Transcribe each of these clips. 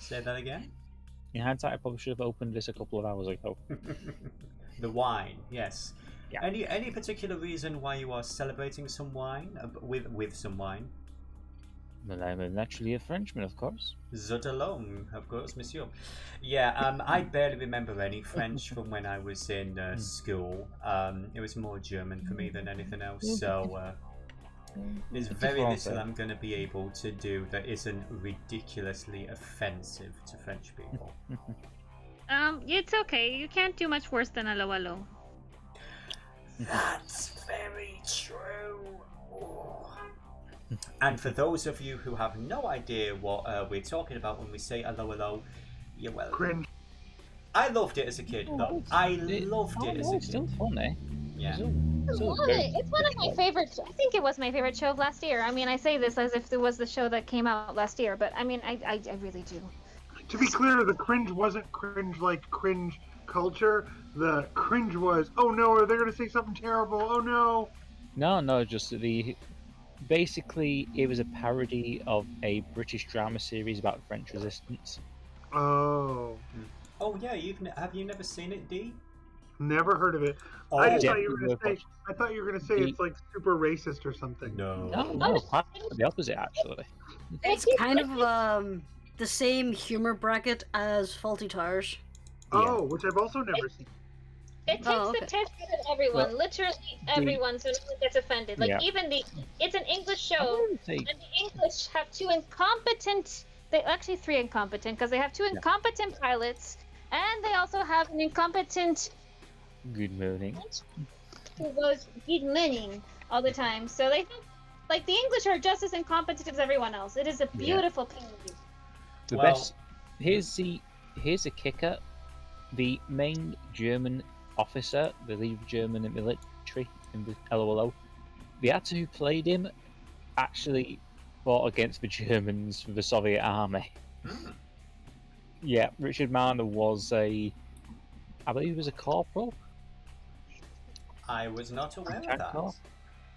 Say that again? In hindsight, I probably should have opened this a couple of hours ago. The wine, yes. Yeah. Any particular reason why you are celebrating some wine with some wine? Well, I'm naturally a Frenchman, of course. Zut alone, of course, monsieur. Yeah, I barely remember any French from when I was in school. It was more German for me than anything else, so there's very little I'm going to be able to do that isn't ridiculously offensive to French people. It's okay. You can't do much worse than hello, hello. That's very true. And for those of you who have no idea what we're talking about when we say hello, hello, yeah, well, Cringe. I loved it as a kid, though. I loved it as a kid. It's still funny. Yeah. It's one of my favorites. I think it was my favorite show of last year. I mean, I say this as if it was the show that came out last year, but I mean, I really do. To be clear, the cringe wasn't cringe like cringe culture. The cringe was, oh no, are they going to say something terrible? Oh no. No, just basically, it was a parody of a British drama series about French resistance. Oh. Oh yeah, have you never seen it, Dee? Never heard of it. Oh, I thought you were going to say it's like super racist or something. No, quite the opposite actually. It's kind of the same humor bracket as Faulty Towers. Oh, which I've also never seen. It takes the test out of everyone, literally everyone, so no one gets offended. Like even it's an English show, and the English have two incompetent. Actually three incompetent, because they have two incompetent pilots, and they also have an incompetent. Good morning. Who goes good morning all the time. So they like the English are just as incompetent as everyone else. It is a beautiful parody. The best. Here's a kicker. The main German officer, the lead of German military in the LOLO, the actor who played him actually fought against the Germans for the Soviet army. Yeah, Richard Marner was I believe he was a corporal. I was not aware of that.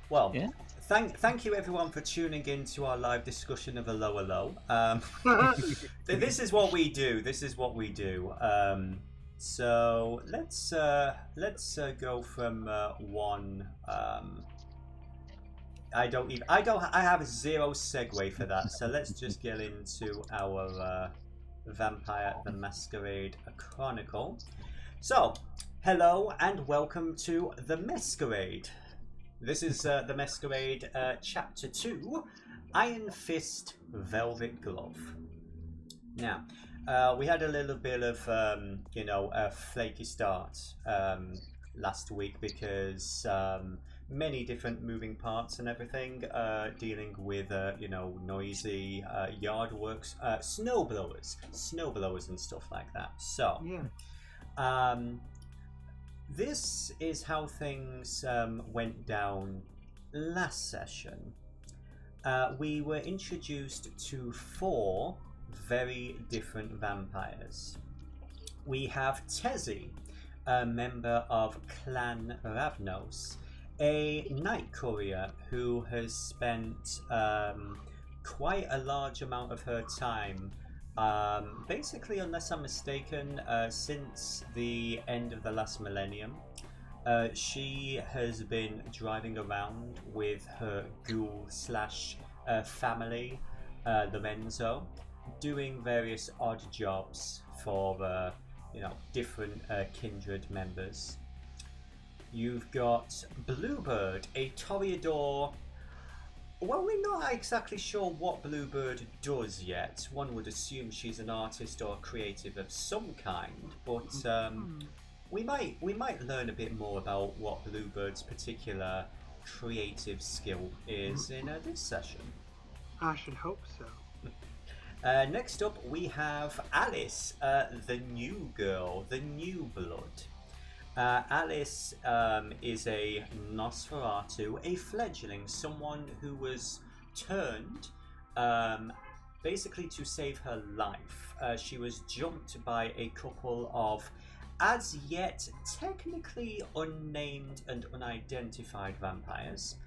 Well, thank you everyone for tuning in to our live discussion of Hello Hello. This is what we do. So let's go from one. I have zero segue for that. So let's just get into our Vampire the Masquerade Chronicle. So hello and welcome to the Messquerade. This is the Messquerade Chapter 2, Iron Fist Velvet Glove. Now. We had a little bit of, a flaky start last week because many different moving parts and everything, dealing with, noisy yard works, snow blowers and stuff like that. So, this is how things went down last session. We were introduced to 4 very different vampires. We have Tezi, a member of Clan Ravnos, a night courier who has spent quite a large amount of her time, basically, unless I'm mistaken, since the end of the last millennium. She has been driving around with her ghoul / family, Lorenzo, doing various odd jobs for different kindred members. You've got Bluebird, a Toreodor. Well, we're not exactly sure what Bluebird does yet. One would assume she's an artist or a creative of some kind, but we might learn a bit more about what Bluebird's particular creative skill is in this session. I should hope so. Next up, we have Alice, the new girl, the new blood. Alice is a Nosferatu, a fledgling, someone who was turned basically to save her life. She was jumped by a couple of as yet technically unnamed and unidentified vampires,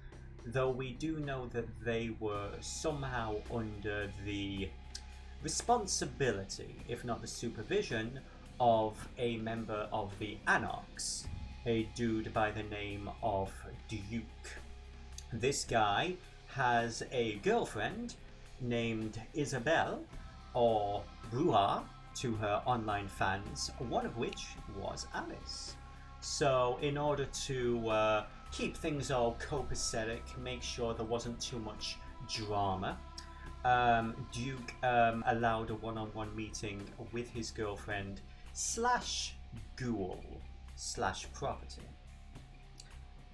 though we do know that they were somehow under the responsibility, if not the supervision, of a member of the Anarchs, a dude by the name of Duke. This guy has a girlfriend named Isabelle, or Bruja to her online fans, one of which was Alice. So in order to keep things all copacetic, make sure there wasn't too much drama, Duke allowed a one-on-one meeting with his girlfriend / ghoul / property.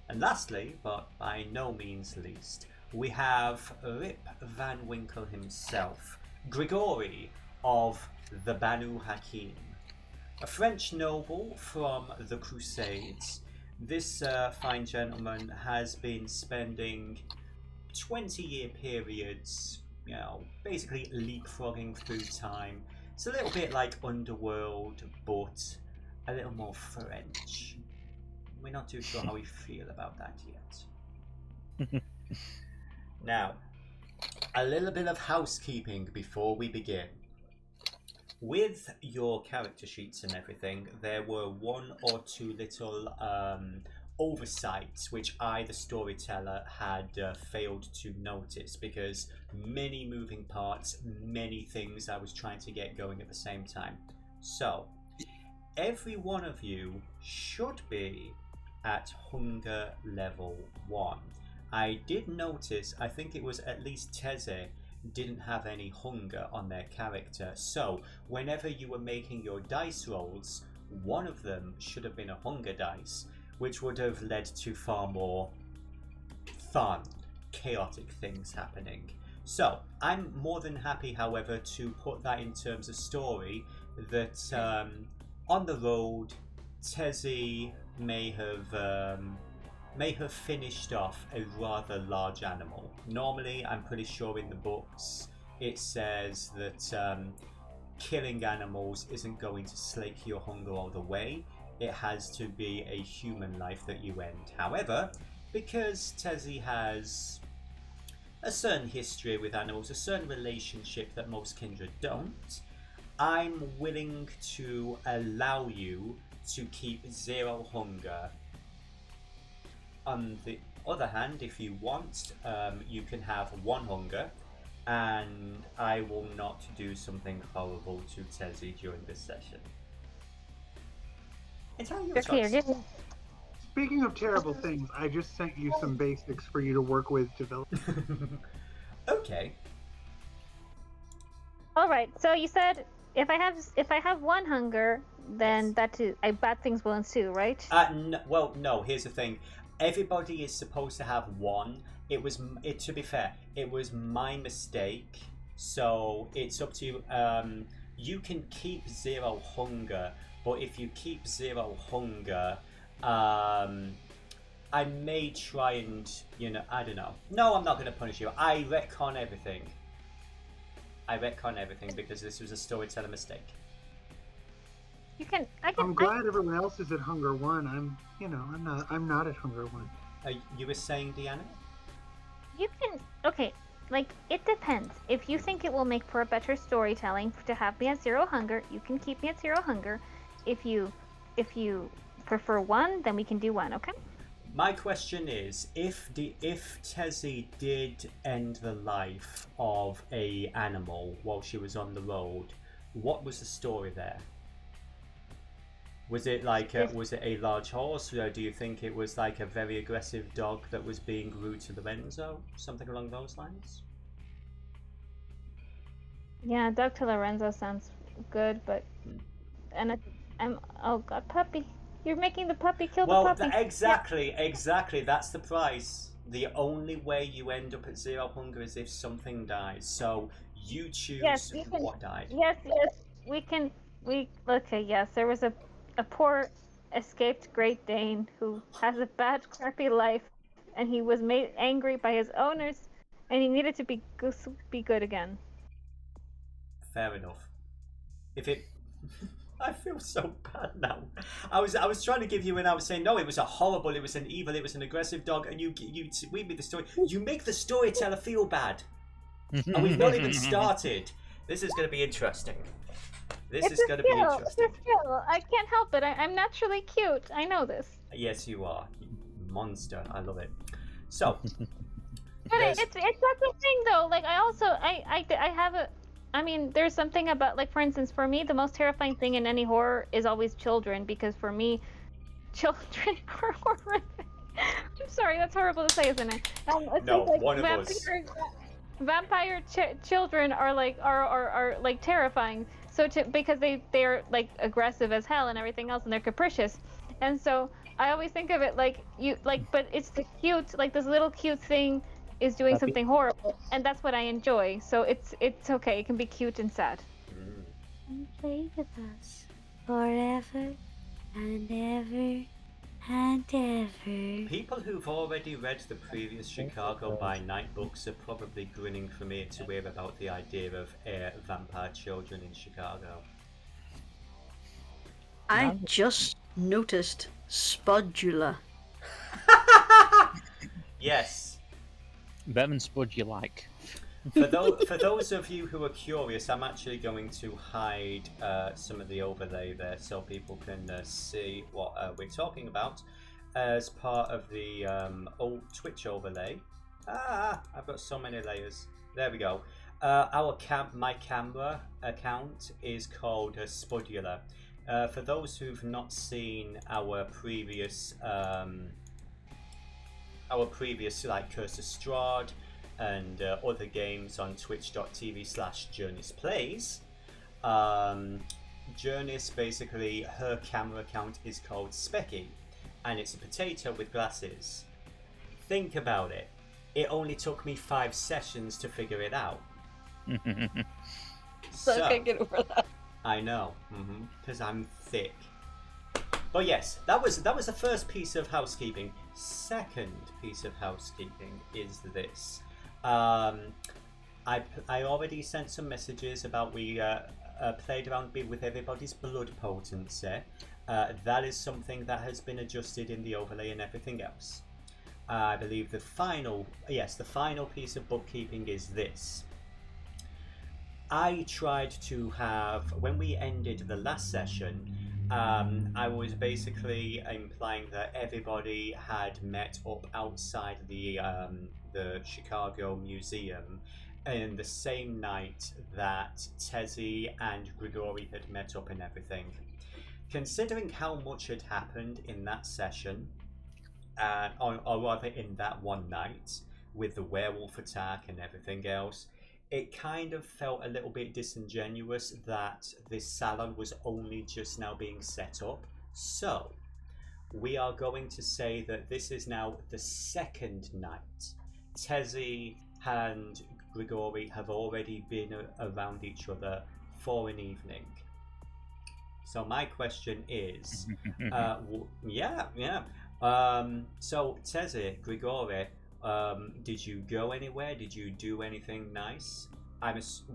And lastly, but by no means least, we have Rip Van Winkle himself, Grigori of the Banu Hakim, a French noble from the Crusades. This fine gentleman has been spending 20-year periods, you know, basically leapfrogging through time. It's a little bit like Underworld, but a little more French. We're not too sure how we feel about that yet. Now, a little bit of housekeeping before we begin. With your character sheets and everything, there were one or two little oversights which I, the storyteller, had failed to notice, because many moving parts, many things I was trying to get going at the same time. So, every one of you should be at hunger level 1. I did notice, I think it was at least Tezi didn't have any hunger on their character, so whenever you were making your dice rolls, one of them should have been a hunger dice, which would have led to far more fun, chaotic things happening. So I'm more than happy, however, to put that in terms of story, that on the road, Tezi may have finished off a rather large animal. Normally, I'm pretty sure in the books it says that killing animals isn't going to slake your hunger all the way. It has to be a human life that you end. However, because Tezi has a certain history with animals, a certain relationship that most kindred don't, I'm willing to allow you to keep 0 hunger. On the other hand, if you want, you can have 1 hunger, and I will not do something horrible to Tezi during this session. Entirely your choice. Speaking of terrible things, I just sent you some basics for you to work with to develop. Okay. All right. So you said if I have 1 hunger, then yes, bad things will ensue, right? Well, no. Here's the thing. Everybody is supposed to have 1. To be fair, it was my mistake. So it's up to you. You can keep 0 hunger, but if you keep 0 hunger, I may try and, I don't know. No, I'm not going to punish you. I retcon everything. Because this was a storyteller mistake. I'm glad everyone else is at hunger 1. I'm not at hunger 1. You were saying, Deanna? You can. Okay, it depends. If you think it will make for a better storytelling to have me at 0 hunger, you can keep me at 0 hunger. If you prefer 1, then we can do 1. Okay. My question is, if Tezi did end the life of a animal while she was on the road, what was the story there? Was it was it a large horse? Or do you think it was like a very aggressive dog that was being rude to Lorenzo? Something along those lines? Yeah, dog to Lorenzo sounds good, but oh god, puppy! You're making the puppy kill the puppy. Well, exactly. That's the price. The only way you end up at 0 hunger is if something dies. So you choose what died. Yes, we can. Okay, yes, there was a poor escaped Great Dane who has a bad, crappy life, and he was made angry by his owners, and he needed to be good again. Fair enough. I feel so bad now. I was trying to give you, and I was saying no, it was it was an evil, it was an aggressive dog, and you read me the story. You make the storyteller feel bad, and we've not even started. This is going to be interesting. It's skill. I can't help it. I'm naturally cute. I know this. Yes, you are. Monster. I love it. So. But it's not the thing though. Like I have a. I mean, there's something about, like, for instance, for me, the most terrifying thing in any horror is always children, because for me, children are horrific. I'm sorry, that's horrible to say, isn't it? No, like one of us. Vampire children are like terrifying. So because they're like aggressive as hell and everything else, and they're capricious, and so I always think of it like but it's the cute, like this little cute thing is doing something horrible, and that's what I enjoy. So it's okay. It can be cute and sad. And play with us forever and ever and ever. People who've already read the previous Chicago by Night books are probably grinning from ear to ear about the idea of vampire children in Chicago. I just noticed Spudula. Yes. Better than Spud you like. For those of you who are curious, I'm actually going to hide some of the overlay there so people can see what we're talking about as part of the old Twitch overlay. I've got so many layers. There we go. My camera account is called Spudula. For those who've not seen our previous like Curse of Strahd and other games on twitch.tv/JourneySplays. Journeys, basically, her camera account is called Specky, and it's a potato with glasses. Think about it. It only took me 5 sessions to figure it out. So I can't get over that. I know, because I'm thick. But yes, that was the first piece of housekeeping. Second piece of housekeeping is this. I already sent some messages about we played around a bit with everybody's blood potency. That is something that has been adjusted in the overlay and everything else. I believe the final piece of bookkeeping is this. I tried to have, when we ended the last session, I was basically implying that everybody had met up outside the Chicago Museum in the same night that Tezi and Grigori had met up and everything. Considering how much had happened in that session, or rather in that one night, with the werewolf attack and everything else, it kind of felt a little bit disingenuous that this salon was only just now being set up. So, we are going to say that this is now the second night. Tezi and Grigori have already been around each other for an evening. So my question is, so Tezi, Grigori, did you go anywhere? Did you do anything nice?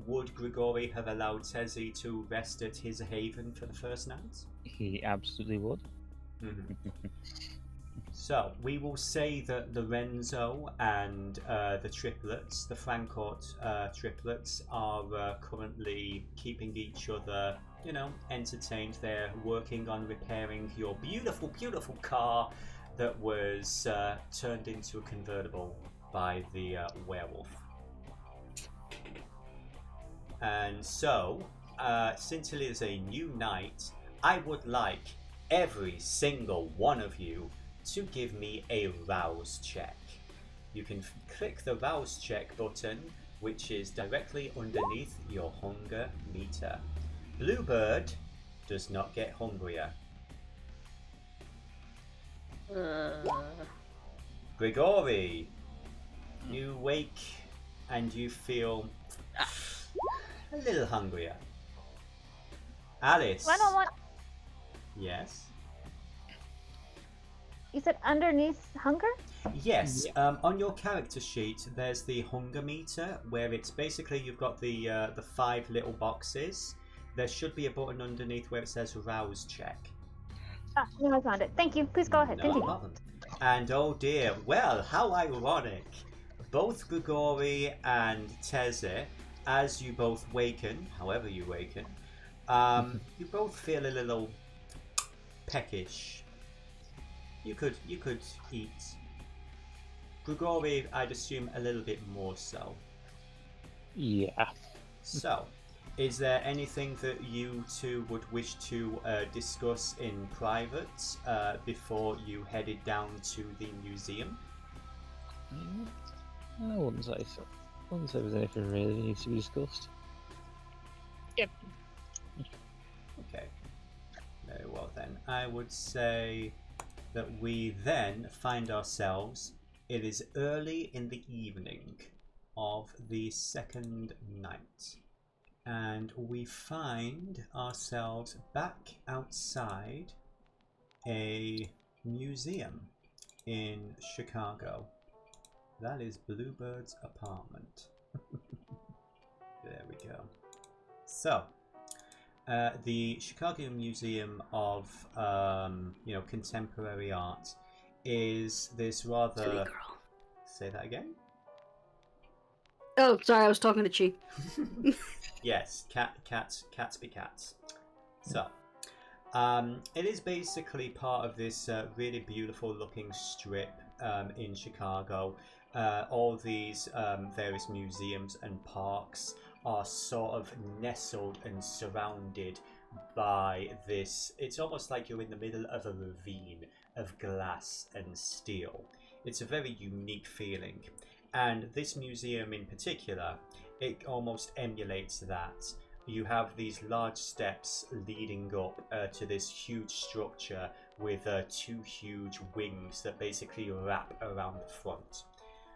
Would Grigori have allowed Tezi to rest at his haven for the first night? He absolutely would. So we will say that Lorenzo and the triplets, the Francourt triplets, are currently keeping each other, entertained. They're working on repairing your beautiful, beautiful car that was turned into a convertible by the werewolf. And so, since it is a new night, I would like every single one of you to give me a rouse check. You can click the rouse check button, which is directly underneath your hunger meter. Bluebird does not get hungrier. Grigori, you wake and you feel a little hungrier. Alice. I don't want. Yes. You said underneath hunger? Yes. On your character sheet, there's the hunger meter, where it's basically you've got the 5 little boxes. There should be a button underneath where it says rouse check. No, I found it. Thank you. Please go ahead. No Continue. problem. And oh dear, well, how ironic. Both Grigori and Tezi as you both waken, however you waken, you both feel a little peckish. You could eat. Grigori, I'd assume a little bit more so. Yeah. So, is there anything that you two would wish to discuss in private before you headed down to the museum? I wouldn't say so. I wouldn't say there's anything really that needs to be discussed. Yep. Okay. Very well then. I would say that we then find ourselves, it is early in the evening of the second night, and we find ourselves back outside a museum in Chicago. That is Bluebird's apartment. There we go. So, the Chicago Museum of Contemporary Art is this rather. Silly girl. Say that again. Oh, sorry, I was talking to Chi. Yes, cats be cats. So, it is basically part of this really beautiful looking strip in Chicago. All these various museums and parks are sort of nestled and surrounded by this. It's almost like you're in the middle of a ravine of glass and steel. It's a very unique feeling. And this museum in particular, it almost emulates that. You have these large steps leading up to this huge structure with two huge wings that basically wrap around the front.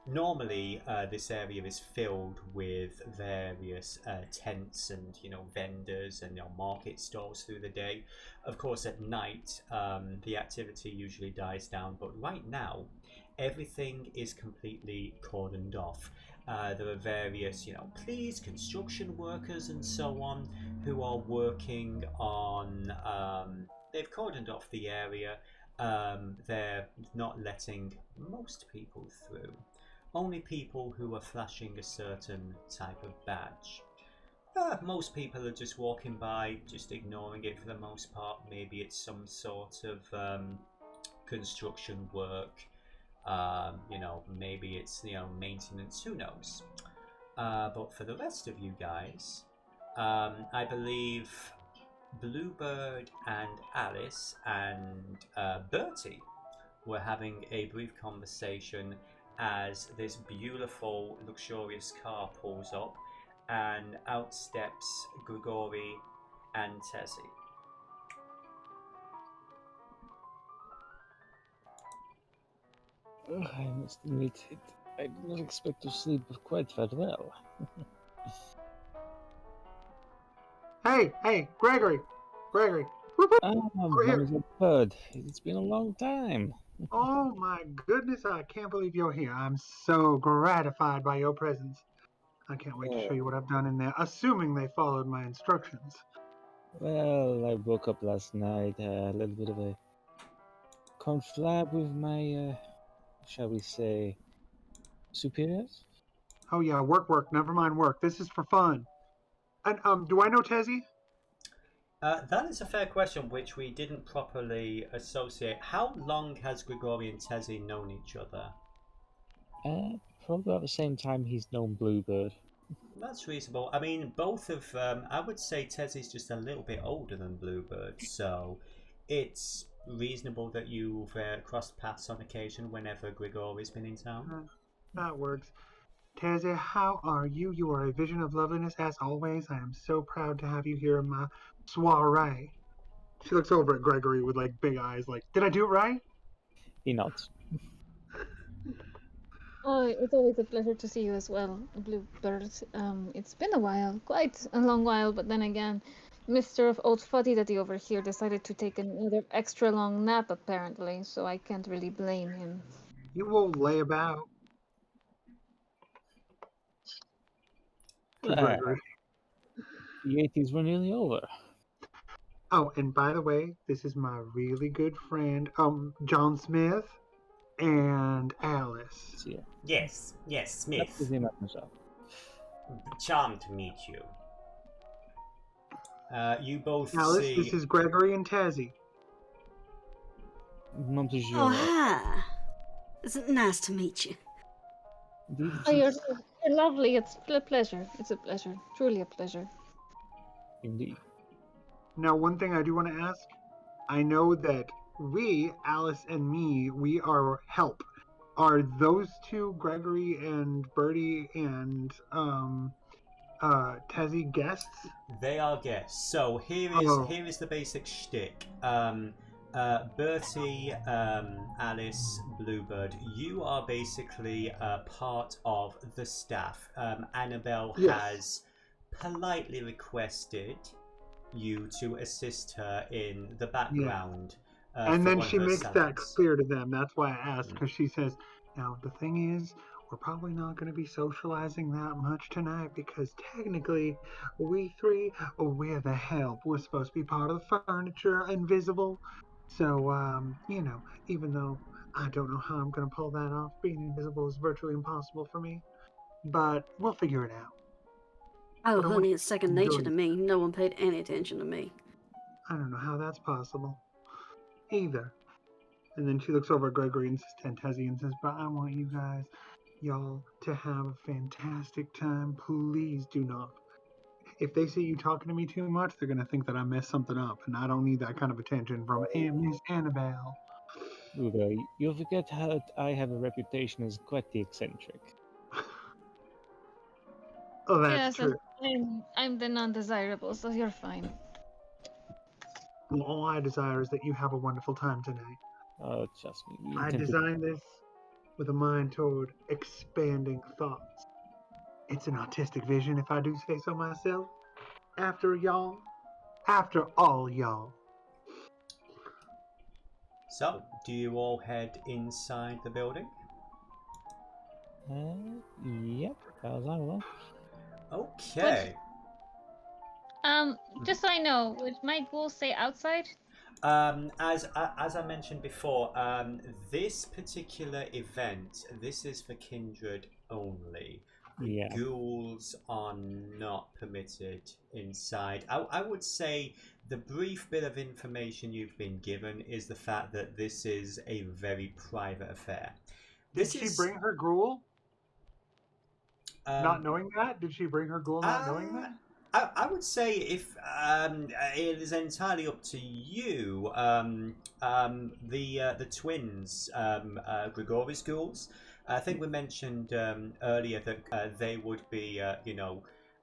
Normally, this area is filled with various tents and vendors and market stalls through the day. Of course, at night, the activity usually dies down. But right now, everything is completely cordoned off. There are various, police, construction workers, and so on, who are working on. They've cordoned off the area. They're not letting most people through. Only people who are flashing a certain type of badge. Most people are just walking by, just ignoring it for the most part. Maybe it's some sort of construction work. Maybe it's maintenance. Who knows? But for the rest of you guys, I believe Bluebird and Alice and Bertie were having a brief conversation as this beautiful, luxurious car pulls up, and out steps Grigori and Tezi. I must admit, I did not expect to sleep quite that well. Hey, Gregory! Bird, it's been a long time. Oh my goodness, I can't believe you're here. I'm so gratified by your presence. I can't wait to show you what I've done in there, assuming they followed my instructions. Well, I woke up last night, a little bit of a conflab with my, shall we say, superiors? Oh yeah, work, never mind work. This is for fun. And, do I know Tezi? That is a fair question, which we didn't properly associate. How long has Grigori and Tezi known each other? Probably at the same time he's known Bluebird. That's reasonable. I mean, both of I would say Tezi's just a little bit older than Bluebird, so it's reasonable that you've crossed paths on occasion whenever Grigori's been in town. That works. Tezi, how are you? You are a vision of loveliness as always. I am so proud to have you here in my soiree. She looks over at Gregory with big eyes did I do it right? He nods. Oh, it's always a pleasure to see you as well, Bluebird. It's been a while, quite a long while, but then again, Mr. of Old Fuddy-Duddy over here decided to take another extra long nap, apparently, so I can't really blame him. You won't lay about. Gregory. The 80s were nearly over. Oh, and by the way, this is my really good friend, John Smith and Alice. Yeah. Yes, Smith. That's his name myself. Charmed to meet you. You both Alice, see... this is Grigori and Tezi. Oh, hi. It's nice to meet you. Oh, you're lovely. It's a pleasure. It's a pleasure. Truly a pleasure. Indeed. Now, one thing I do want to ask. I know that we, Alice and me, we are help. Are those two, Grigori and Bertie and Tezi, guests? They are guests. So here is the basic shtick. Bertie, Alice, Bluebird, you are basically part of the staff. Annabelle has politely requested you to assist her in the background. And then she makes that clear to them. That's why I asked, because she says, now the thing is, we're probably not going to be socializing that much tonight because technically we three, we're the help. We're supposed to be part of the furniture, invisible. So, even though I don't know how I'm going to pull that off, being invisible is virtually impossible for me. But we'll figure it out. Oh, honey, it's second nature to me. No one paid any attention to me. I don't know how that's possible. Either. And then she looks over at Grigori and Tezi and says, but I want you guys, y'all, to have a fantastic time. Please do not. If they see you talking to me too much, they're going to think that I messed something up, and I don't need that kind of attention from Miss Annabelle. You forget how I have a reputation as quite the eccentric. Oh, that's true. I'm the non-desirable, so you're fine. Well, all I desire is that you have a wonderful time tonight. Oh, trust me. I designed this with a mind toward expanding thoughts. It's an artistic vision, if I do say so myself. After all y'all. So, do you all head inside the building? Yep, as I will. Okay. Just so I know, would my ghouls say outside? As I mentioned before, this particular event, this is for kindred only. Yeah. Ghouls are not permitted inside. I would say the brief bit of information you've been given is the fact that this is a very private affair. Did she bring her ghoul? Not knowing that? Did she bring her ghoul not knowing that? I would say if it is entirely up to you. The twins, Grigori's ghouls. I think we mentioned earlier that they would be,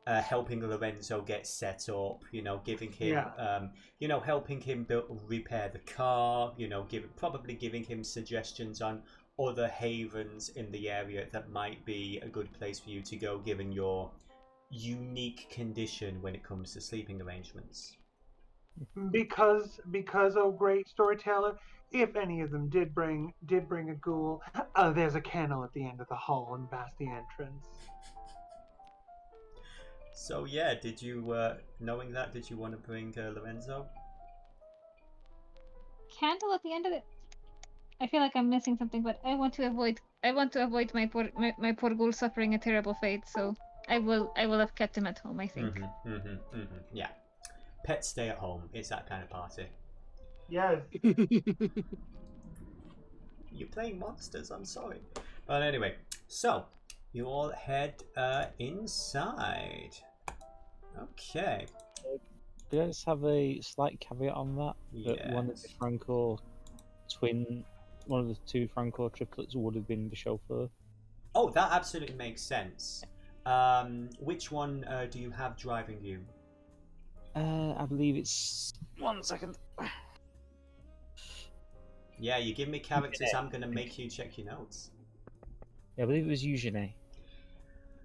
helping Lorenzo get set up. Giving him, helping him repair the car. Probably giving him suggestions on other havens in the area that might be a good place for you to go, given your unique condition when it comes to sleeping arrangements. Because oh great storyteller, if any of them did bring a ghoul, there's a kennel at the end of the hall and past the entrance. So yeah, did you knowing that, did you want to bring Lorenzo? Candle at the end of it. I feel like I'm missing something, but I want to avoid my poor ghoul suffering a terrible fate. So I will have kept him at home, I think. Yeah. Pets stay at home. It's that kind of party. Yes. You're playing monsters, I'm sorry. But anyway, so you all head inside. Okay. Do I just have a slight caveat on that? That one of the Franco one of the two Franco triplets would have been the chauffeur. Oh, that absolutely makes sense. Which one do you have driving you? I believe it's 1 second. Yeah, you give me characters, I'm gonna make you check your notes. Yeah, I believe it was Eugene.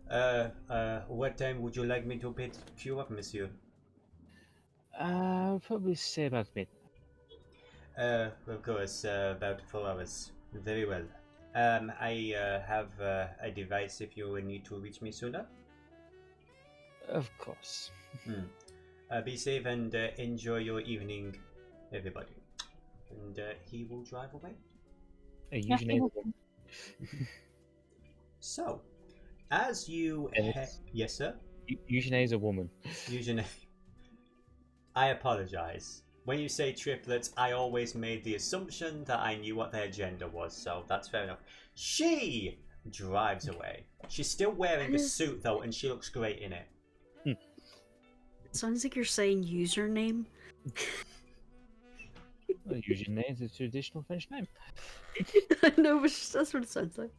What time would you like me to pick you up, monsieur? I'll probably say about midnight. Of course, about 4 hours. Very well. I have a device if you need to reach me sooner. Of course. Be safe and enjoy your evening, everybody. And he will drive away. Eugene. So, As you... Yes, sir? Eugenie is a woman. Eugenie. I apologize. When you say triplets, I always made the assumption that I knew what their gender was, so that's fair enough. She drives away. She's still wearing a suit, though, and she looks great in it. It sounds like you're saying username. Well, Eugenie is a traditional French name. I know, but that's what it sounds like.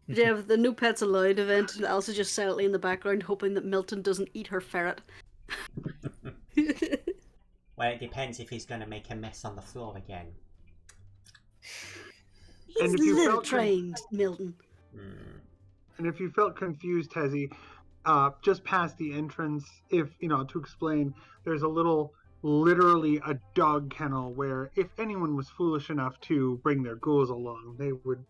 Yeah, with the new Pets Allowed event, Elsa just silently in the background hoping that Milton doesn't eat her ferret. Well, it depends if he's going to make a mess on the floor again. He's And if you little felt trained, Milton. And if you felt confused, Tezi, just past the entrance, if, to explain, there's a literally a dog kennel where if anyone was foolish enough to bring their ghouls along, they would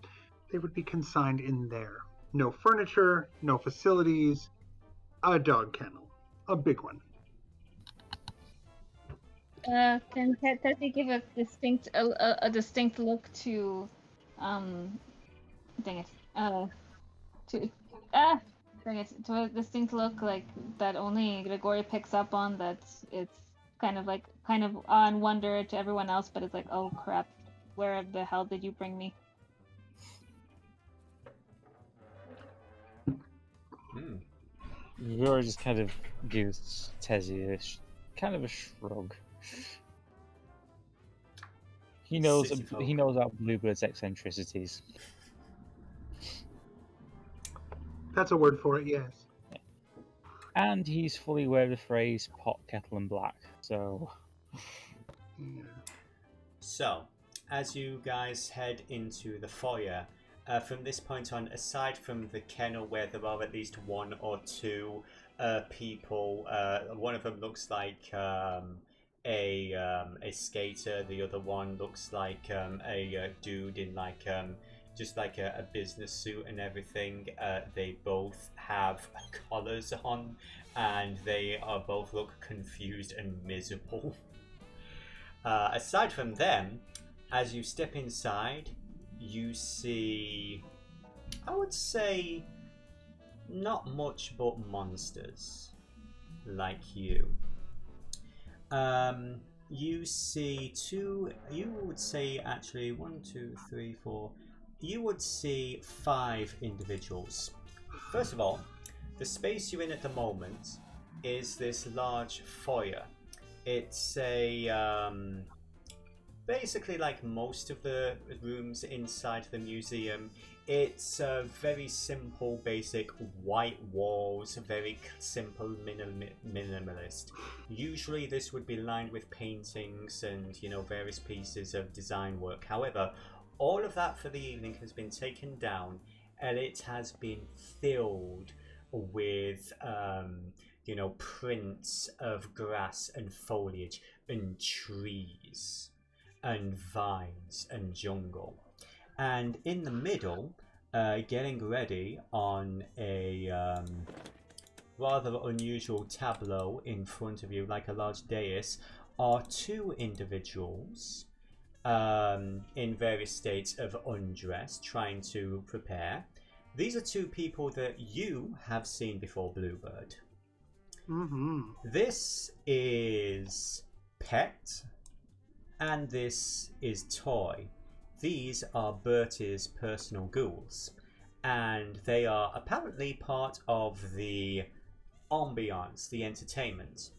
be consigned in there. No furniture, no facilities, a dog kennel. A big one. Can Tezi give a distinct look to, dang it, to a distinct look like that only Grigori picks up on, that it's kind of on wonder to everyone else, but it's like, oh crap, where the hell did you bring me? Grigori just kind of gives Tezi kind of a shrug. He knows about Bluebird's eccentricities. That's a word for it, yes. And he's fully aware of the phrase pot, kettle, and black, so... Yeah. So, as you guys head into the foyer, from this point on, aside from the kennel where there are at least one or two people, one of them looks like a skater, the other one looks like a dude in just like a business suit and everything. They both have collars on, and they both look confused and miserable. Aside from them, as you step inside, you see, I would say, not much but monsters like you. You see you would say actually 1, 2, 3, 4, you would see 5 individuals. First of all, the space you're in at the moment is this large foyer. It's a basically like most of the rooms inside the museum. It's very simple, basic white walls, very simple, minimalist. Usually this would be lined with paintings and, various pieces of design work. However, all of that for the evening has been taken down, and it has been filled with, prints of grass and foliage and trees and vines and jungle. And in the middle, getting ready on a rather unusual tableau in front of you, like a large dais, are 2 individuals in various states of undress, trying to prepare. These are 2 people that you have seen before, Bluebird. Mm-hmm. This is Pet, and this is Toy. These are Bertie's personal ghouls, and they are apparently part of the ambiance, the entertainment.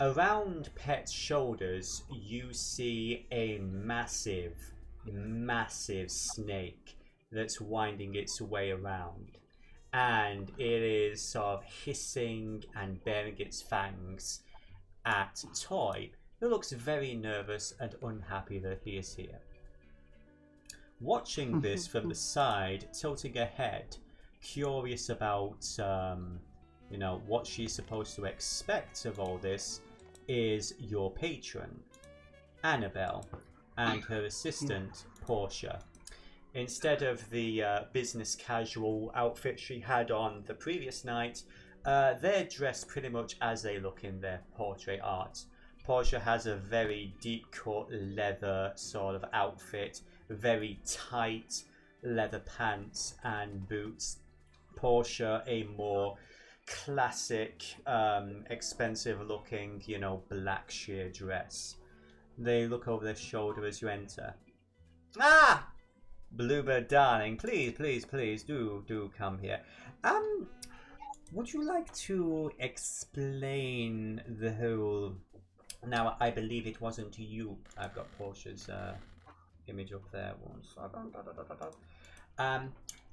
Around Pet's shoulders, you see a massive snake that's winding its way around, and it is sort of hissing and baring its fangs at Toy, who looks very nervous and unhappy that he is here. Watching this from the side, tilting her head, curious about, what she's supposed to expect of all this, is your patron, Annabelle, and her assistant, Portia. Instead of the business casual outfit she had on the previous night, they're dressed pretty much as they look in their portrait art. Portia has a very deep cut leather sort of outfit, very tight leather pants and boots, Portia a more classic, expensive-looking, black sheer dress. They look over their shoulder as you enter. Ah! Bluebird, darling, please, do come here. Would you like to explain the whole... Now, I believe it wasn't you. I've got Portia's image up there once.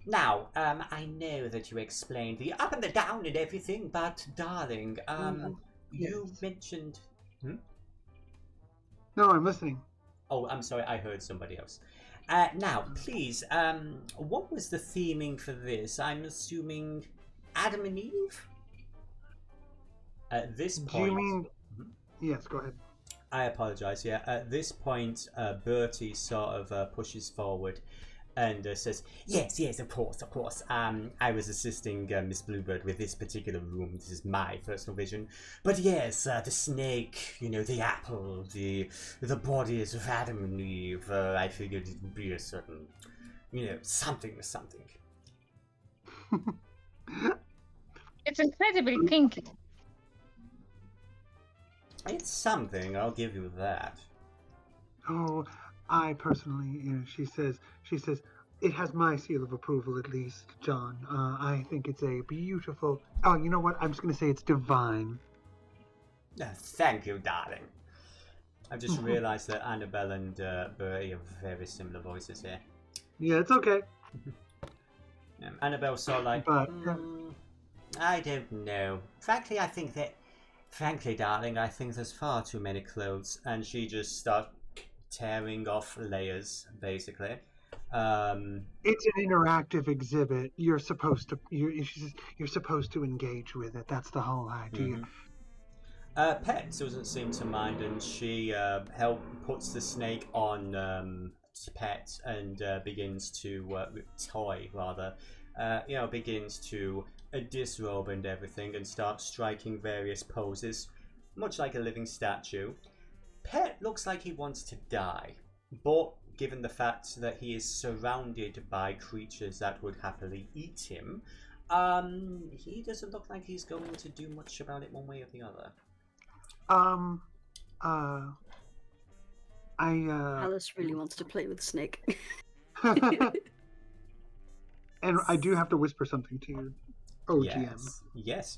Now, I know that you explained the up and the down and everything, but darling, you mentioned... No, I'm listening. Oh, I'm sorry, I heard somebody else. Now, please, what was the theming for this? I'm assuming Adam and Eve? At this point... Do you mean... Yes, go ahead. I apologize, yeah. At this point, Bertie sort of pushes forward and says, yes, of course. I was assisting Miss Bluebird with this particular room. This is my personal vision. But yes, the snake, the apple, the bodies of Adam and Eve, I figured it would be a certain, something. It's incredibly kinky. It's something, I'll give you that. Oh, I personally, she says, it has my seal of approval at least, John. I think it's a beautiful... Oh, you know what? I'm just going to say it's divine. Thank you, darling. I've just realised that Annabelle and Bertie have very similar voices here. Yeah, it's okay. Annabelle's sort of like, I don't know. Frankly, darling, I think there's far too many clothes. And she just starts tearing off layers, basically. It's an interactive exhibit. You're supposed to engage with it. That's the whole idea. Pet doesn't seem to mind, and she puts the snake on Pet and begins to begins to disrobe and everything and start striking various poses, much like a living statue. Pet looks like he wants to die, but given the fact that he is surrounded by creatures that would happily eat him, he doesn't look like he's going to do much about it one way or the other. Alice really wants to play with Snake. And I do have to whisper something to you. OGM. Yes.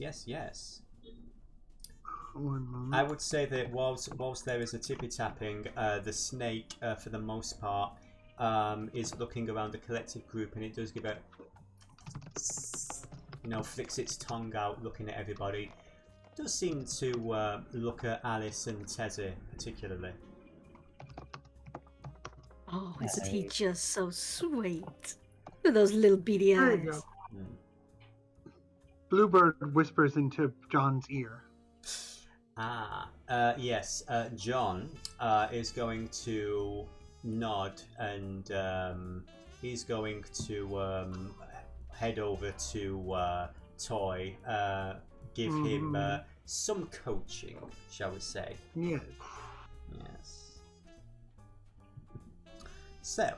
One moment. I would say that whilst there is a tippy-tapping, the snake, for the most part, is looking around the collective group, and it does give a... flicks its tongue out, looking at everybody. It does seem to look at Alice and Tezi, particularly. Oh, isn't he just so sweet? With those little beady eyes. There you go. Bluebird whispers into John's ear. Yes. John is going to nod, and he's going to head over to Toy, give him some coaching, shall we say. Yes. So,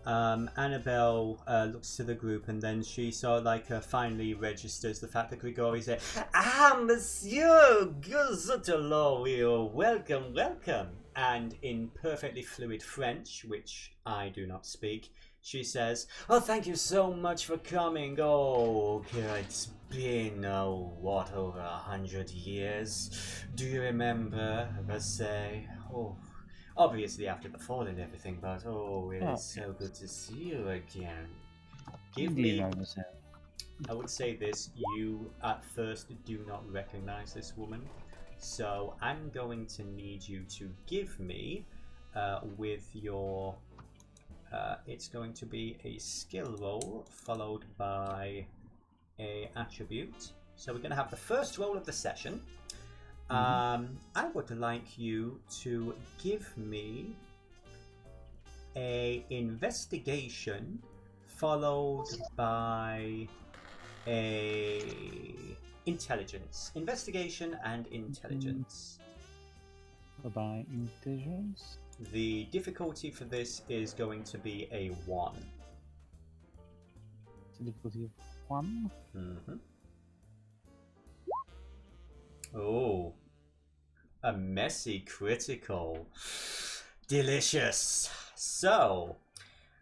Annabelle looks to the group, and then she sort of finally registers the fact that Grigori said, Monsieur Guzutolo, welcome. And in perfectly fluid French, which I do not speak, she says, oh, thank you so much for coming. Oh, it's been, over 100 years. Do you remember, Versailles? Oh, obviously after the fall and everything, but it is so good to see you again. I would say this, you at first do not recognize this woman, so I'm going to need you to give me, with your, it's going to be a skill roll followed by a attribute. So we're going to have the first roll of the session. I would like you to give me a investigation followed by a intelligence. Investigation and intelligence. By intelligence? The difficulty for this is going to be a 1. to difficulty of 1. Oh, a messy critical. Delicious. So,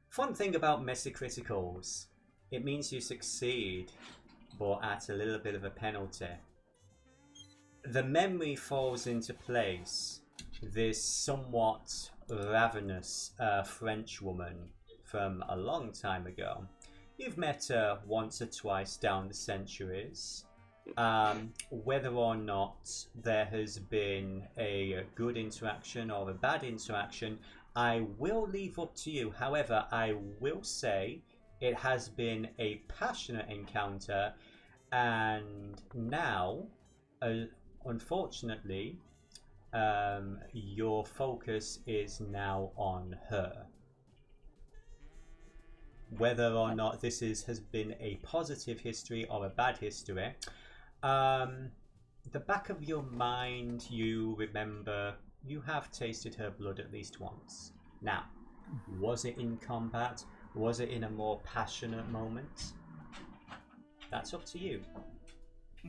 fun thing about messy criticals, it means you succeed, but at a little bit of a penalty. The memory falls into place. This somewhat ravenous French woman from a long time ago. You've met her once or twice down the centuries. Whether or not there has been a good interaction or a bad interaction, I will leave up to you. However, I will say it has been a passionate encounter, and now, unfortunately, your focus is now on her. Whether or not this has been a positive history or a bad history, the back of your mind, you remember you have tasted her blood at least once. Now, was it in combat? Was it in a more passionate moment? That's up to you.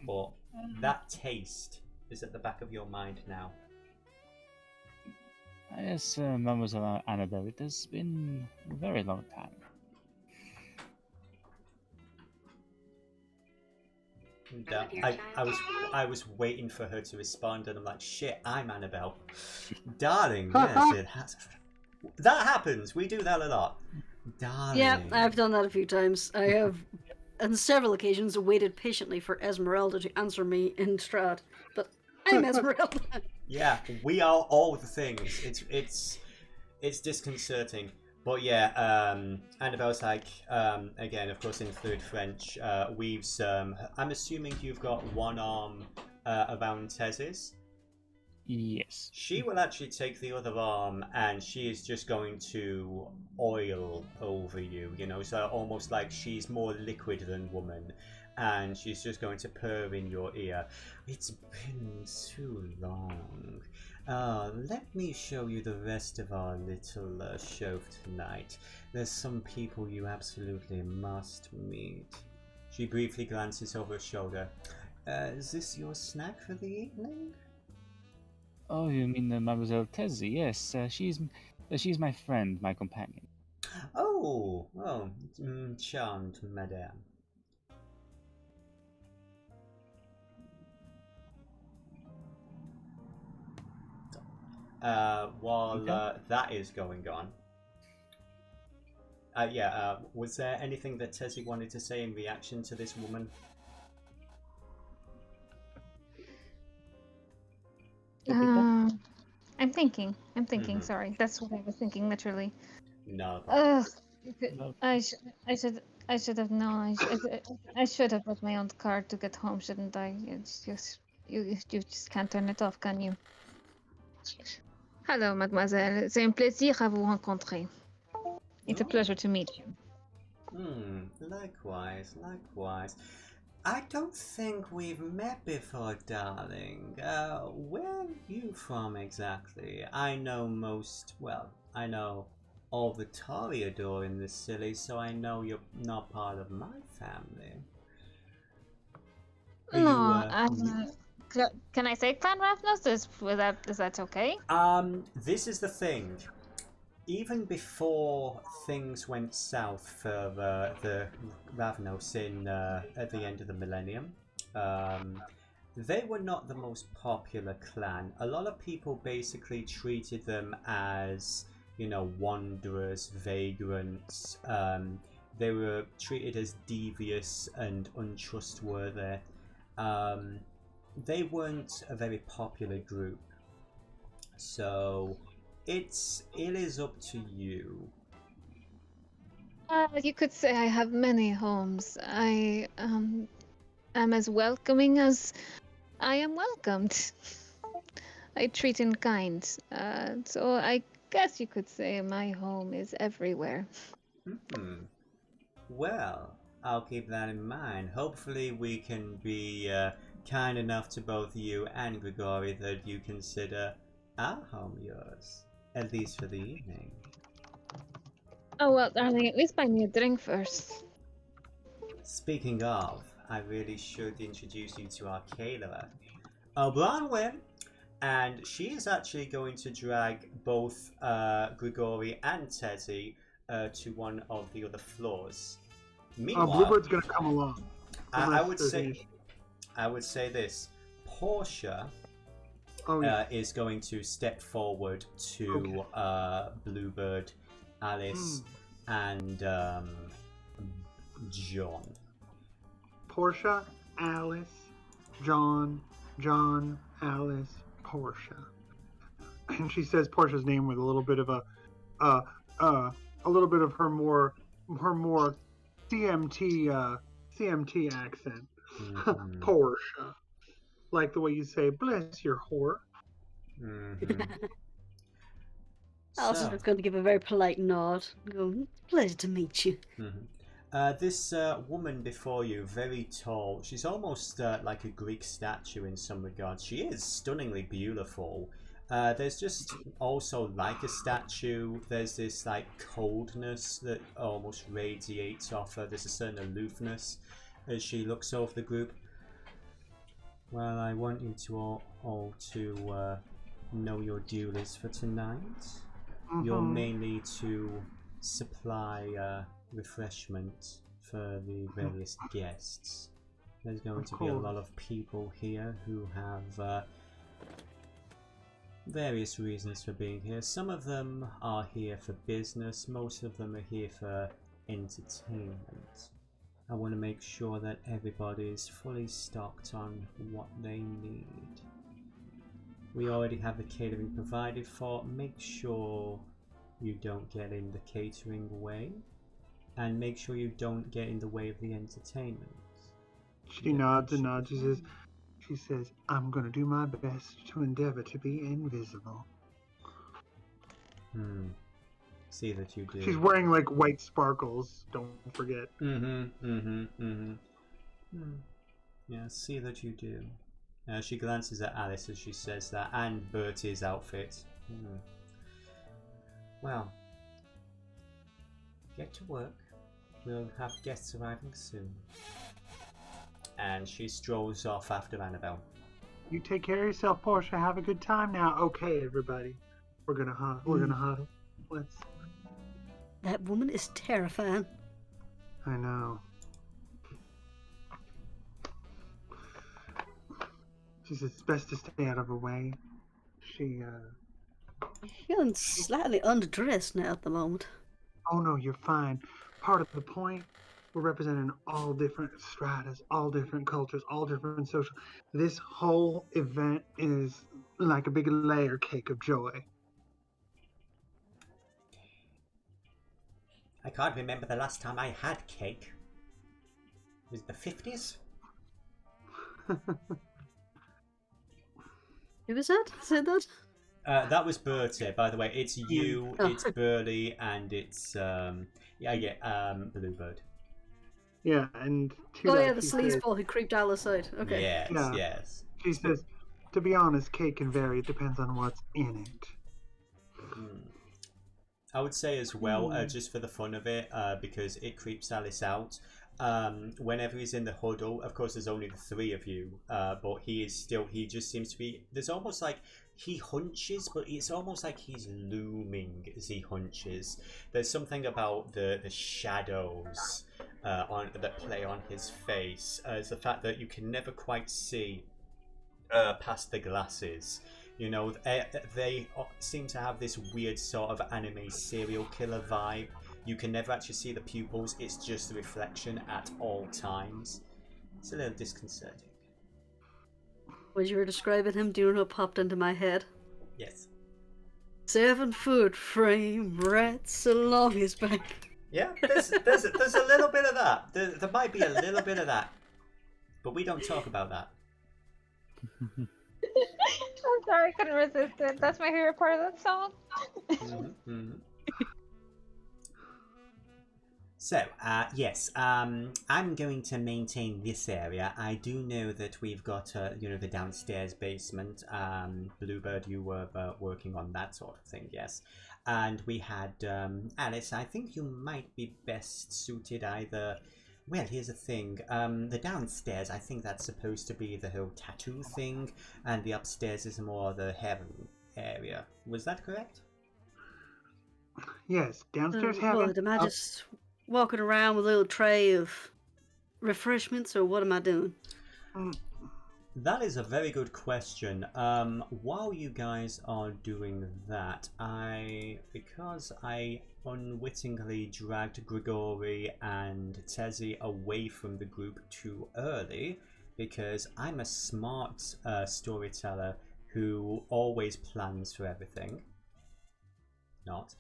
But that taste is at the back of your mind now. Yes, Mademoiselle Annabelle, it has been a very long time. I was waiting for her to respond, and I'm like, shit, I'm Annabelle. Darling, yes, it has. That happens. We do that a lot. Darling. Yeah, I've done that a few times. I have, on several occasions, waited patiently for Esmeralda to answer me in Strahd. But I'm Esmeralda. Yeah, we are all the things. It's disconcerting. But yeah, Annabelle's like, again, of course, in fluid French, weaves. I'm assuming you've got one arm around Tezi's. Yes. She will actually take the other arm, and she is just going to oil over you, you know, so almost like she's more liquid than woman, and she's just going to purr in your ear. It's been too long. Let me show you the rest of our little show tonight. There's some people you absolutely must meet. She briefly glances over her shoulder. Is this your snack for the evening? Oh, you mean Mademoiselle Tezi? Yes, she's my friend, my companion. Oh, charmed, madame. While that is going on, was there anything that Tezi wanted to say in reaction to this woman? I'm thinking. Sorry, that's what I was thinking. Literally. No. I should have known. I should have brought my own car to get home, shouldn't I? It's just you just can't turn it off, can you? Hello, mademoiselle. C'est un plaisir à vous rencontrer. It's a pleasure to meet you. Likewise. I don't think we've met before, darling. Where are you from exactly? I know all the Toreodor in this city, so I know you're not part of my family. Can I say Clan Ravnos? Is that okay? This is the thing. Even before things went south for the Ravnos at the end of the millennium, they were not the most popular clan. A lot of people basically treated them as, wanderers, vagrants. They were treated as devious and untrustworthy. They weren't a very popular group. So it is up to you. You could say I have many homes. I am as welcoming as I am welcomed. I treat in kind. So I guess you could say my home is everywhere. Well, I'll keep that in mind. Hopefully we can be kind enough to both you and Grigori that you consider our home yours. At least for the evening. Oh, well, darling, at least buy me a drink first. Speaking of, I really should introduce you to our caterer, Bronwyn, and she is actually going to drag both Grigori and Tezi to one of the other floors. Meanwhile, Bluebird's gonna come along. I would say this: Portia is going to step forward to Bluebird, Alice, and John. Portia, Alice, John, Alice, Portia. And she says Portia's name with a little bit of a little bit of her more CMT accent. Mm-hmm. Portia, like the way you say "bless your whore." Mm-hmm. Alice is going to give a very polite nod. Go, pleasure to meet you. Mm-hmm. This woman before you, very tall. She's almost like a Greek statue in some regards. She is stunningly beautiful. There's just also like a statue. There's this like coldness that almost radiates off her. There's a certain aloofness as she looks over the group. Well, I want you to all to know your duties for tonight. Mm-hmm. You're mainly to supply refreshment for the various guests. There's going to be a lot of people here who have various reasons for being here. Some of them are here for business, most of them are here for entertainment. I want to make sure that everybody is fully stocked on what they need. We already have the catering provided for. Make sure you don't get in the catering way, and make sure you don't get in the way of the entertainment. She nods and nods. She says, I'm going to do my best to endeavor to be invisible. See that you do. She's wearing like white sparkles, don't forget. Yeah, see that you do. She glances at Alice as she says that, and Bertie's outfit. Well, get to work. We'll have guests arriving soon. And she strolls off after Annabelle. You take care of yourself, Portia. Have a good time now. Okay, everybody. We're gonna huddle. Let's. That woman is terrifying. I know. She says it's best to stay out of her way. Feeling slightly underdressed now at the moment. Oh no, you're fine. Part of the point, we're representing all different stratas, all different cultures, all different social. This whole event is like a big layer cake of joy. I can't remember the last time I had cake. Was it the 50s? Who was that? Say that? That was Bertie, by the way. It's you, it's Bertie, and it's Bluebird. Yeah, and the sleazeball who creeped Alice out. Okay. Yes. She says, to be honest, cake can vary. It depends on what's in it. I would say as well, just for the fun of it, because it creeps Alice out. Whenever he's in the huddle, of course there's only the three of you, but he just seems to be, there's almost like he hunches, but it's almost like he's looming as he hunches. There's something about the shadows that play on his face. It's the fact that you can never quite see past the glasses. You know, they seem to have this weird sort of anime serial killer vibe. You can never actually see the pupils, it's just the reflection at all times. It's a little disconcerting. When you were describing him, do you know what popped into my head? Yes. 7-foot frame, right so long his back. Yeah, there's a little bit of that. There might be a little bit of that. But we don't talk about that. I'm sorry, I couldn't resist it. That's my favorite part of that song. So, yes, I'm going to maintain this area. I do know that we've got, the downstairs basement. Bluebird, you were working on that sort of thing, yes. And we had Alice. I think you might be best suited either Well, here's the thing. The downstairs, I think that's supposed to be the whole tattoo thing, and the upstairs is more the heaven area. Was that correct? Yes, downstairs heaven. What, am I just walking around with a little tray of refreshments, or what am I doing? That is a very good question. While you guys are doing that, because I unwittingly dragged Grigori and Tezi away from the group too early, because I'm a smart storyteller who always plans for everything. Not.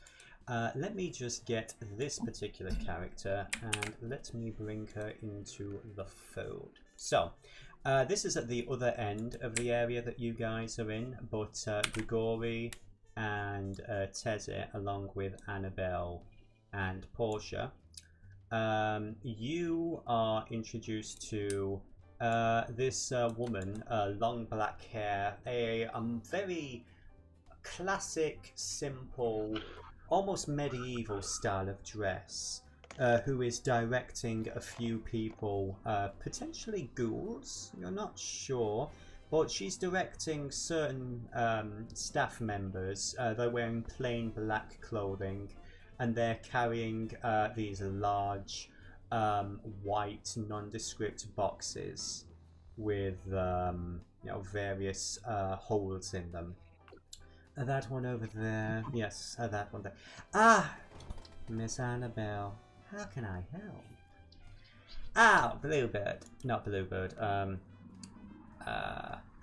Let me just get this particular character and let me bring her into the fold. So, this is at the other end of the area that you guys are in, but Grigori and Teze, along with Annabelle and Portia, you are introduced to this woman, long black hair, a very classic, simple, almost medieval style of dress, who is directing a few people, potentially ghouls, you're not sure, but she's directing certain staff members. They're wearing plain black clothing, and they're carrying these large white nondescript boxes with various holes in them. That one over there. Yes, that one there. Ah! Miss Annabelle. How can I help? Ah, Bluebird. Not Bluebird.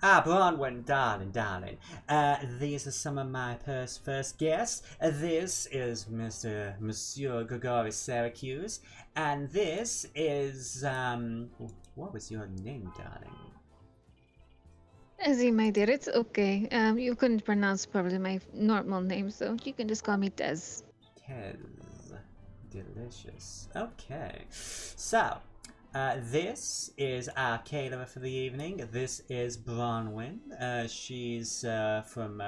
Bronwyn, darling. These are some of my first guests. This is Monsieur Grigori Syracuse. And this is, what was your name, darling? Tezi, my dear, it's okay. You couldn't pronounce probably my normal name, so you can just call me Tez. Tez. Delicious. Okay. So, this is our caterer for the evening. This is Bronwyn. She's from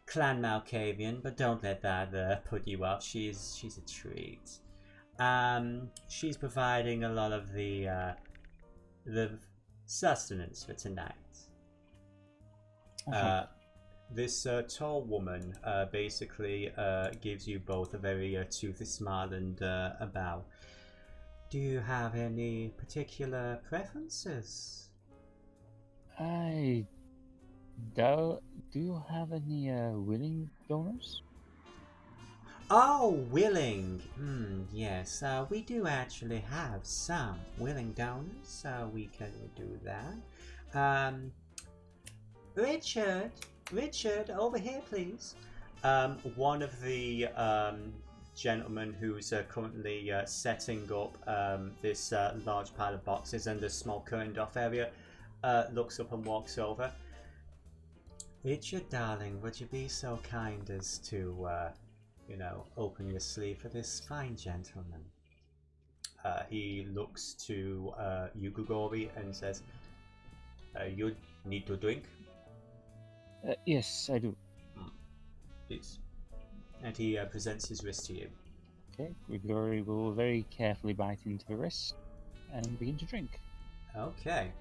Clan Malkavian, but don't let that put you off. She's a treat. She's providing a lot of the sustenance for tonight. This tall woman basically gives you both a very toothy smile and a bow. Do you have any particular preferences? I do you have any willing donors? Oh, willing. Yes, we do actually have some willing donors, so we can do that. Richard, over here, please. One of the gentlemen who's currently setting up this large pile of boxes and the small curtained off area looks up and walks over. Richard, darling, would you be so kind as to, open your sleeve for this fine gentleman? He looks to you, Grigori, and says, you need to drink? Yes, I do. Please. And he presents his wrist to you. Okay, Grigori will very carefully bite into the wrist and begin to drink. Okay.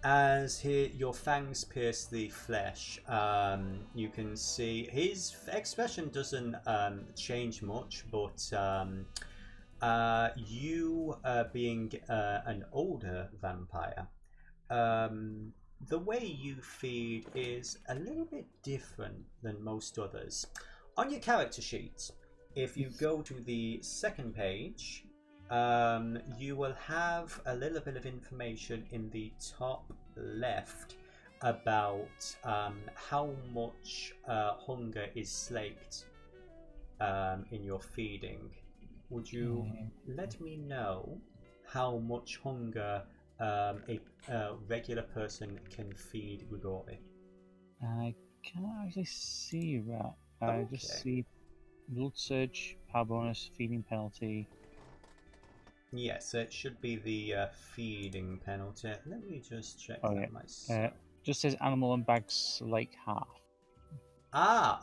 As your fangs pierce the flesh, you can see his expression doesn't change much, but you being an older vampire, the way you feed is a little bit different than most others. On your character sheet, if you go to the second page, you will have a little bit of information in the top left about how much hunger is slaked in your feeding. Would you let me know how much hunger a regular person can feed Grigori? I can't actually see that. I just see blood surge, power bonus, feeding penalty. Yes, it should be the feeding penalty. Let me just check that myself. Just says animal and bags like half.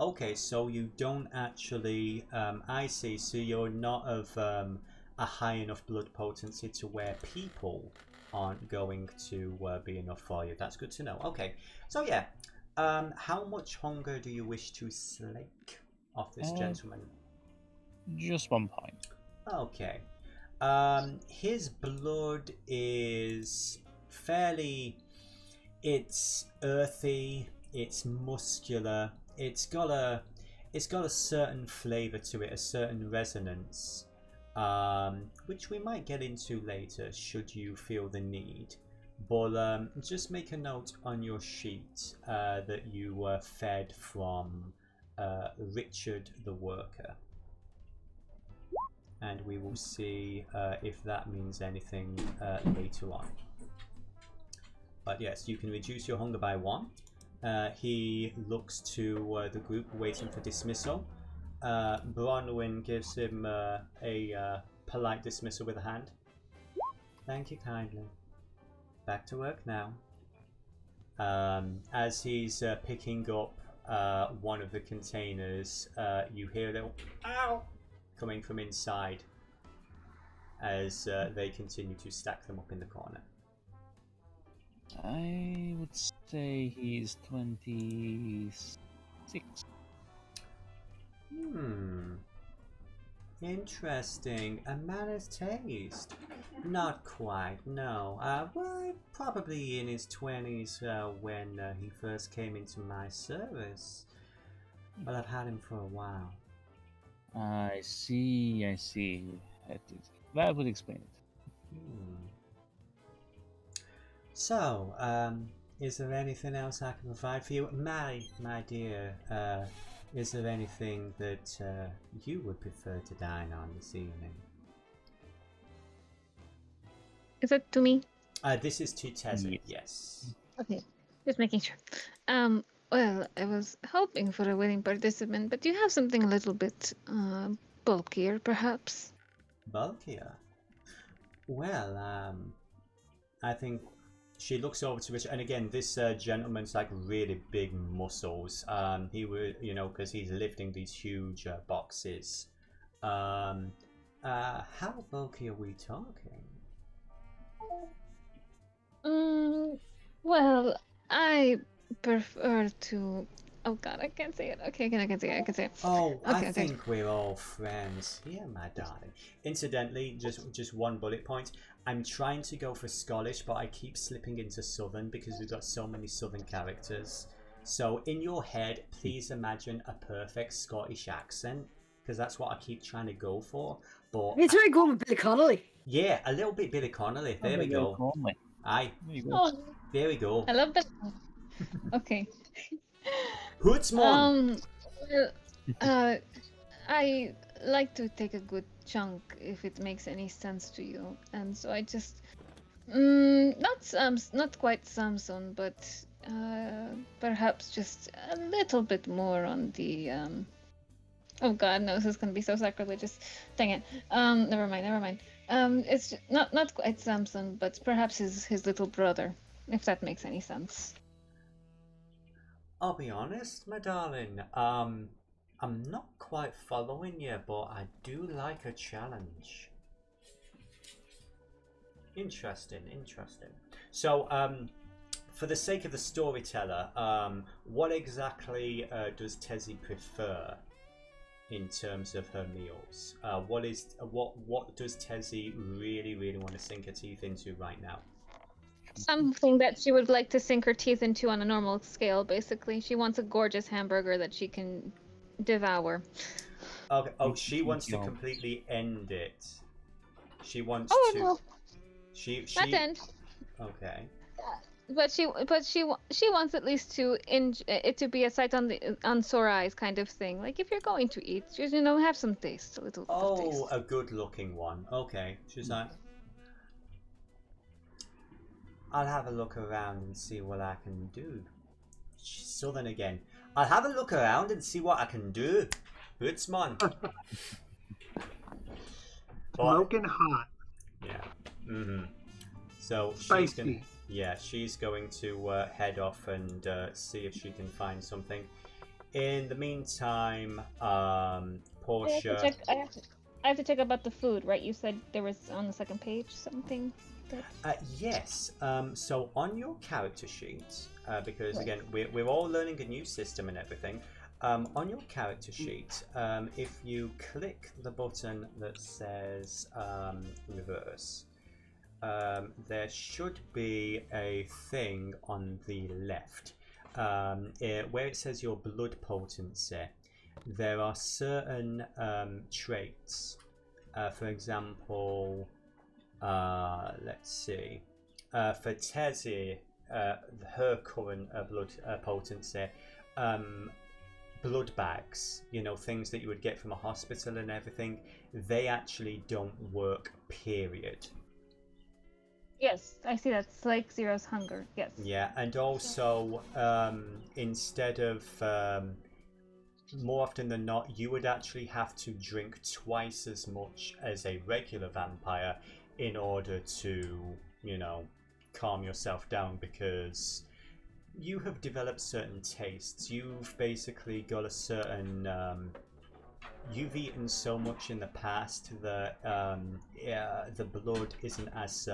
Okay, so you don't actually, I see, so you're not of a high enough blood potency to where people aren't going to be enough for you. That's good to know. Okay, so yeah, how much hunger do you wish to slake off this gentleman? Just 1 point. Okay. His blood is fairly... It's earthy, it's muscular, it's got a certain flavour to it, a certain resonance, which we might get into later should you feel the need. But just make a note on your sheet that you were fed from Richard the Worker. And we will see if that means anything later on. But yes, you can reduce your hunger by 1. He looks to the group waiting for dismissal. Bronwyn gives him a polite dismissal with a hand. Thank you kindly. Back to work now. As he's picking up one of the containers, you hear a little "ow" coming from inside as they continue to stack them up in the corner. I would say he's 26. Interesting. A man's taste. Not quite, no. Well, probably in his 20s when he first came into my service. But I've had him for a while. I see. That would explain it. So, is there anything else I can provide for you? My dear, is there anything that you would prefer to dine on this evening? Is it to me? This is to Tezi, yes. Okay, just making sure. Well, I was hoping for a willing participant, but do you have something a little bit bulkier, perhaps? Bulkier? Well, I think she looks over to Richard, and again, this gentleman's like really big muscles. He would, because he's lifting these huge boxes. How bulky are we talking? Well, I prefer to. Oh God, I can't say it. Okay, I can say it. Oh, okay, I think we're all friends here, my darling. Incidentally, just one bullet point. I'm trying to go for Scottish, but I keep slipping into Southern because we've got so many Southern characters. So in your head, please imagine a perfect Scottish accent, because that's what I keep trying to go for. But it's very good with Billy Connolly. Yeah, a little bit Billy Connolly. There we go. Aye. There we go. I love that. Okay. Hootsmon! Well, I like to take a good chunk if it makes any sense to you, and so I just not quite Samson, but perhaps just a little bit more on the oh God, no, this is gonna be so sacrilegious. Dang it. Never mind. It's not quite Samson, but perhaps his little brother, if that makes any sense. I'll be honest, my darling. I'm not quite following you, but I do like a challenge. Interesting. So, for the sake of the storyteller, what exactly does Tezi prefer in terms of her meals? What does Tezi really want to sink her teeth into right now? Something that she would like to sink her teeth into on a normal scale, basically. She wants a gorgeous hamburger that she can devour. Okay. Oh, she wants to completely end it. She wants to. No. She. Not end. Okay. But she wants at least to it to be a sight on sore eyes kind of thing. Like if you're going to eat, just have some taste, a little. Oh, taste. A good-looking one. Okay. She's like, I'll have a look around and see what I can do. She's Southern again. I'll have a look around and see what I can do. Hootsmon. Smoking hot. Yeah. So Spicy. she's going to head off and see if she can find something. In the meantime, Portia. I have to check about the food, right? You said there was on the second page something. Yes. So on your character sheet, because again we're all learning a new system and everything. On your character sheet, if you click the button that says reverse, there should be a thing on the left where it says your blood potency. There are certain traits. For example, let's see. For Tezi, her current blood potency, blood bags, things that you would get from a hospital and everything, they actually don't work, period. Yes, I see that. It's like Zero's hunger, yes. Yeah, and also, instead of, more often than not, you would actually have to drink twice as much as a regular vampire in order to, calm yourself down, because you have developed certain tastes. You've basically got a certain... you've eaten so much in the past that the blood isn't as...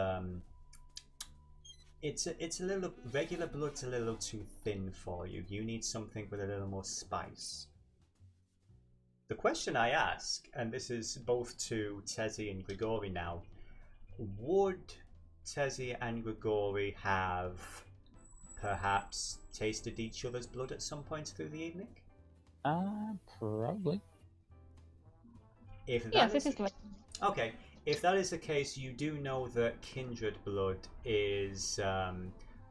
It's a little... Regular blood's a little too thin for you. You need something with a little more spice. The question I ask, and this is both to Tezi and Grigori now, would Tezi and Grigori have perhaps tasted each other's blood at some point through the evening? Probably. Okay, if that is the case, you do know that kindred blood is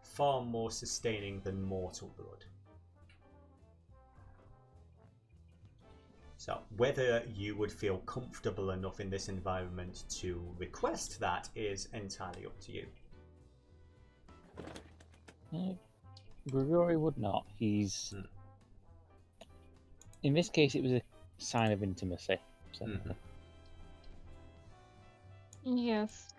far more sustaining than mortal blood. So whether you would feel comfortable enough in this environment to request that is entirely up to you. Grigori would not. He's... In this case, it was a sign of intimacy. So. Mm-hmm. Yes.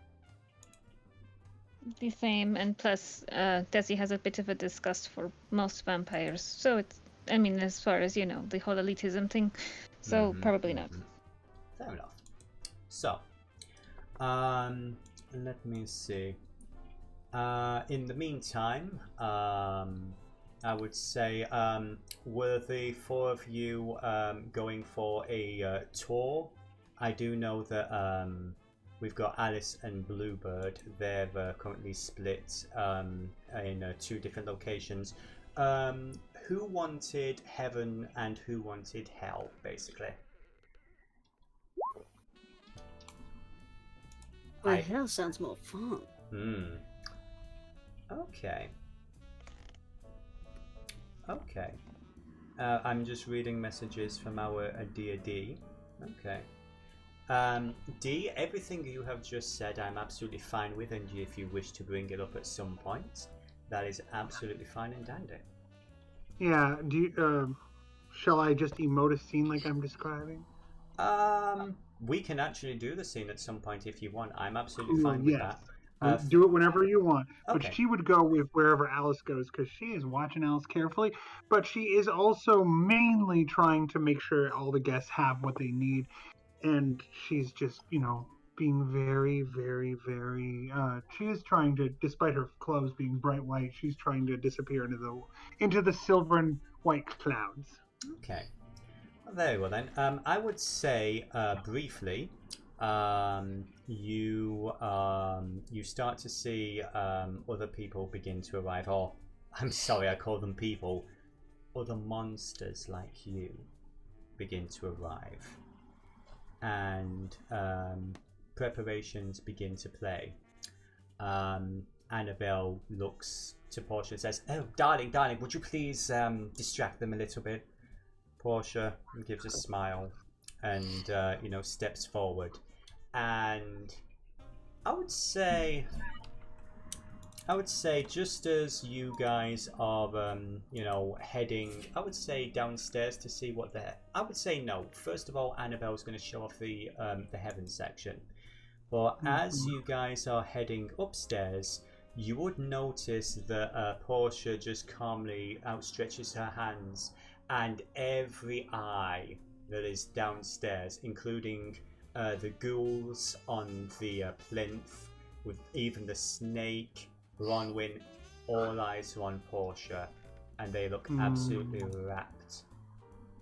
The same, and plus, Desi has a bit of a disgust for most vampires. So it's, as far as, the whole elitism thing. So probably not. Fair enough. So, let me see. In the meantime, I would say, were the four of you going for a tour? I do know that we've got Alice and Bluebird. They're currently split in two different locations. Who wanted heaven and who wanted hell, basically? Hell sounds more fun. Okay. Okay. I'm just reading messages from our dear D. Okay. D, everything you have just said I'm absolutely fine with, and if you wish to bring it up at some point, that is absolutely fine and dandy. Yeah, do you, shall I just emote a scene like I'm describing? We can actually do the scene at some point if you want. I'm absolutely fine with that. Do it whenever you want. Okay. But she would go with wherever Alice goes because she is watching Alice carefully. But she is also mainly trying to make sure all the guests have what they need. And she's just, being very, very, very... she is trying to, despite her clothes being bright white, she's trying to disappear into the silver and white clouds. Okay. Very well then. I would say, briefly... you start to see other people begin to arrive. Or, I'm sorry, I call them people. Other monsters like you begin to arrive, and preparations begin to play. Annabelle looks to Portia and says, "Oh, darling, would you please distract them a little bit?" Portia gives a smile and steps forward. And I would say just as you guys are, heading, I would say downstairs to see what I would say no. First of all, Annabelle's going to show off the heaven section. But as you guys are heading upstairs, you would notice that Portia just calmly outstretches her hands, and every eye that is downstairs, including the ghouls on the plinth, with even the snake, Bronwyn, all eyes are on Portia, and they look absolutely rapt,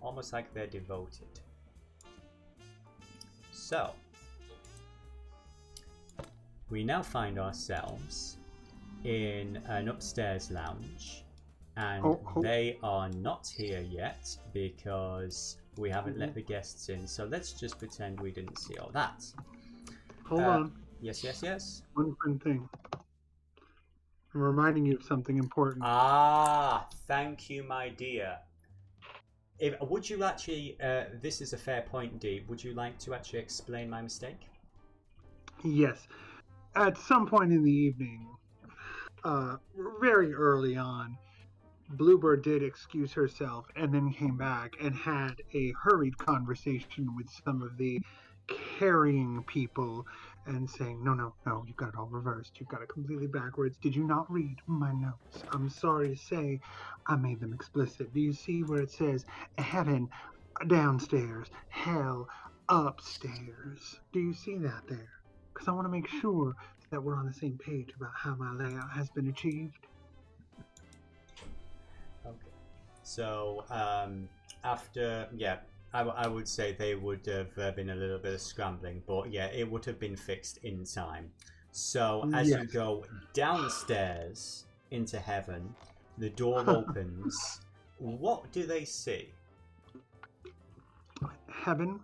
almost like they're devoted. So, we now find ourselves in an upstairs lounge, and they are not here yet because we haven't let the guests in, so let's just pretend we didn't see all that. Hold on. Yes. One quick thing. I'm reminding you of something important. Thank you, my dear. Would you actually, this is a fair point, Dee, would you like to actually explain my mistake? Yes. At some point in the evening, very early on, Bluebird did excuse herself and then came back and had a hurried conversation with some of the carrying people and saying, no, you've got it all reversed. You've got it completely backwards. Did you not read my notes? I'm sorry to say I made them explicit. Do you see where it says heaven downstairs, hell upstairs? Do you see that there? Because I want to make sure that we're on the same page about how my layout has been achieved. Okay. So, after, I would say they would have been a little bit of scrambling, but yeah, it would have been fixed in time. So, as you go downstairs into heaven, the door opens. What do they see? Heaven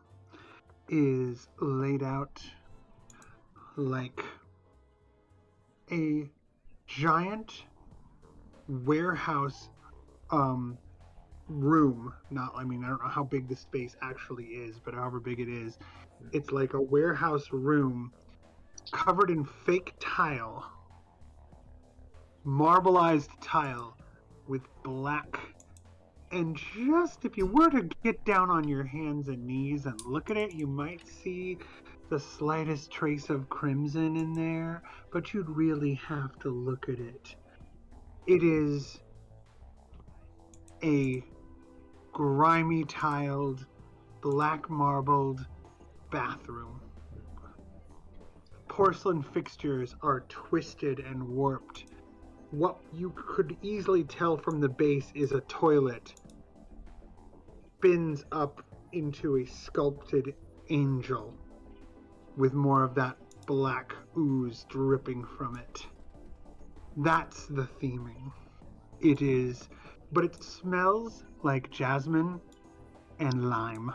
is laid out like a giant warehouse room. I don't know how big the space actually is, but however big it is, it's like a warehouse room covered in fake tile, marbleized tile with black. And just if you were to get down on your hands and knees and look at it, you might see the slightest trace of crimson in there, but you'd really have to look at it. It is a grimy tiled, black marbled bathroom. Porcelain fixtures are twisted and warped. What you could easily tell from the base is a toilet spins up into a sculpted angel with more of that black ooze dripping from it. That's the theming. But it smells like jasmine and lime.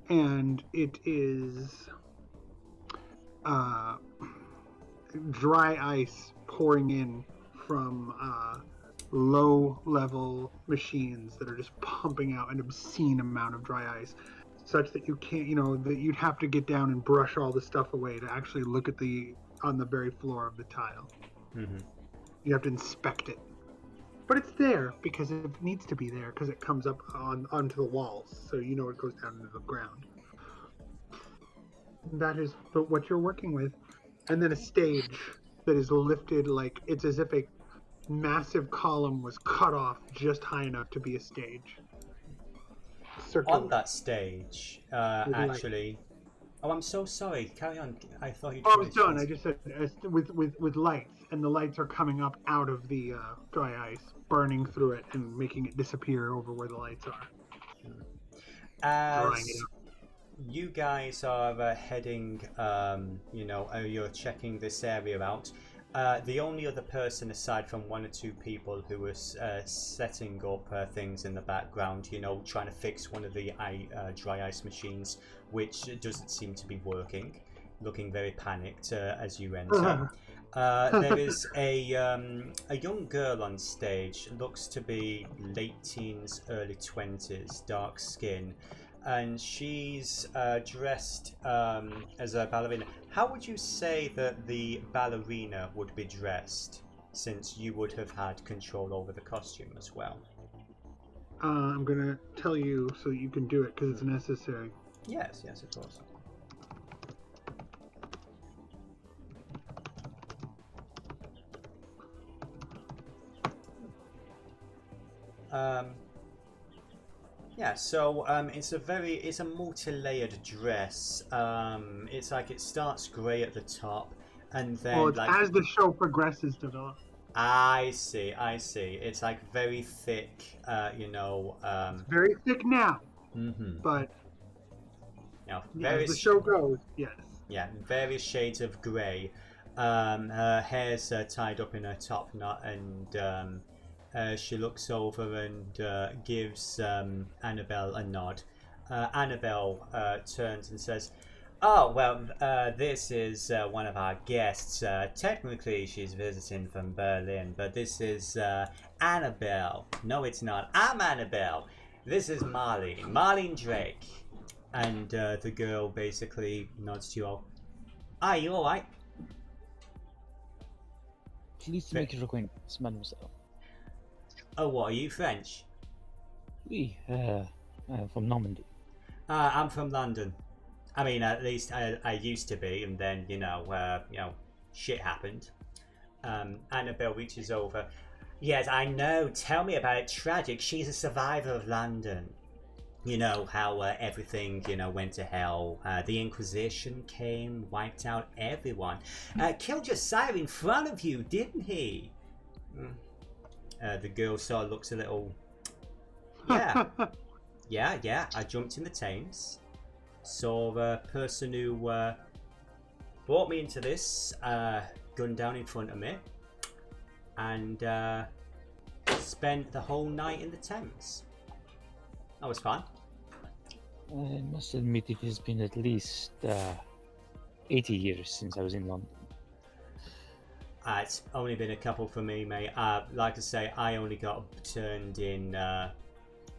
And it is dry ice pouring in from low-level machines that are just pumping out an obscene amount of dry ice, such that you can't, that you'd have to get down and brush all the stuff away to actually look at on the very floor of the tile. Mm-hmm. You have to inspect it. But it's there because it needs to be there because it comes up onto the walls, so it goes down into the ground. That is what you're working with. And then a stage that is lifted like it's as if a massive column was cut off just high enough to be a stage. Circular. On that stage, actually... Oh, I'm so sorry. Carry on. I thought you... I was done. I just said with lights, and the lights are coming up out of the dry ice, burning through it and making it disappear over where the lights are. As you guys are heading, you're checking this area out. The only other person aside from one or two people who was setting up things in the background, trying to fix one of the dry ice machines, which doesn't seem to be working, looking very panicked as you enter. There is a young girl on stage, looks to be late teens, early 20s, dark skin, and she's dressed as a ballerina. How would you say that the ballerina would be dressed, since you would have had control over the costume as well? I'm going to tell you so that you can do it, because it's necessary. Yes, of course. Yeah, so it's a multi-layered dress. It's like it starts grey at the top, and then Well, it's like as the show progresses, develop. I see. It's like very thick, It's very thick now, but as the show goes, yes. Yeah, various shades of grey. Her hair's tied up in a top knot, and she looks over and gives Annabelle a nod. Annabelle turns and says, "Oh, well, this is one of our guests. Technically, she's visiting from Berlin, but this is Annabelle. No, it's not. I'm Annabelle. This is Marlene Drake." And the girl basically nods to you all. Are you alright? Pleased to make your acquaintance, mademoiselle. Oh, what, are you French? Oui, from Normandy. I'm from London. I mean, at least I used to be, and then, shit happened. Annabelle reaches over. Yes, I know. Tell me about it. Tragic. She's a survivor of London. You know how everything, went to hell. The Inquisition came, wiped out everyone. Killed your sire in front of you, didn't he? The girl sort of looks a little... Yeah. Yeah. I jumped in the Thames. Saw a person who brought me into this, gunned down in front of me. And spent the whole night in the Thames. That was fun. I must admit it has been at least 80 years since I was in London. It's only been a couple for me, mate. Like I say, I only got turned a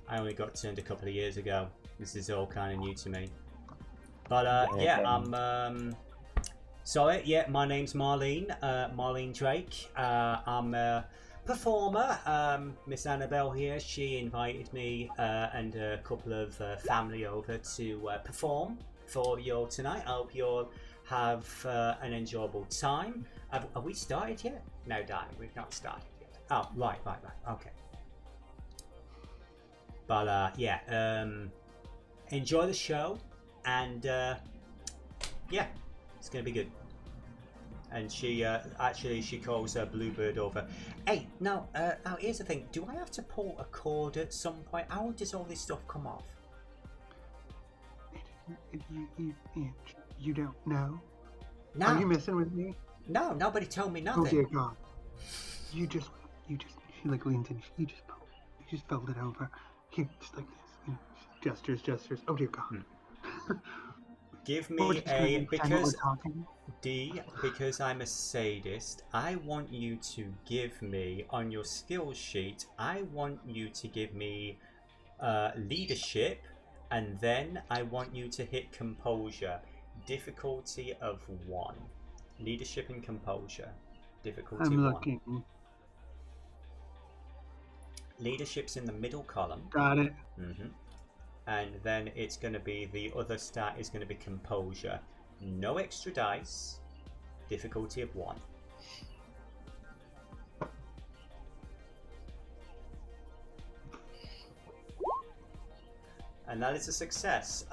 couple of years ago. This is all kind of new to me. But I'm sorry. Yeah, my name's Marlene Drake. I'm a performer. Miss Annabelle here, she invited me and a couple of family over to perform for you tonight. I hope you'll have an enjoyable time. Have we started yet? No, darling, we've not started yet. Oh, right, okay. But enjoy the show, and it's gonna be good. And she calls Bluebird over. Hey, now here's the thing. Do I have to pull a cord at some point? How does all this stuff come off? You don't know? No. Are you messing with me? No, nobody told me nothing. Oh dear God! You just. She like leans in. You just fold it over. Here, just like this. Gestures. Oh dear God. Give me because I'm a sadist, I want you to give me, on your skill sheet, I want you to give me leadership, and then I want you to hit composure. Difficulty of 1. Leadership and composure. Difficulty I'm 1. looking. Leadership's in the middle column. Got it. And then it's going to be, the other stat is going to be composure. No extra dice. Difficulty of 1. And that is a success.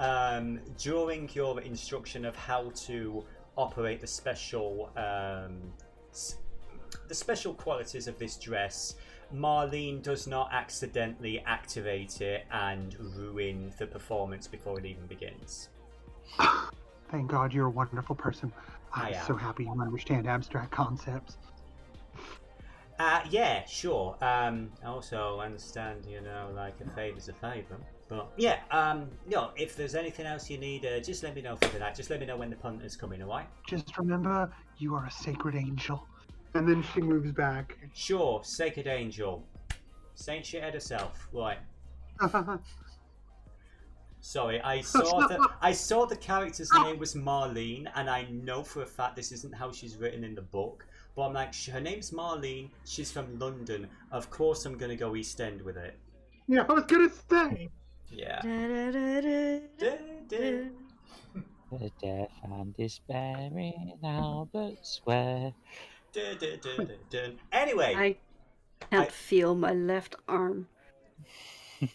During your instruction of how to operate the special qualities of this dress, Marlene does not accidentally activate it and ruin the performance before it even begins. Thank God you're a wonderful person. I'm so happy you understand abstract concepts. Yeah, sure. I also understand, like a favor's a favor. But yeah, if there's anything else you need, just let me know for that. Just let me know when the punter's coming, alright? Just remember, you are a sacred angel. And then she moves back. Sure, sacred angel. Saint Shithead herself. Right. Sorry, I saw the character's name was Marlene, and I know for a fact this isn't how she's written in the book. But I'm like, her name's Marlene, she's from London. Of course I'm gonna go East End with it. Yeah, I was gonna say. Yeah. The death and despair in Albert Square. Anyway, I can't feel my left arm.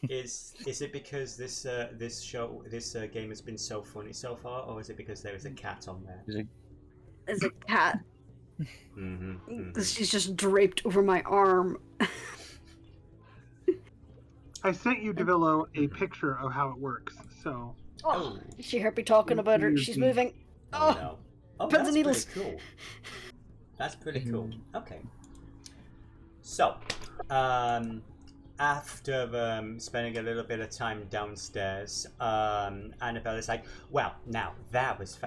Is it because this game has been so funny so far, or is it because there is a cat on there? There's a cat. Mm-hmm. She's just draped over my arm. I sent you, Devillo, a picture of how it works. So. Oh, she heard me talking about her. She's moving. Oh no! Oh, pins and needles. Pretty cool. That's pretty cool. Okay. So, after spending a little bit of time downstairs, Annabelle is like, "Well, now that was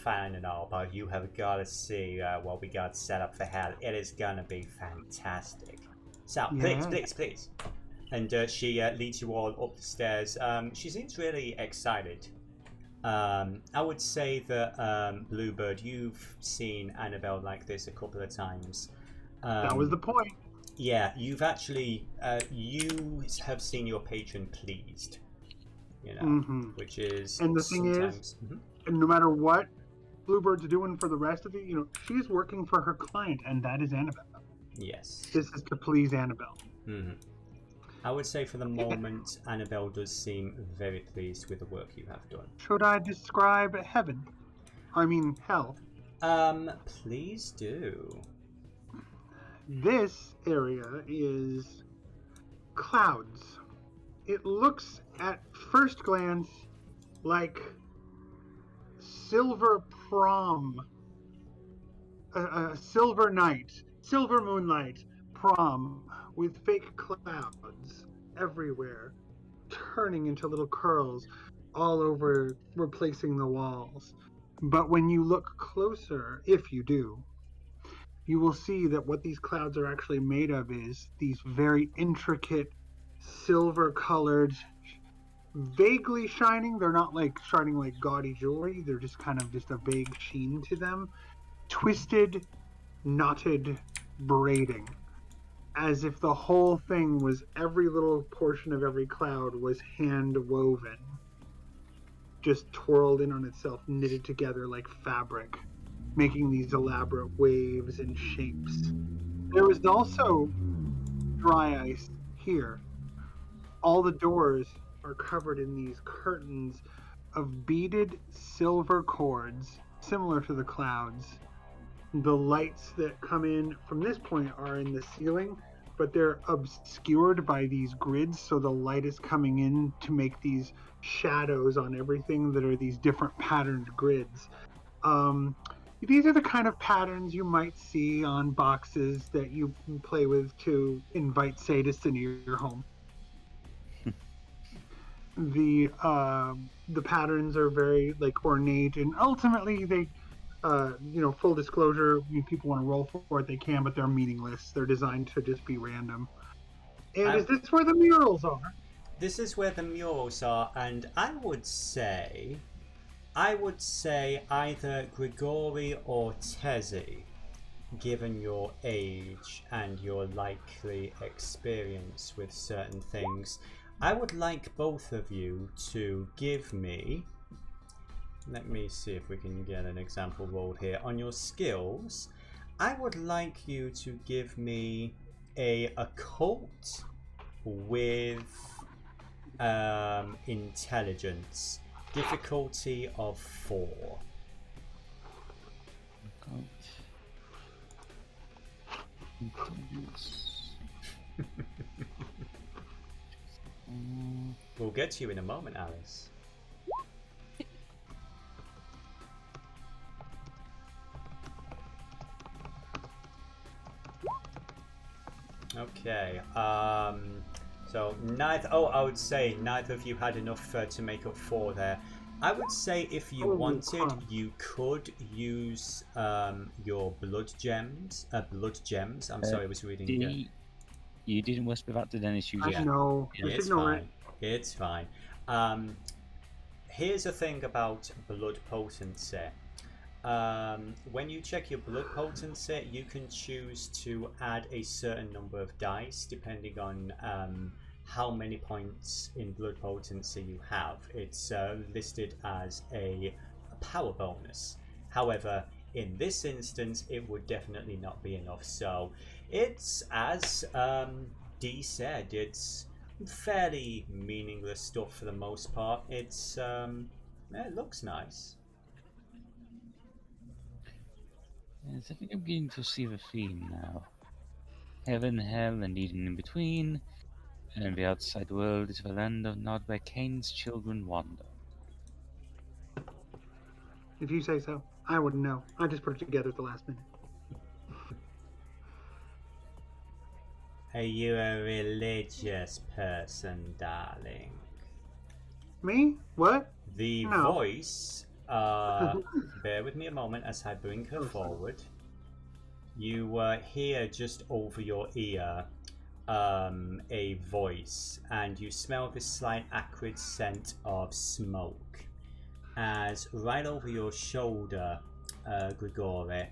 fine and all, but you have got to see what we got set up for hell. It is gonna be fantastic. So please." And she leads you all up the stairs. She seems really excited. I would say that Bluebird, you've seen Annabelle like this a couple of times. That was the point. Yeah, you've actually you have seen your patron pleased, you know, which is and the thing is, no matter what Bluebird's doing for the rest of it, you know, she's working for her client, and that is Annabelle. Yes, this is to please Annabelle. I would say for the moment, Annabelle does seem very pleased with the work you have done. Should I describe heaven? I mean, hell. Please do. This area is clouds. It looks at first glance like silver prom, a silver night, silver moonlight prom with fake clouds everywhere, turning into little curls all over, replacing the walls. But when you look closer, if you do, you will see that what these clouds are actually made of is these very intricate silver-colored, vaguely shining. They're not like shining like gaudy jewelry. They're just kind of just a vague sheen to them. Twisted, knotted braiding. As if the whole thing was, every little portion of every cloud was hand woven. Just twirled in on itself, knitted together like fabric, making these elaborate waves and shapes. There was also dry ice here. All the doors are covered in these curtains of beaded silver cords, similar to the clouds. The lights that come in from this point are in the ceiling, but they're obscured by these grids, so the light is coming in to make these shadows on everything that are these different patterned grids. These are the kind of patterns you might see on boxes that you play with to invite sadists into your home. The patterns are very like ornate, and ultimately they, full disclosure, people want to roll for it, they can, but they're meaningless. They're designed to just be random. And is this where the murals are? This is where the murals are, and I would say either Grigori or Tezi, given your age and your likely experience with certain things. I would like both of you to give me, let me see if we can get an example rolled here. On your skills, I would like you to give me a occult with intelligence. Difficulty of 4. We'll get to you in a moment, Alice. Okay. So neither. Oh, I would say neither of you had enough to make up 4 there. I would say if you wanted, you could use your blood gems. I'm sorry, I was reading. You didn't whisper that to Dennis. You I know. It's fine. It's fine. Here's the thing about blood potency. When you check your blood potency, you can choose to add a certain number of dice depending on how many points in blood potency you have. It's listed as a power bonus. However, in this instance, it would definitely not be enough. So it's, as Dee said, it's fairly meaningless stuff for the most part. It's it looks nice. Yes, I think I'm beginning to see the theme now. Heaven, hell, and Eden in between, and the outside world is the land of Nod where Cain's children wander. If you say so. I wouldn't know. I just put it together at the last minute. Are you a religious person, darling? Me? What? The No. voice, bear with me a moment as I bring her forward. You hear just over your ear a voice, and you smell this slight acrid scent of smoke. As right over your shoulder, Grigori,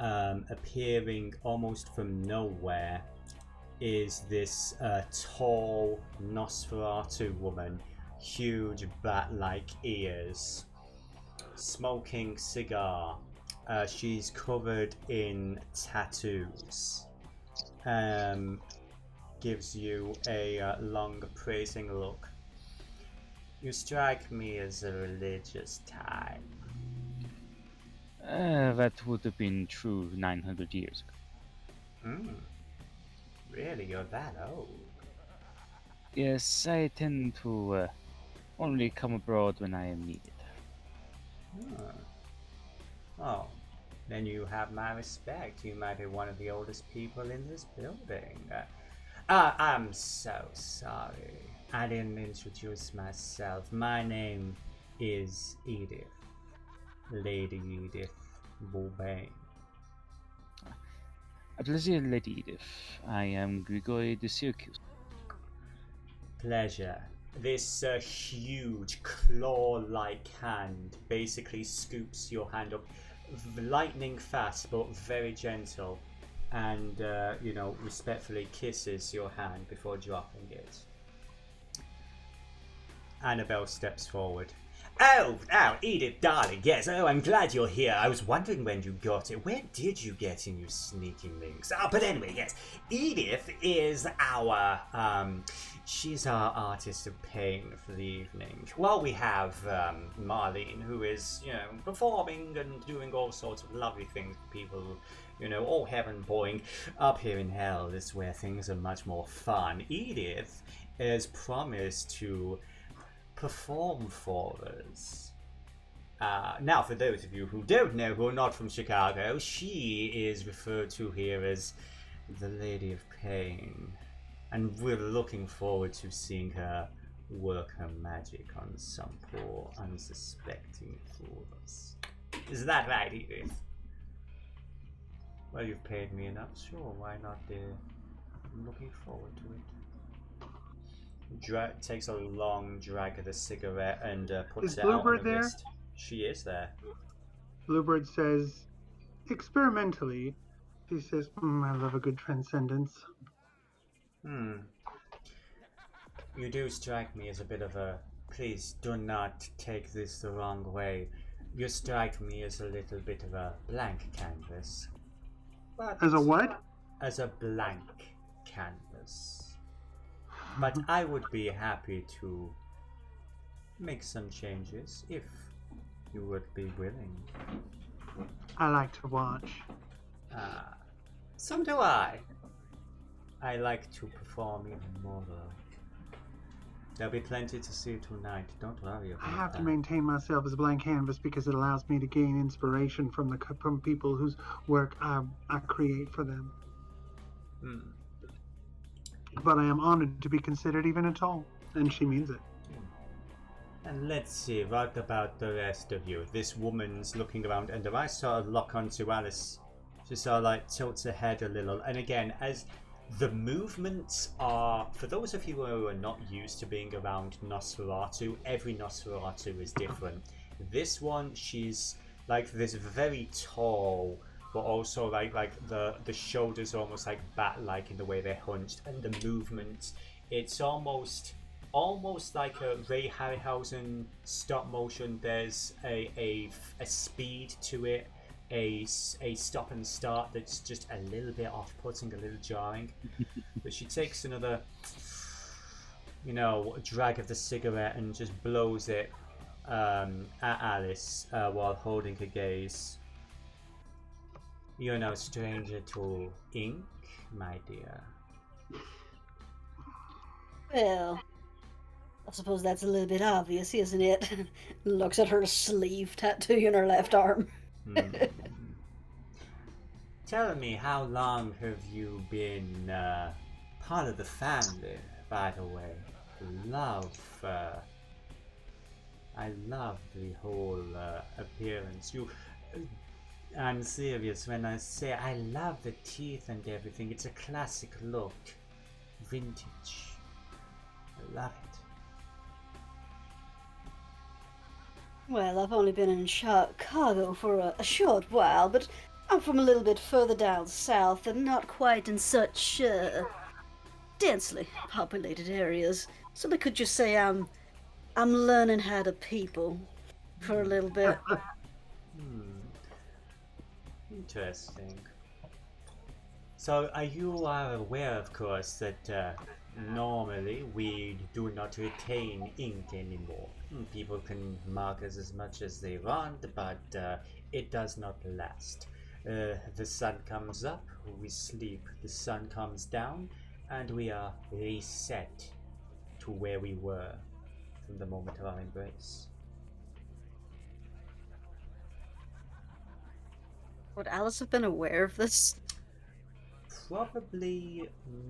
appearing almost from nowhere, is this tall Nosferatu woman, huge bat-like ears, smoking cigar. She's covered in tattoos. Gives you a long praising look. You strike me as a religious type. That would have been true 900 years ago. Really, you're that old? Yes, I tend to only come abroad when I am needed. Oh, then you have my respect. You might be one of the oldest people in this building. I'm so sorry. I didn't introduce myself. My name is Edith. Lady Edith Beaubain. A pleasure, Lady Edith. I am Grigori the Circus. Pleasure. This huge claw-like hand basically scoops your hand up, lightning fast but very gentle, and respectfully kisses your hand before dropping it. Annabelle steps forward. Oh, Edith, darling, yes. Oh, I'm glad you're here. I was wondering when you got it. Where did you get in, you sneaking links? But anyway, yes. Edith is she's our artist of pain for the evening. Well, we have Marlene, who is, performing and doing all sorts of lovely things for people, all heaven boring. Up here in hell is where things are much more fun. Edith has promised to perform for us. Now, for those of you who don't know, who are not from Chicago, she is referred to here as the Lady of Pain, and we're looking forward to seeing her work her magic on some poor, unsuspecting fools. Is that right, Edith? Well, you've paid me enough, sure, why not? I'm looking forward to it. Takes a long drag of the cigarette and puts it out on the wrist. She is there. Bluebird says, experimentally, she says, I love a good transcendence. You do strike me as a bit of a... Please do not take this the wrong way. You strike me as a little bit of a blank canvas. But as a what? As a blank canvas. But I would be happy to make some changes if you would be willing. I like to watch. So do I. I like to perform even more though. There'll be plenty to see tonight, don't worry about that. I have to maintain myself as a blank canvas because it allows me to gain inspiration from people whose work I create for them. But I am honored to be considered even at all, and she means it. And let's see, what about the rest of you? This woman's looking around, and her eyes sort of lock onto Alice. She sort of tilts her head a little, and again, as the movements are, for those of you who are not used to being around Nosferatu, every Nosferatu is different. This one, she's like this very tall, but also like the shoulders are almost like bat-like in the way they're hunched, and the movement, it's almost like a Ray Harryhausen stop motion. There's a speed to it, a stop and start that's just a little bit off-putting, a little jarring. But she takes another drag of the cigarette and just blows it at Alice while holding her gaze. You're no stranger to ink, my dear. Well, I suppose that's a little bit obvious, isn't it? Looks at her sleeve tattoo in her left arm. Tell me, how long have you been part of the family, by the way? I love the whole appearance. I'm serious when I say I love the teeth and everything. It's a classic look. Vintage. I love it. Well, I've only been in Chicago for a short while, but I'm from a little bit further down south and not quite in such densely populated areas. So they could just say I'm learning how to people for a little bit. Interesting. So you are aware, of course, that normally we do not retain ink anymore. People can mark us as much as they want, but it does not last. The sun comes up, we sleep. The sun comes down, and we are reset to where we were from the moment of our embrace. Would Alice have been aware of this? Probably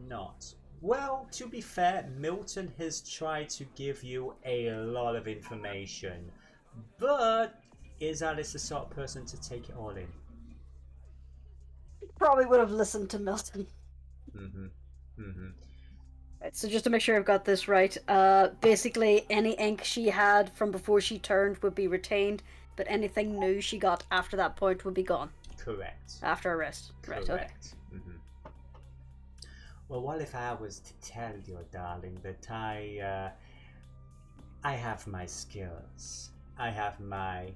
not. Well, to be fair, Milton has tried to give you a lot of information, but is Alice the sort of person to take it all in? Probably would have listened to Milton. Right, so just to make sure I've got this right, basically any ink she had from before she turned would be retained, but anything new she got after that point would be gone. Correct. After arrest. Correct. Right, okay. Well, what if I was to tell you, darling, that I have my skills. I have my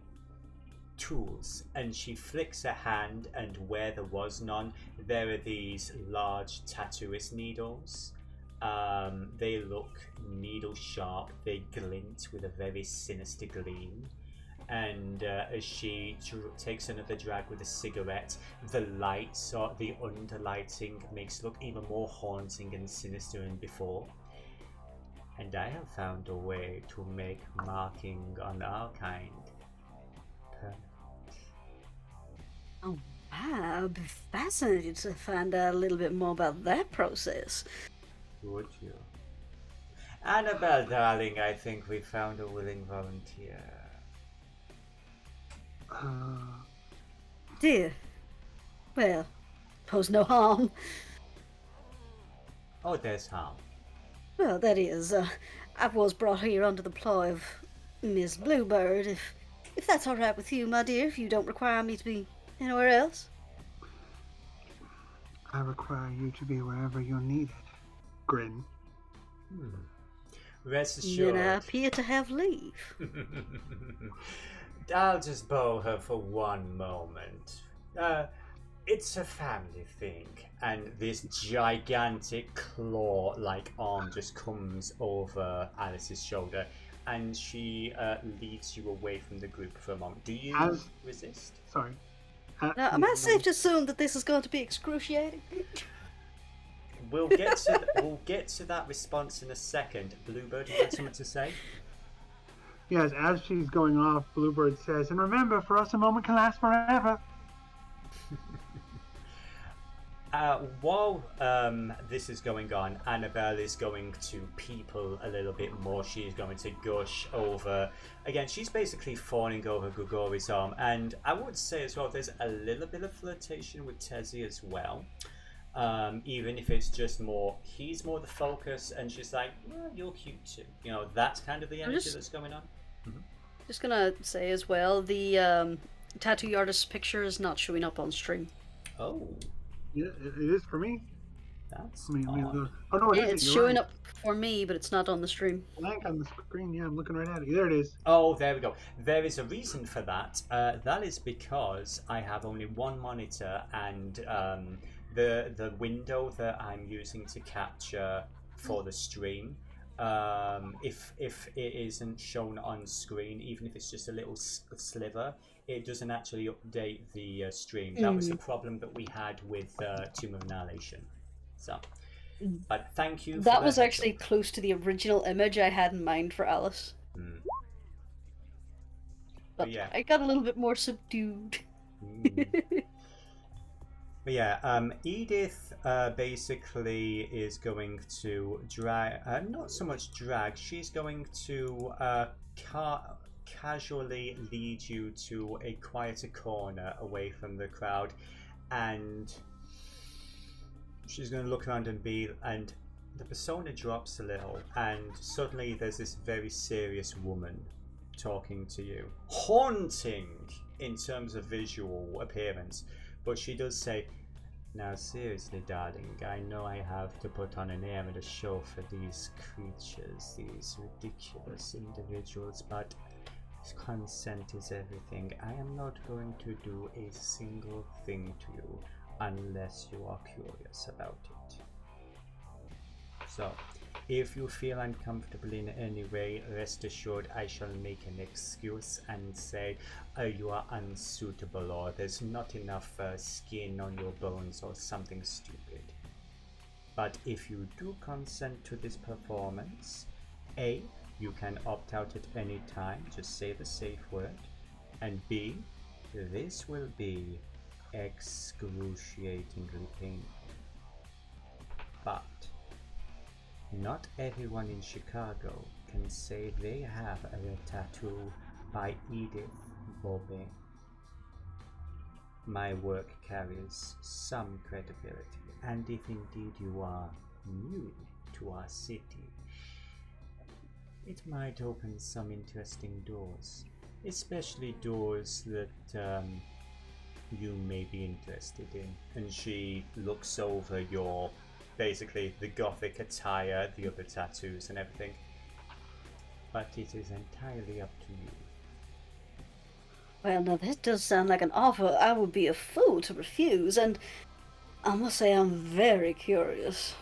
tools. And she flicks a hand, and where there was none, there are these large tattooist needles. They look needle sharp. They glint with a very sinister gleam. And as she takes another drag with a cigarette, the lights or the underlighting makes it look even more haunting and sinister than before. And I have found a way to make marking on our kind permanent. Oh wow, I'd be fascinated to find out a little bit more about that process. Would you? Annabelle, darling, I think we found a willing volunteer. Dear. Well, pose no harm. Oh, there's harm. Well, that is, I was brought here under the ploy of Miss Bluebird, if that's all right with you, my dear, if you don't require me to be anywhere else. I require you to be wherever you're needed. Grin. Rest assured. Then I appear to have leave. I'll just borrow her for one moment. It's a family thing, and this gigantic claw-like arm just comes over Alice's shoulder, and she leads you away from the group for a moment. Do you resist? Sorry. Now, am I safe to assume that this is going to be excruciating? We'll get to that response in a second. Bluebird, you got something to say? Yes, as she's going off, Bluebird says, and remember, for us a moment can last forever. While this is going on, Annabelle is going to people a little bit more. She's going to gush over. Again, she's basically fawning over Grigori's arm. And I would say as well, there's a little bit of flirtation with Tezi as well. Even if it's just more, he's more the focus, and she's like, well, you're cute too. You know, that's kind of the energy that's going on. Just gonna say as well, the tattoo artist's picture is not showing up on stream. Oh. Yeah, it is for me. That's odd. Oh no, it's showing up for me, but it's not on the stream. Blank on the screen. Yeah, I'm looking right at it. There it is. Oh, there we go. There is a reason for that. That is because I have only one monitor, and the window that I'm using to capture for the stream if it isn't shown on screen, even if it's just a little sliver, it doesn't actually update the stream. That was the problem that we had with Tomb of Annihilation. So, but thank you. That was actually close to the original image I had in mind for Alice. But yeah, I got a little bit more subdued. But yeah, Edith basically is going to drag, not so much drag, she's going to casually lead you to a quieter corner away from the crowd, and she's going to look around and the persona drops a little, and suddenly there's this very serious woman talking to you. Haunting in terms of visual appearance. But she does say, "Now seriously, darling, I know I have to put on an air and a show for these creatures, these ridiculous individuals, but consent is everything. I am not going to do a single thing to you unless you are curious about it. So, if you feel uncomfortable in any way, rest assured I shall make an excuse and say you are unsuitable, or there's not enough skin on your bones, or something stupid. But if you do consent to this performance, A, you can opt out at any time, just say the safe word, and B, this will be excruciatingly painful. But not everyone in Chicago can say they have a tattoo by Edith Beaubain. My work carries some credibility, and if indeed you are new to our city, it might open some interesting doors, especially doors that you may be interested in." And she looks over your, basically the gothic attire, the other tattoos and everything. But it is entirely up to you. Well, now this does sound like an offer I would be a fool to refuse, and I must say I'm very curious.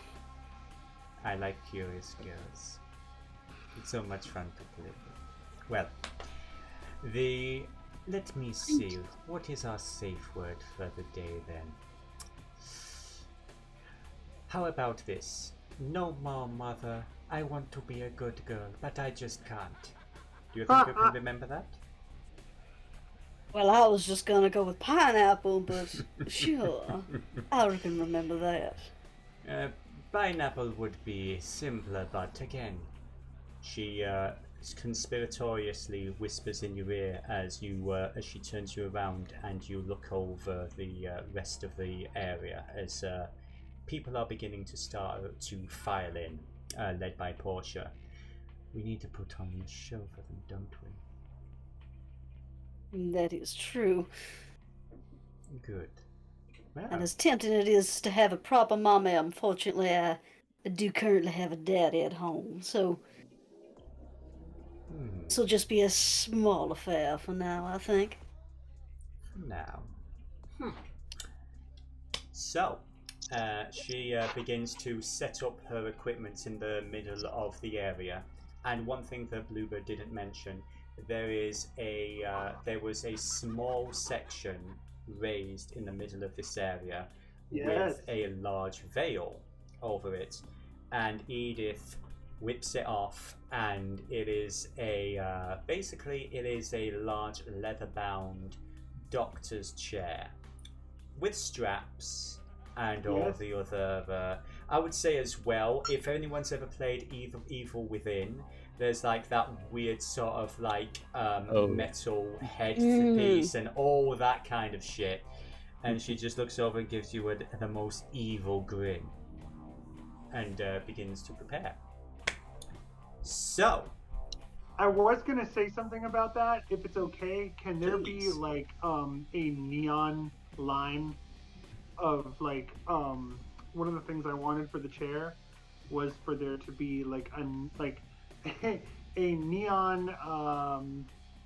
I like curious girls. It's so much fun to play with. Well, let me see, what is our safe word for the day then? How about this? No more, mother. I want to be a good girl, but I just can't. Do you think you can remember that? Well, I was just gonna go with pineapple, but sure, I can remember that. Pineapple would be simpler, but again, she conspiratoriously whispers in your ear as she turns you around and you look over the rest of the area as people are beginning to start to file in, led by Portia. We need to put on a show for them, don't we? That is true. Good. Well. And as tempting it is to have a proper mommy, unfortunately, I do currently have a daddy at home, so this will just be a small affair for now, I think. For now. So, she begins to set up her equipment in the middle of the area. And one thing that Bluebird didn't mention, there was a small section raised in the middle of this area with a large veil over it, and Edith whips it off, and it is basically a large leather-bound doctor's chair with straps and all the other. I would say as well, if anyone's ever played Evil Within, there's like that weird sort of like metal head piece and all that kind of shit. And she just looks over and gives you the most evil grin and begins to prepare. So, I was gonna say something about that, if it's okay. Can there be like a neon line of like one of the things I wanted for the chair was for there to be like a neon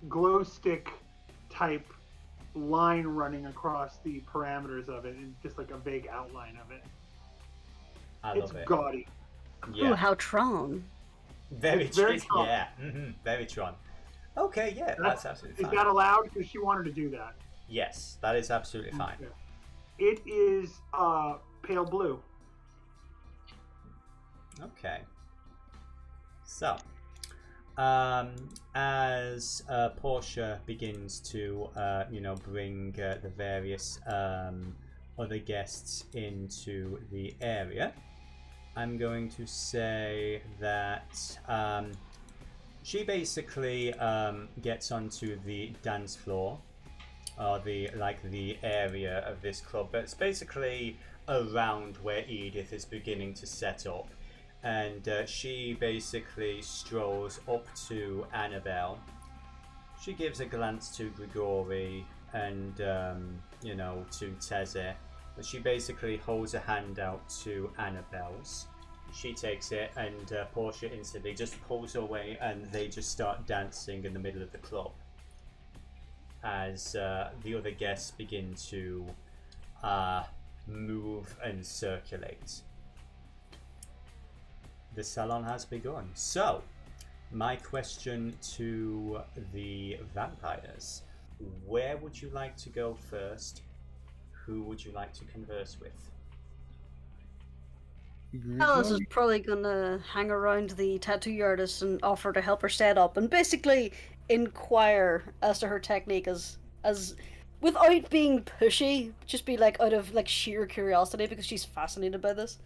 glow stick type line running across the parameters of it, and just like a vague outline of it. I love it. Gaudy. Yeah. Ooh, how Tron. Very Very Tron. Yeah, very Tron. Okay, yeah, that's absolutely fine. Is that allowed? Because she wanted to do that. Yes, that is absolutely fine. Okay. It is pale blue. Okay. So, as Portia begins to, bring the various other guests into the area, I'm going to say that she basically gets onto the dance floor, or the area of this club, but it's basically around where Edith is beginning to set up. And she basically strolls up to Annabelle. She gives a glance to Grigori and, to Tezi. But she basically holds a hand out to Annabelle's. She takes it, and Portia instantly just pulls away, and they just start dancing in the middle of the club. As the other guests begin to move and circulate. The salon has begun. So, my question to the vampires: where would you like to go first? Who would you like to converse with? Alice is probably gonna hang around the tattoo artist and offer to help her set up, and basically inquire as to her technique, as without being pushy, just be out of sheer curiosity, because she's fascinated by this.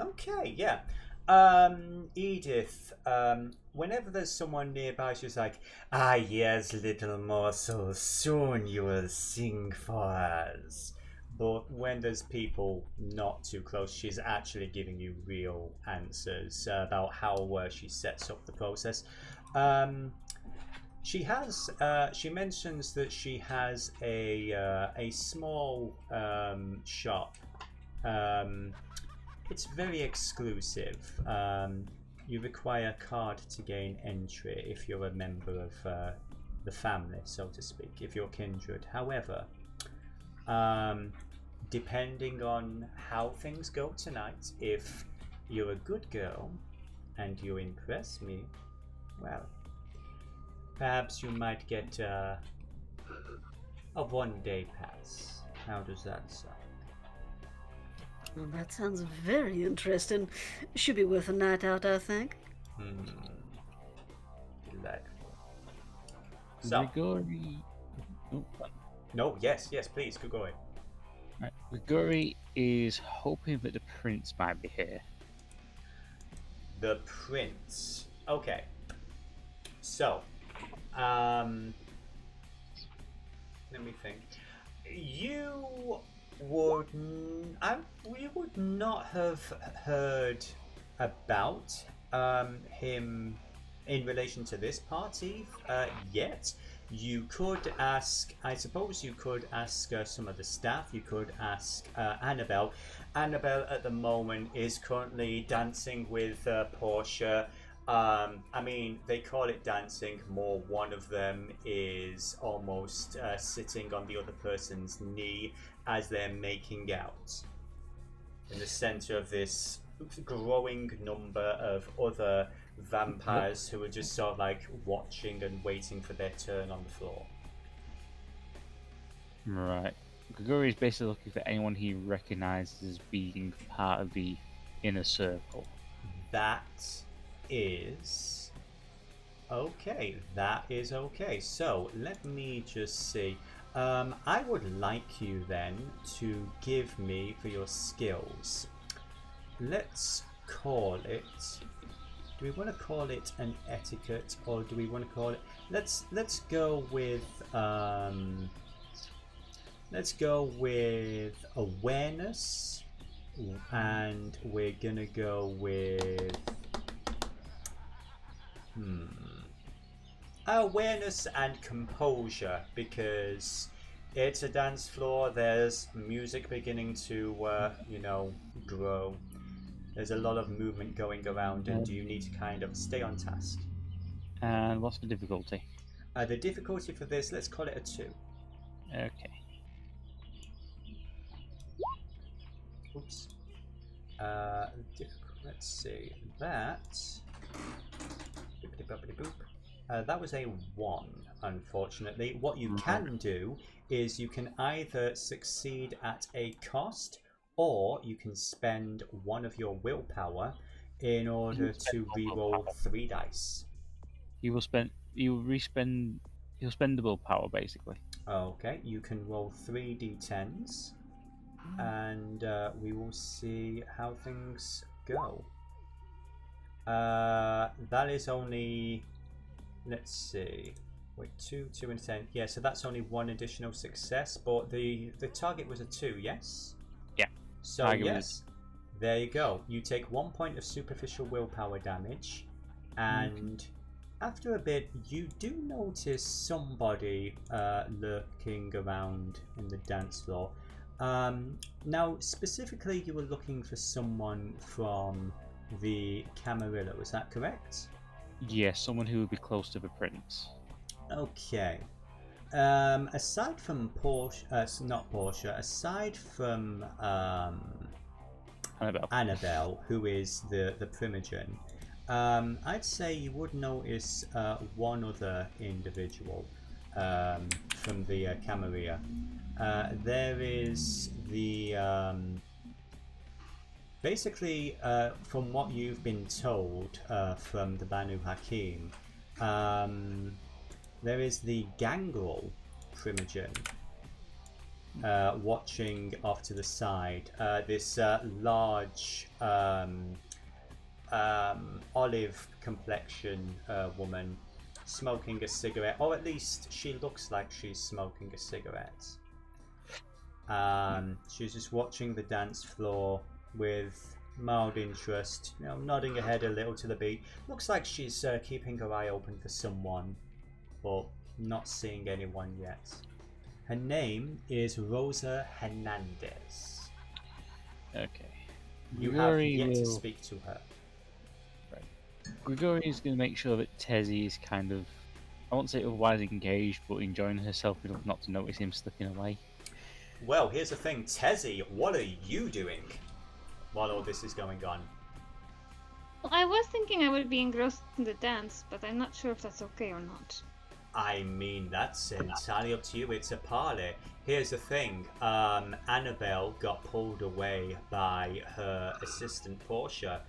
Okay, yeah. Edith, whenever there's someone nearby, she's like, yes, little morsel, soon you will sing for us. But when there's people not too close, she's actually giving you real answers about how she sets up the process. She mentions that she has a small shop. It's very exclusive. You require a card to gain entry if you're a member of the family, so to speak, if you're kindred. However, depending on how things go tonight, if you're a good girl and you impress me, well, perhaps you might get a one-day pass. How does that sound? Well, that sounds very interesting. Should be worth a night out, I think. Delightful. So, Grigori. No, yes, please, Grigori. Right. Grigori is hoping that the prince might be here. The prince. Okay. So, let me think. We would not have heard about him in relation to this party yet. You could ask, I suppose you could ask some of the staff. You could ask Annabelle. Annabelle at the moment is currently dancing with Portia. They call it dancing more. One of them is almost sitting on the other person's knee as they're making out. In the center of this growing number of other vampires who are just sort of watching and waiting for their turn on the floor. Right. Grigori is basically looking for anyone he recognizes as being part of the inner circle. That is okay. So let me just see. I would like you then to give me, for your skills, let's call it, do we want to call it an etiquette, or do we want to call it, let's go with awareness, and we're gonna go with awareness and composure, because it's a dance floor. There's music beginning to grow. There's a lot of movement going around, and you need to kind of stay on task. And what's the difficulty? The difficulty for this, let's call it a 2. Okay. Oops. Let's see. That That was a 1, unfortunately. What you can do is you can either succeed at a cost, or you can spend 1 of your willpower in order to reroll 3 dice. You'll spend the willpower, basically. Okay, you can roll 3 d10s, and we will see how things go. That is only, let's see, wait, 2, 2 and 10. Yeah, so that's only 1 additional success, but the target was a 2, yes? Yeah. So yes, there you go. You take 1 point of superficial willpower damage, and after a bit, you do notice somebody lurking around in the dance floor. Now, specifically, you were looking for someone from the Camarilla, was that correct? Yes, someone who would be close to the prince. Okay. Aside from aside from Annabelle, who is the Primogen, I'd say you would notice 1 other individual from the Camarilla. There is the basically, from what you've been told from the Banu Hakim, there is the Gangrel Primogen watching off to the side. This large olive complexion woman smoking a cigarette, or at least she looks like she's smoking a cigarette. She's just watching the dance floor with mild interest, nodding her head a little to the beat. Looks like she's keeping her eye open for someone, but not seeing anyone yet. Her name is Rosa Hernandez. Okay. You have yet to speak to her. Right. Grigori is going to make sure that Tezi is kind of, I won't say otherwise engaged, but enjoying herself enough not to notice him slipping away. Well, here's the thing, Tezi, what are you doing while all this is going on? Well, I was thinking I would be engrossed in the dance, but I'm not sure if that's okay or not. I mean, that's entirely up to you. It's a party. Here's the thing. Annabelle got pulled away by her assistant Portia.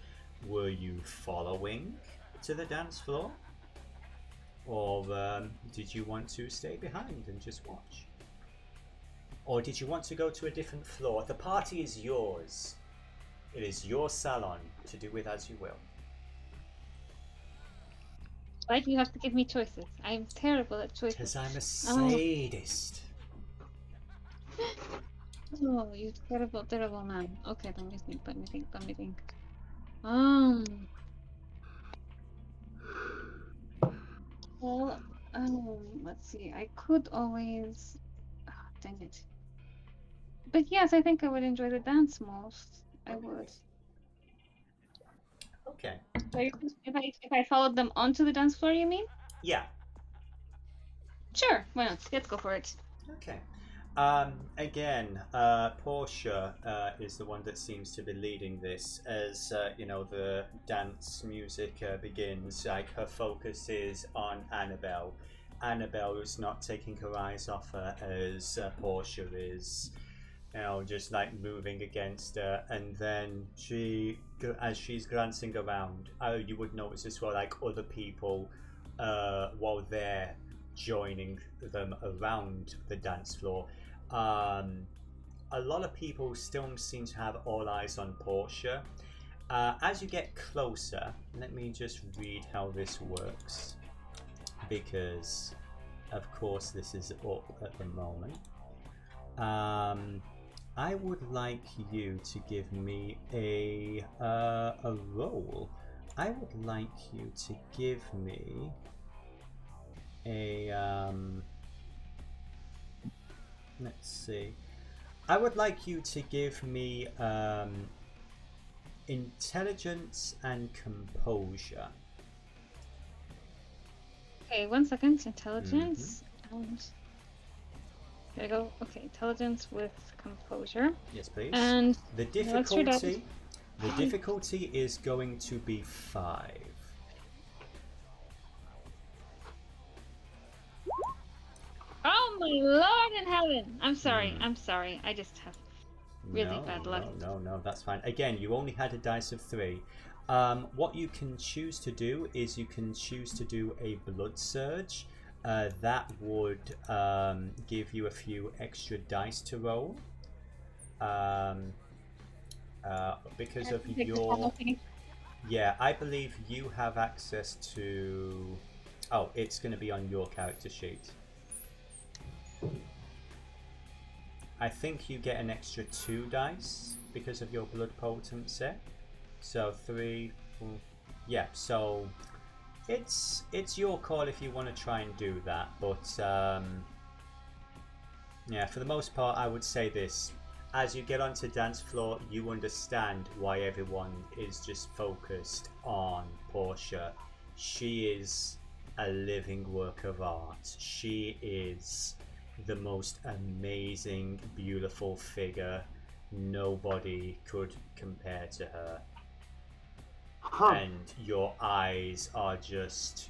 Were you following to the dance floor? Or did you want to stay behind and just watch? Or did you want to go to a different floor? The party is yours. It is your salon to do with as you will. Why do you have to give me choices? I'm terrible at choices. Because I'm a sadist. Oh, you terrible, terrible man. Okay, let me think. Well, let's see. I could always... Oh, dang it. But yes, I think I would enjoy the dance most. I would. Okay. So if I followed them onto the dance floor, you mean? Yeah. Sure, why not? Let's go for it. Okay. Again, Portia is the one that seems to be leading this as, the dance music begins. Like, her focus is on Annabelle. Annabelle is not taking her eyes off her as Portia is, just like moving against her. And then as she's glancing around, you would notice as well, like, other people, while they're joining them around the dance floor. A lot of people still seem to have all eyes on Portia. As you get closer, let me just read how this works, because of course this is up at the moment. I would like you to give me a roll. I would like you to give me a let's see. I would like you to give me intelligence and composure. Okay, 1 second. Intelligence and there you go. Okay, intelligence with composure. Yes, please. And the difficulty is going to be 5. Lord in heaven! I'm sorry. I'm sorry. I just have really bad luck. No, that's fine. Again, you only had a dice of 3. What you can choose to do is you can choose to do a blood surge. That would give you a few extra dice to roll. Because of your... Yeah, I believe you have access to... Oh, it's going to be on your character sheet. I think you get an extra 2 dice because of your blood potency. So 3, 4, yeah. So it's your call if you want to try and do that. But yeah, for the most part, I would say this: as you get onto dance floor, you understand why everyone is just focused on Portia. She is a living work of art. She is the most amazing, beautiful figure. Nobody could compare to her. And your eyes are just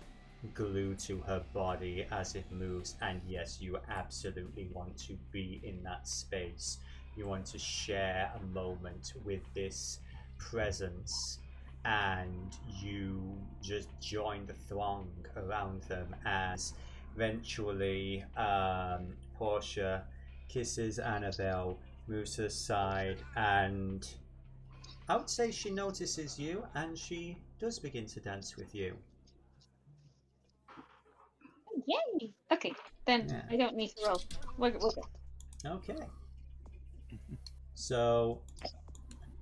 glued to her body as it moves, and yes, you absolutely want to be in that space. You want to share a moment with this presence, and you just join the throng around them as eventually Portia kisses Annabelle, moves to the side, and I would say she notices you, and she does begin to dance with you. Yay! Okay, then I don't need to roll. We're good. Okay. So,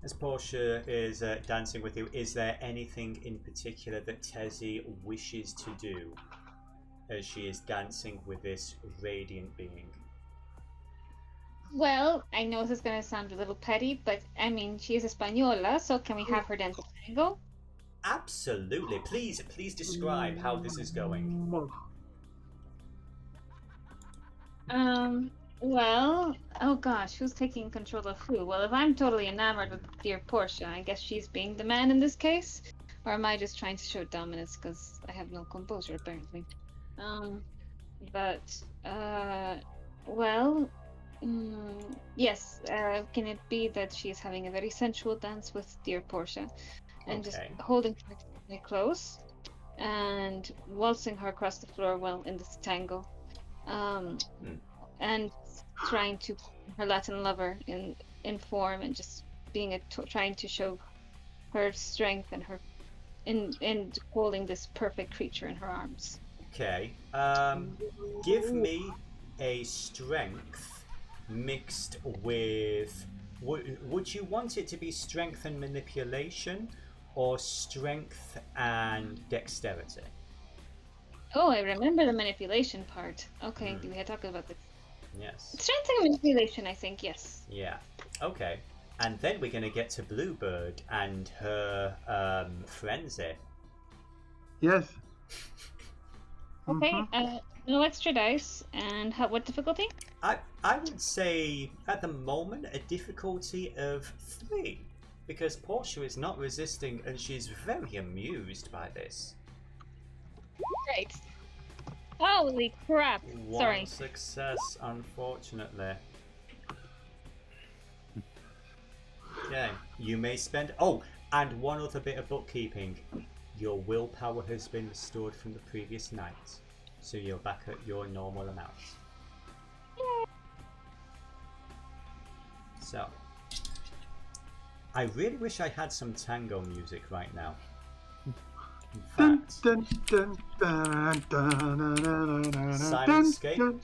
as Portia is dancing with you, is there anything in particular that Tezi wishes to do as she is dancing with this radiant being? Well, I know this is going to sound a little petty, but I mean, she is Española, so can we have her dance a tango? Absolutely. Please describe how this is going. Well, oh gosh, who's taking control of who? Well, if I'm totally enamored with dear Portia, I guess she's being the man in this case? Or am I just trying to show dominance because I have no composure, apparently? Well, yes, can it be that she's having a very sensual dance with dear Portia and just holding her very close and waltzing her across the floor, well, in this tango, and trying to her Latin lover in form and just being trying to show her strength and her in holding this perfect creature in her arms. Okay. Give me a strength mixed with... Would you want it to be strength and manipulation, or strength and dexterity? Oh, I remember the manipulation part. Okay, we had talked about this. Yes. Strength and manipulation, I think, yes. Yeah. Okay. And then we're going to get to Bluebird and her frenzy. Yes. Okay, no extra dice. And what difficulty? I would say at the moment a difficulty of 3, because Portia is not resisting and she's very amused by this. Right. Holy crap! Sorry. One success, unfortunately. Okay, you may spend... Oh, and one other bit of bookkeeping. Your willpower has been restored from the previous night, so you're back at your normal amount. Yay. So, I really wish I had some tango music right now. In fact,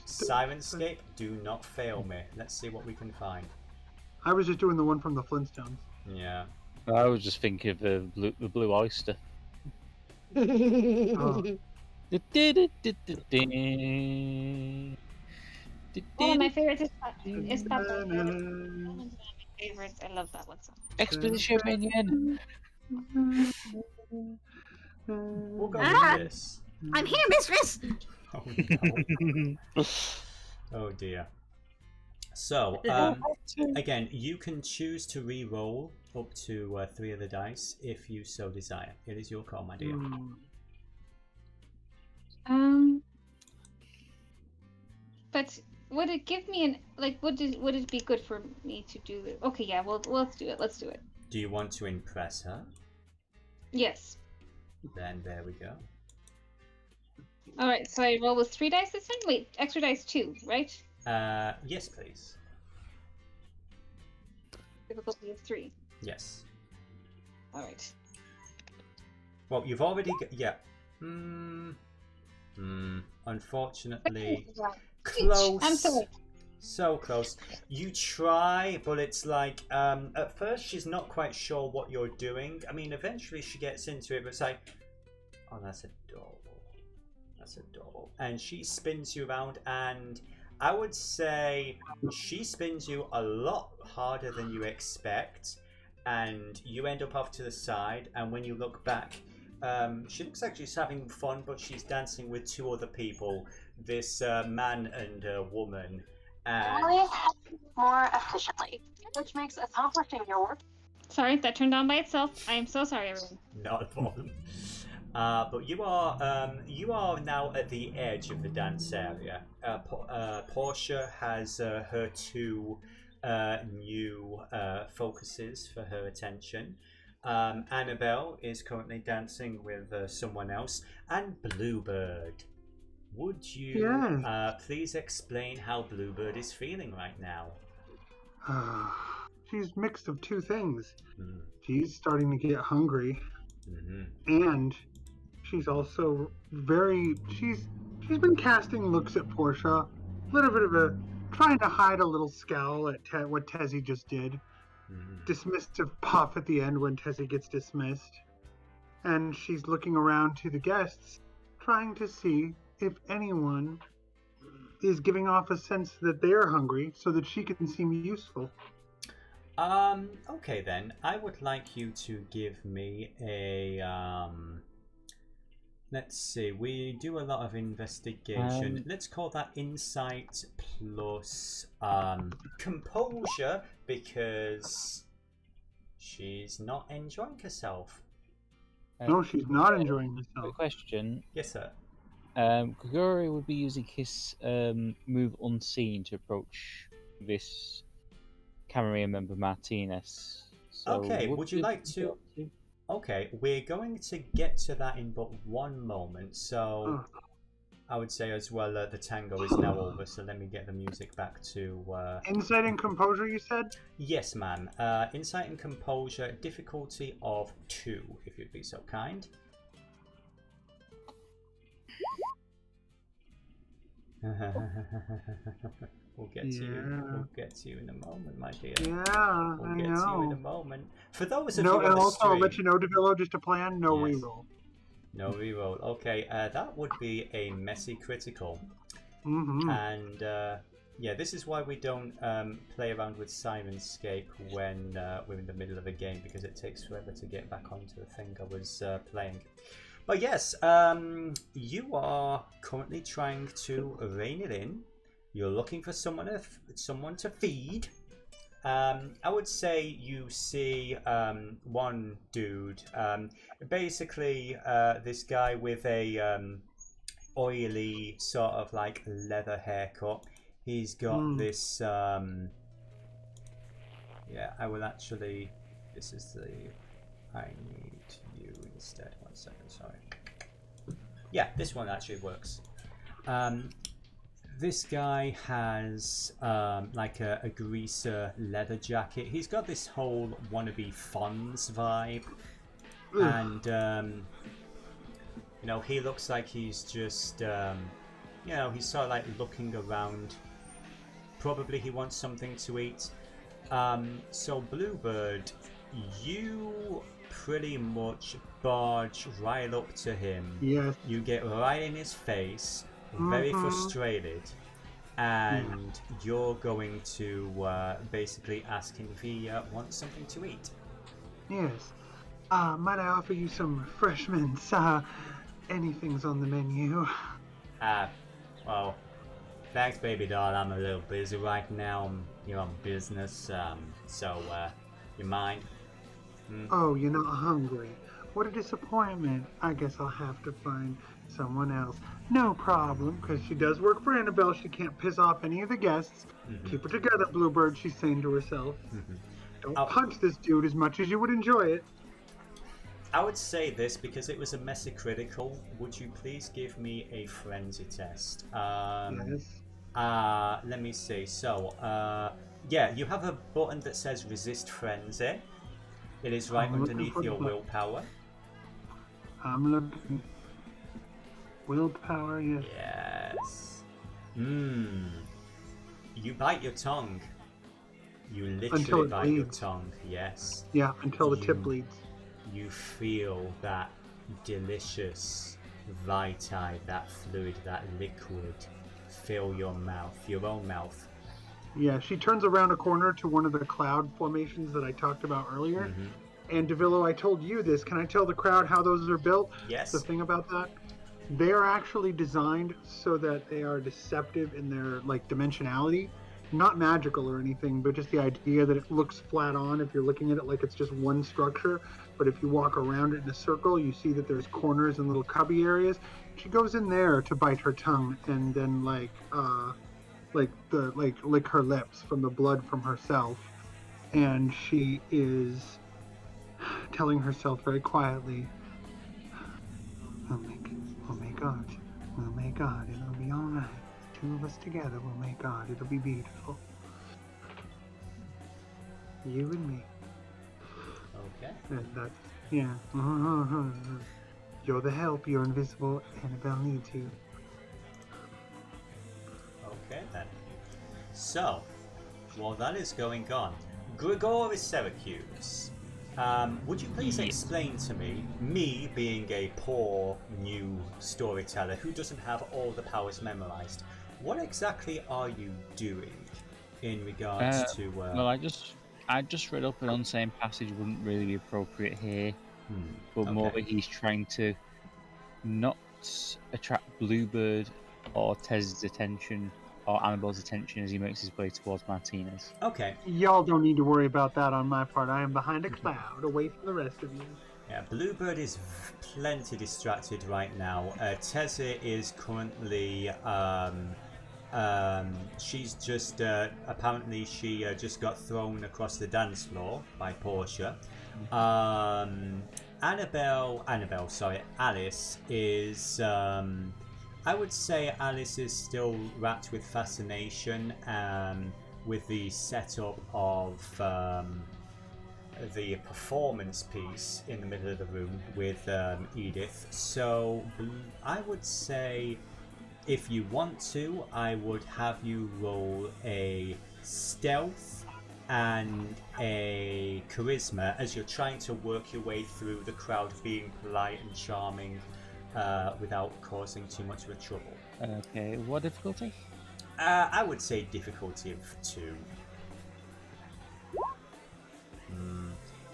Sirenscape, do not fail me. Let's see what we can find. I was just doing the one from the Flintstones. Yeah. I was just thinking of the Blue Oyster. Oh, my favorite is Papa. One of my favorites. I love that one song. Exposition Minion. We'll go with this. I'm here, mistress! Oh no. Oh dear. So, again, you can choose to re-roll up to 3 of the dice if you so desire. It is your call, my dear. But would it give me an would it be good for me to do this? Okay, yeah, well let's do it. Let's do it. Do you want to impress her? Yes. Then there we go. All right, so I roll with 3 dice this time. Wait, extra dice 2, right? Yes, please. Difficulty of 3. Yes. All right. Well, you've already yeah. Unfortunately, close. I'm sorry. So close. You try, but it's like at first she's not quite sure what you're doing. I mean, eventually she gets into it, but it's like, oh, that's adorable. That's adorable. And she spins you around, and I would say she spins you a lot harder than you expect, and you end up off to the side. And when you look back, she looks like she's having fun, but she's dancing with 2 other people, this man and a woman. Always more efficiently, which makes accomplishing your work. Sorry, that turned on by itself. I am so sorry, everyone. Not a problem. But you are now at the edge of the dance area. Portia has her 2 new focuses for her attention. Annabelle is currently dancing with someone else, and Bluebird. Would you please explain how Bluebird is feeling right now? She's mixed of 2 things. She's starting to get hungry, and she's also she's been casting looks at Portia, a little bit of trying to hide a little scowl at what Tezi just did. Dismissive puff at the end when Tezi gets dismissed, and she's looking around to the guests, trying to see if anyone is giving off a sense that they're hungry so that she can seem useful. Okay then. I would like you to give me a, let's see, we do a lot of investigation. Let's call that insight plus, composure, because she's not enjoying herself. No, she's not enjoying herself. Quick question. Yes, sir. Grigori would be using his move unseen to approach this Caramilla member Martinez. So okay, would you like to? Okay, we're going to get to that in but one moment. So I would say as well the tango is now over. So let me get the music back to. Insight and composure, you said? Yes, ma'am. Insight and composure, difficulty of 2, if you'd be so kind. We'll get to you. We'll get to you in a moment, my dear. Yeah, we'll get to you in a moment. For those of you on the also, stream, I'll let you know, DeVillo, just a plan, no reroll. No reroll. Okay, that would be a messy critical. And yeah, this is why we don't play around with Sirenscape when we're in the middle of a game, because it takes forever to get back onto the thing I was playing. But yes, you are currently trying to rein it in. You're looking for someone to feed. I would say you see one dude, basically this guy with a oily sort of like leather haircut. He's got this. Yeah, I will actually. This is the. I need you instead. 1 second, sorry. Yeah, this one actually works. This guy has like a greaser leather jacket. He's got this whole wannabe Fonz vibe, and you know, he looks like he's just you know, he's sort of like looking around. Probably he wants something to eat. So Bluebird, you pretty much barge right up to him. Yes. You get right in his face, very frustrated, and you're going to basically ask him if he wants something to eat. Yes. Might I offer you some refreshments? Anything's on the menu. Well, thanks, baby doll. I'm a little busy right now. I'm here on business. So, you mind? Oh, you're not hungry. What a disappointment. I guess I'll have to find someone else. No problem, because she does work for Annabelle. She can't piss off any of the guests. Keep it together, Bluebird, she's saying to herself. Don't punch this dude as much as you would enjoy it. I would say this, because it was a Messquerade. Would you please give me a frenzy test? Yes. Let me see. So, yeah, you have a button that says resist frenzy. It is right underneath your willpower. I'm looking. Willpower, yes. Yes. You bite your tongue. You literally bite your tongue, yes. Yeah, until the tip bleeds. You feel that delicious vitae, that fluid, that liquid fill your mouth, your own mouth. Yeah, she turns around a corner to one of the cloud formations that I talked about earlier. And DeVillo, I told you this. Can I tell the crowd how those are built? Yes. The thing about that? They are actually designed so that they are deceptive in their dimensionality. Not magical or anything, but just the idea that it looks flat on if you're looking at it like it's just one structure. But if you walk around it in a circle, you see that there's corners and little cubby areas. She goes in there to bite her tongue and then lick her lips from the blood from herself. And she is telling herself very quietly, we'll make art. We'll make art. It'll be all right. Two of us together will make art. It'll be beautiful. You and me. Okay. And that's, yeah. You're the help. You're invisible. Annabelle needs you. Okay, then. So, while that is going on, Grigori Syracuse, would you please explain to me being a poor new storyteller who doesn't have all the powers memorized, what exactly are you doing in regards to... Well, I just read up an unseen passage wouldn't really be appropriate here, but more that he's trying to not attract Bluebird or Tez's attention or Annabelle's attention as he makes his way towards Martinez. Okay. Y'all don't need to worry about that on my part. I am behind a cloud, away from the rest of you. Yeah, Bluebird is plenty distracted right now. Tezzy is currently... she's just... apparently she just got thrown across the dance floor by Portia. Alice is... I would say Alice is still wrapped with fascination with the setup of the performance piece in the middle of the room with Edith. So I would say, if you want to, I would have you roll a stealth and a charisma as you're trying to work your way through the crowd, being polite and charming without causing too much of a trouble. Okay, what difficulty? I would say difficulty of 2.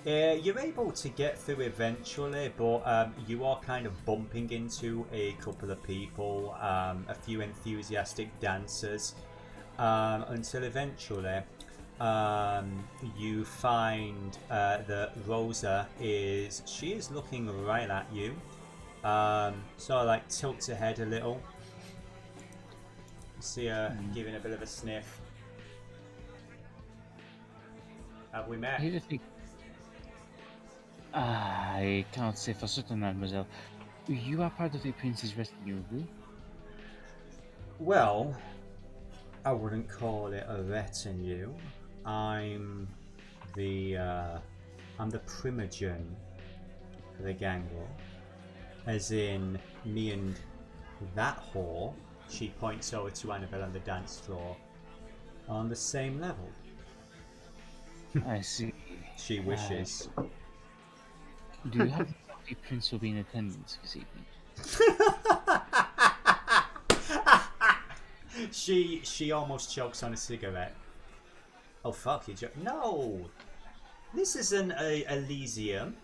You're able to get through eventually, but you are kind of bumping into a couple of people, a few enthusiastic dancers, until eventually you find that Rosa is looking right at you. So tilts her head a little. You see her giving a bit of a sniff. Have we met? I can't say for certain, mademoiselle. You are part of the prince's retinue, you? Well, I wouldn't call it a retinue. I'm the Primogen for the gangle. As in, me and that whore, she points over to Annabelle on the dance floor, are on the same level. I see. She wishes. Do you have the prince will be in attendance this evening? She almost chokes on a cigarette. Oh fuck, you no! This isn't a Elysium.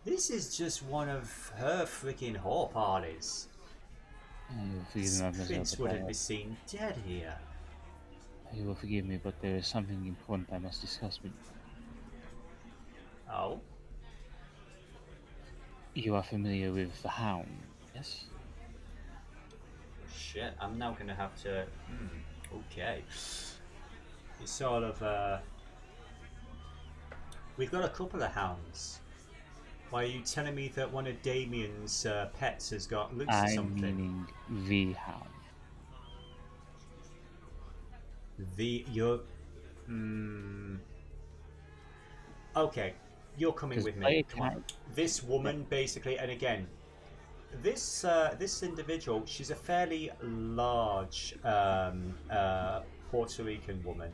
This is just one of her freaking whore parties. This prince wouldn't be seen dead here. You will forgive me, but there is something important I must discuss with you. Oh? You are familiar with the Hound, yes? shit, I'm now going to have to... okay. It's sort of... We've got a couple of hounds. Why are you telling me that one of Damien's pets has got loose or something? I'm meaning the hound. Okay, you're coming with me. Come on. This woman, basically, and again, this individual, she's a fairly large Puerto Rican woman.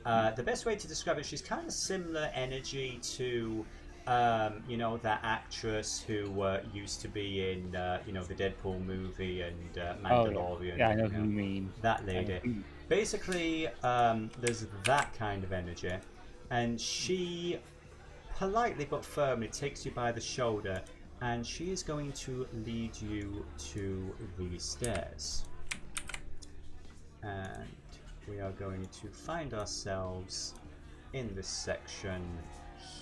The best way to describe it, she's kind of similar energy to, that actress who used to be in, the Deadpool movie and Mandalorian. Yeah, I know who you mean. That lady. Basically, there's that kind of energy, and she politely but firmly takes you by the shoulder, and she is going to lead you to the stairs. And we are going to find ourselves in this section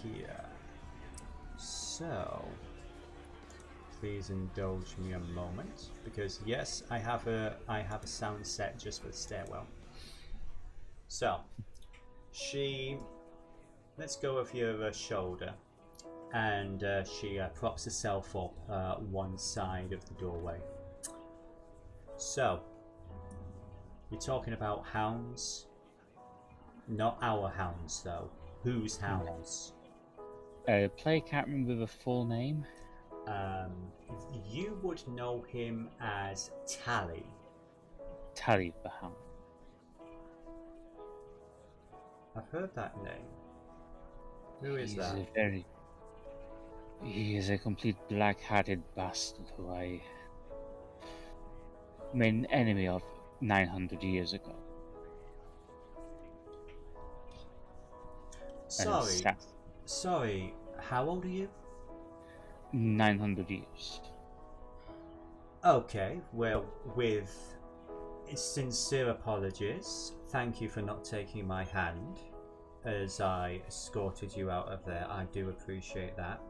here. So, please indulge me a moment, because yes, I have a sound set just for the stairwell. So, let's go over your shoulder, and she props herself up one side of the doorway. So, you're talking about hounds? Not our hounds, though. Whose hounds? Player can't remember the full name. You would know him as Tally. Tally the hound. I've heard that name. Who is that? He is a complete black-hearted bastard who I made an enemy of 900 years ago. Sorry, how old are you? 900 years. Okay, well, with sincere apologies, thank you for not taking my hand as I escorted you out of there. I do appreciate that.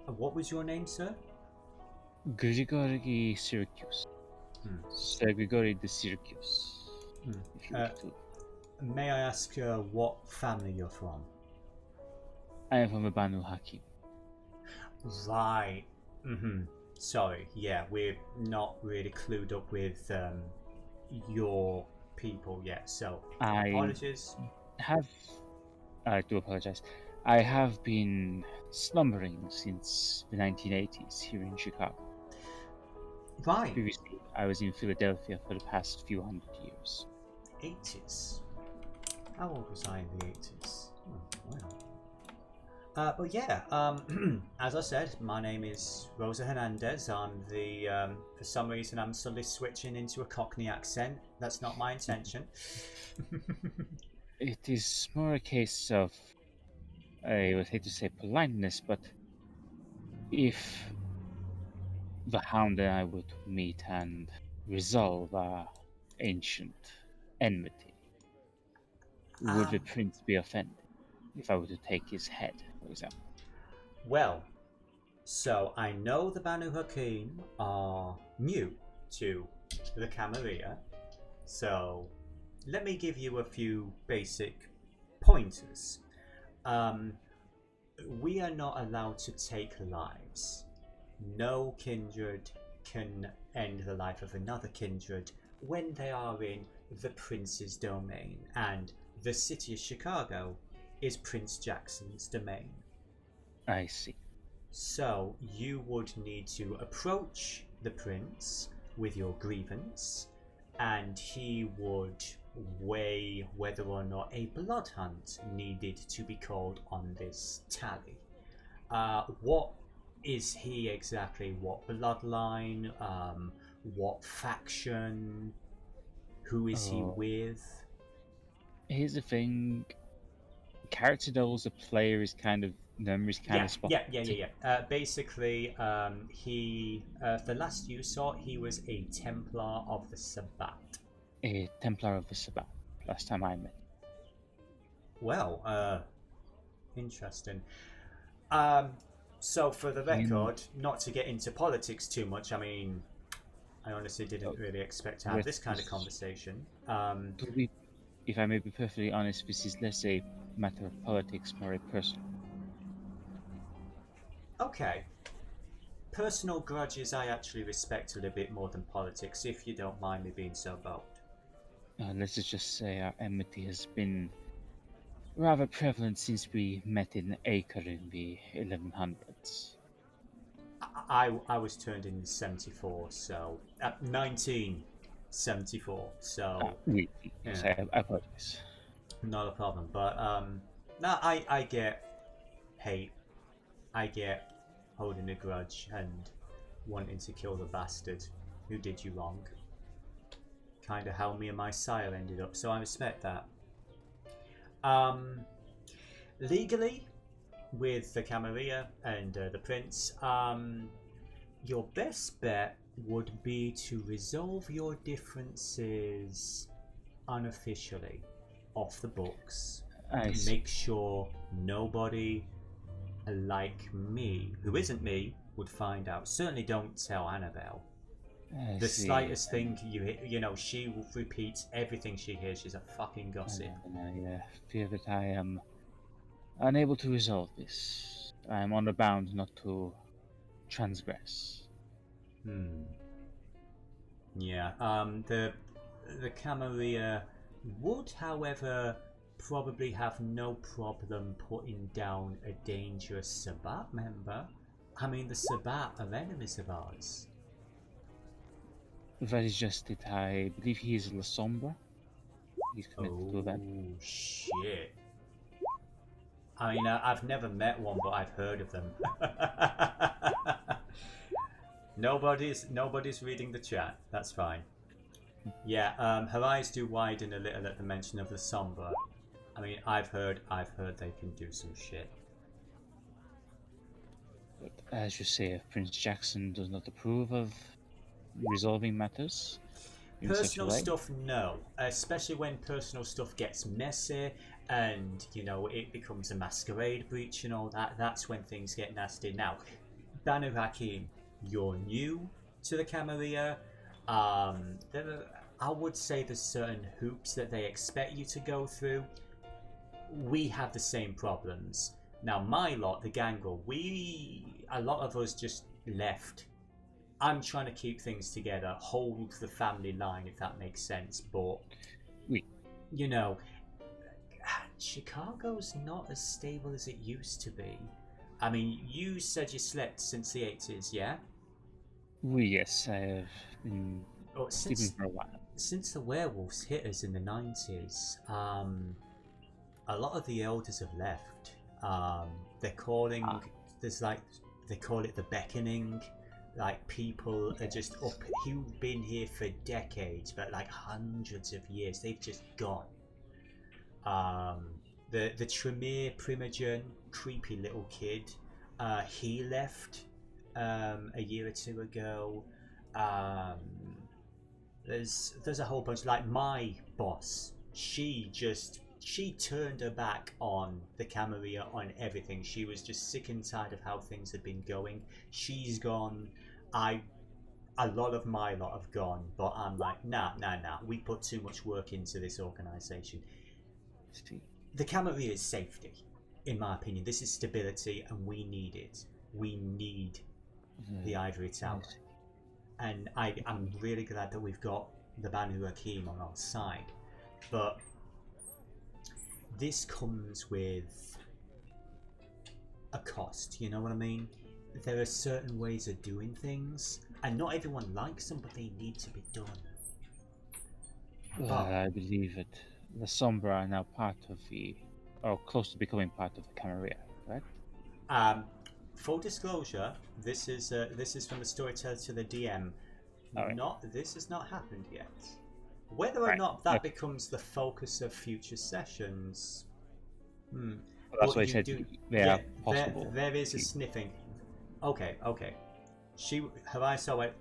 What was your name, sir? Grigori Syracuse. Sir Grigori the Syracuse. May I ask what family you're from? I am from the Banu Hakim. Right. Sorry, yeah, we're not really clued up with your people yet, so apologies. I do apologize. I have been slumbering since the 1980s here in Chicago. Right. Previously, I was in Philadelphia for the past few hundred years. 80s? How old was I in the 80s? Wow. But yeah, as I said, my name is Rosa Hernandez. I'm for some reason I'm suddenly switching into a Cockney accent. That's not my intention. It is more a case of, I would hate to say politeness, but if the hound and I were to meet and resolve our ancient enmity, would the prince be offended if I were to take his head, for example? Well, so I know the Banu Hakim are new to the Camarilla, so let me give you a few basic pointers. We are not allowed to take lives. No kindred can end the life of another kindred when they are in the prince's domain, and the city of Chicago is Prince Jackson's domain. I see. So you would need to approach the prince with your grievance, and he would weigh whether or not a blood hunt needed to be called on this Tally. What is he exactly? What bloodline? What faction? Who is he with? Here's the thing. Character levels, the player is kind of numbers kind of spot. Yeah. Basically, he the last you saw, he was a Templar of the Sabbat. A Templar of the Sabbat. Last time I met. Well, interesting. So for the record, not to get into politics too much, I mean, I honestly didn't really expect to have this kind of conversation. If I may be perfectly honest, this is less a matter of politics, more a personal. Okay. Personal grudges I actually respect a little bit more than politics, if you don't mind me being so bold. Let's just say our enmity has been rather prevalent since we met in Acre in the 1100s. I was turned in 74, so 1974. So yes, I apologize. Not a problem, but no, I get hate, I get holding a grudge and wanting to kill the bastard who did you wrong. Kind of how me and my sire ended up, so I respect that. Legally, with the Camarilla and the Prince, your best bet would be to resolve your differences unofficially, off the books. Make sure nobody like me, who isn't me, would find out. Certainly don't tell Annabelle. The slightest thing you know, she repeats everything she hears. She's a fucking gossip. I fear that I am unable to resolve this. I am on the bound not to transgress. Yeah. The Camarilla would, however, probably have no problem putting down a dangerous Sabbat member. I mean, the Sabbat are enemies of ours. That is just it. I believe he is La Sombra. He's connected to that. Oh, shit. I mean, I've never met one, but I've heard of them. Nobody's reading the chat. That's fine. Yeah, her eyes do widen a little at the mention of the Sombra. I mean, I've heard they can do some shit. But as you say, if Prince Jackson does not approve of resolving matters in Personal such a way, stuff, no. Especially when personal stuff gets messy and, you know, it becomes a masquerade breach and all that. That's when things get nasty. Now, Banu Hakim, you're new to the Camarilla. I would say there's certain hoops that they expect you to go through. We have the same problems. Now, my lot, the Gangle, a lot of us just left. I'm trying to keep things together, hold the family line, if that makes sense, but, you know, Chicago's not as stable as it used to be. I mean, you said you slept since the 80s, yeah? Yes, I have been sleeping for a while. Since the werewolves hit us in the 90s, a lot of the elders have left. They're calling, they call it the beckoning. Like, people are just up, who've been here for decades, but like hundreds of years, they've just gone. The Tremere Primogen, creepy little kid, he left a year or two ago. There's a whole bunch, like my boss, she turned her back on the Camarilla, on everything. She was just sick and tired of how things had been going. She's gone. A lot of my lot have gone, but I'm like, nah. We put too much work into this organisation. The Camarilla is safety, in my opinion. This is stability, and we need it. We need the Ivory Tower. And I'm really glad that we've got the Banu Hakim on our side. But this comes with a cost, you know what I mean? There are certain ways of doing things, and not everyone likes them, but they need to be done. Well, I believe that the Sombra are now part of or close to becoming part of the Camarilla, right? Full disclosure, this is from the storyteller to the DM. This has not happened yet. Whether or not that becomes the focus of future sessions, well, that's why I said they are possible. There is a sniffing. Okay. Her eyes saw it.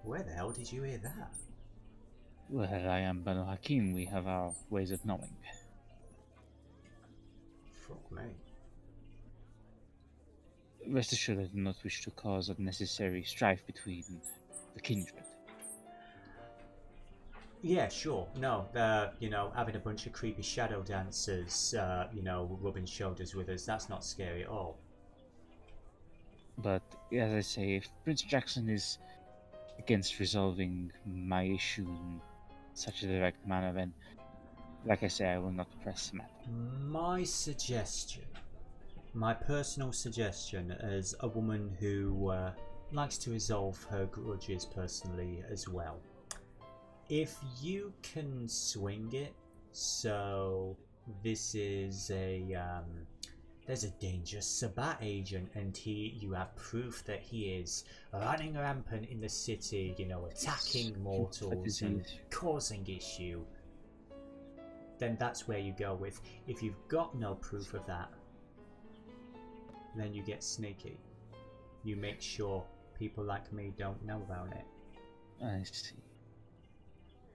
Where the hell did you hear that? Well, I am Banu Hakim. We have our ways of knowing. Fuck me. Rest assured, I do not wish to cause unnecessary strife between the kindred. Yeah, sure. No, having a bunch of creepy shadow dancers, rubbing shoulders with us, that's not scary at all. But as I say, if Prince Jackson is against resolving my issue in such a direct manner, then, like I say, I will not press the matter. My personal suggestion, as a woman who likes to resolve her grudges personally as well, if you can swing it, so this is there's a dangerous Sabbat agent, and you have proof that he is running rampant in the city, attacking mortals and causing issue, then that's where you go with. If you've got no proof of that, then you get sneaky. You make sure people like me don't know about it. I see.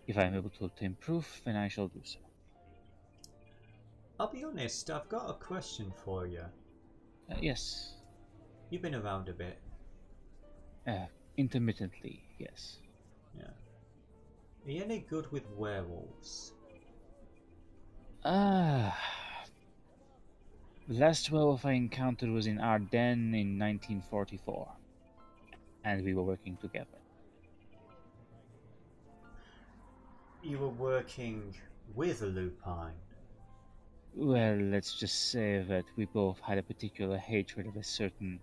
If I am able to obtain proof, then I shall do so. I'll be honest, I've got a question for you. Yes. You've been around a bit. Intermittently, yes. Yeah. Are you any good with werewolves? The last werewolf I encountered was in Ardennes in 1944. And we were working together. You were working with a lupine? Well, let's just say that we both had a particular hatred of a certain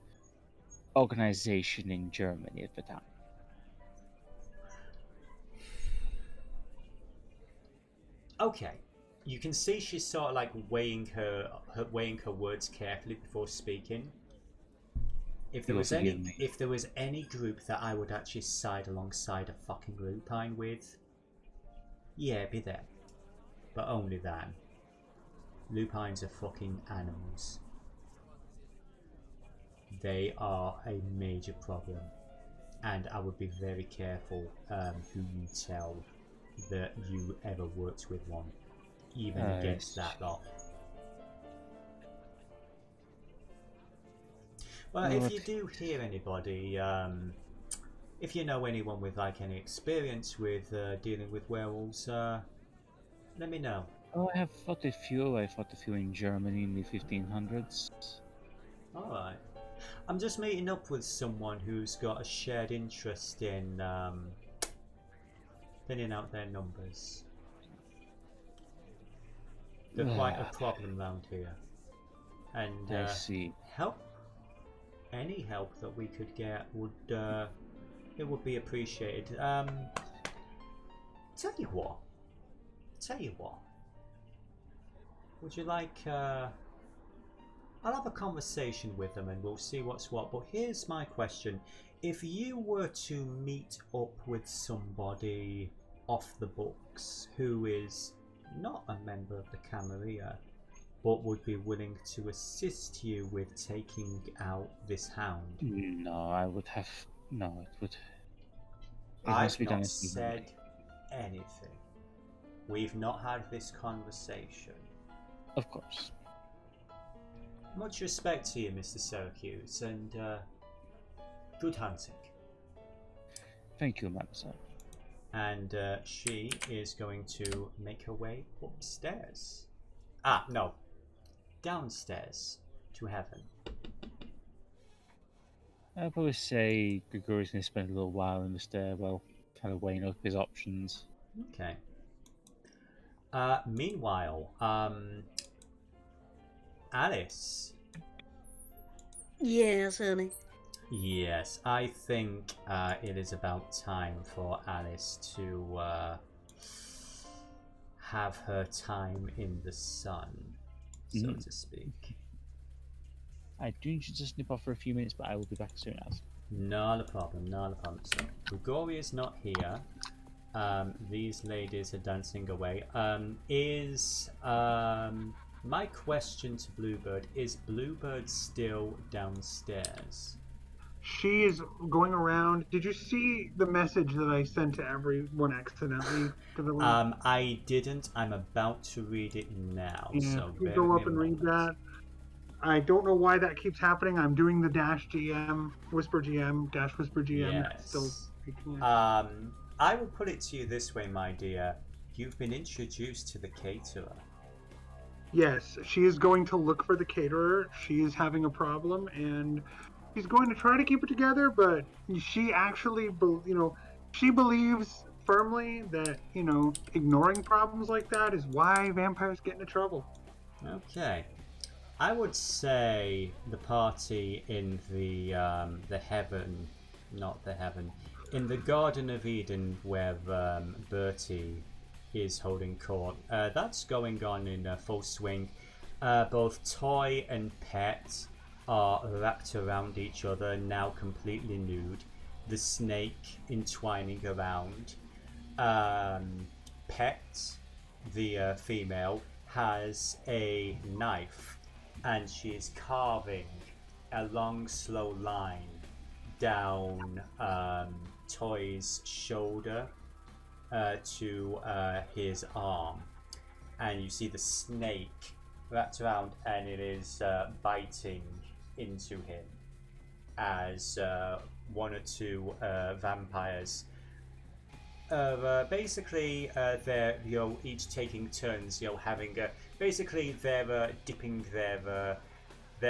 organization in Germany at the time. Okay. You can see she's sort of like weighing her words carefully before speaking. If there was any group that I would actually side alongside a fucking lupine with, yeah, be them. But only them. Lupines are fucking animals. They are a major problem, and I would be very careful who you tell that you ever worked with one, even against that lot. Well, if you do hear anybody, if you know anyone with like any experience with dealing with werewolves, let me know. Oh, I have fought a few. I fought a few in Germany in the 1500s. Alright. I'm just meeting up with someone who's got a shared interest in thinning out their numbers. They're quite a problem around here. And I see. Any help that we could get would be appreciated. Tell you what. Would you like I'll have a conversation with them and we'll see what's what, but here's my question. If you were to meet up with somebody off the books who is not a member of the Camarilla, but would be willing to assist you with taking out this hound? No, I would have... No, it would... I've not said anything. We've not had this conversation. Of course. Much respect to you, Mr. Syracuse, and good hunting. Thank you, mademoiselle. And she is going to make her way upstairs. Ah, no. Downstairs to heaven. I'll probably say Grigori's going to spend a little while in the stairwell, kind of weighing up his options. Okay. Meanwhile, Alice. Yes, honey. Yes, I think it is about time for Alice to have her time in the sun, so to speak. I do need to just nip off for a few minutes, but I will be back as soon as. Not a problem, not a problem. So, Grigori is not here. These ladies are dancing away. My question to Bluebird, is Bluebird still downstairs? She is going around. Did you see the message that I sent to everyone accidentally? I didn't. I'm about to read it now. Yeah, so you go up and read that. I don't know why that keeps happening. I'm doing the -GM, Whisper GM, -Whisper GM. Yes. Still... I will put it to you this way, my dear. You've been introduced to the caterer. Yes, she is going to look for the caterer. She is having a problem, and she's going to try to keep it together, but she actually, she believes firmly that, ignoring problems like that is why vampires get into trouble. Okay. I would say the party in the heaven, not the heaven, in the Garden of Eden where Bertie is holding court. That's going on in full swing. Both toy and pet are wrapped around each other, now completely nude. The snake entwining around. Pet, the female, has a knife and she is carving a long, slow line down Toy's shoulder to his arm, and you see the snake wrapped around, and it is biting into him as one or two vampires basically they're each taking turns having basically they're dipping their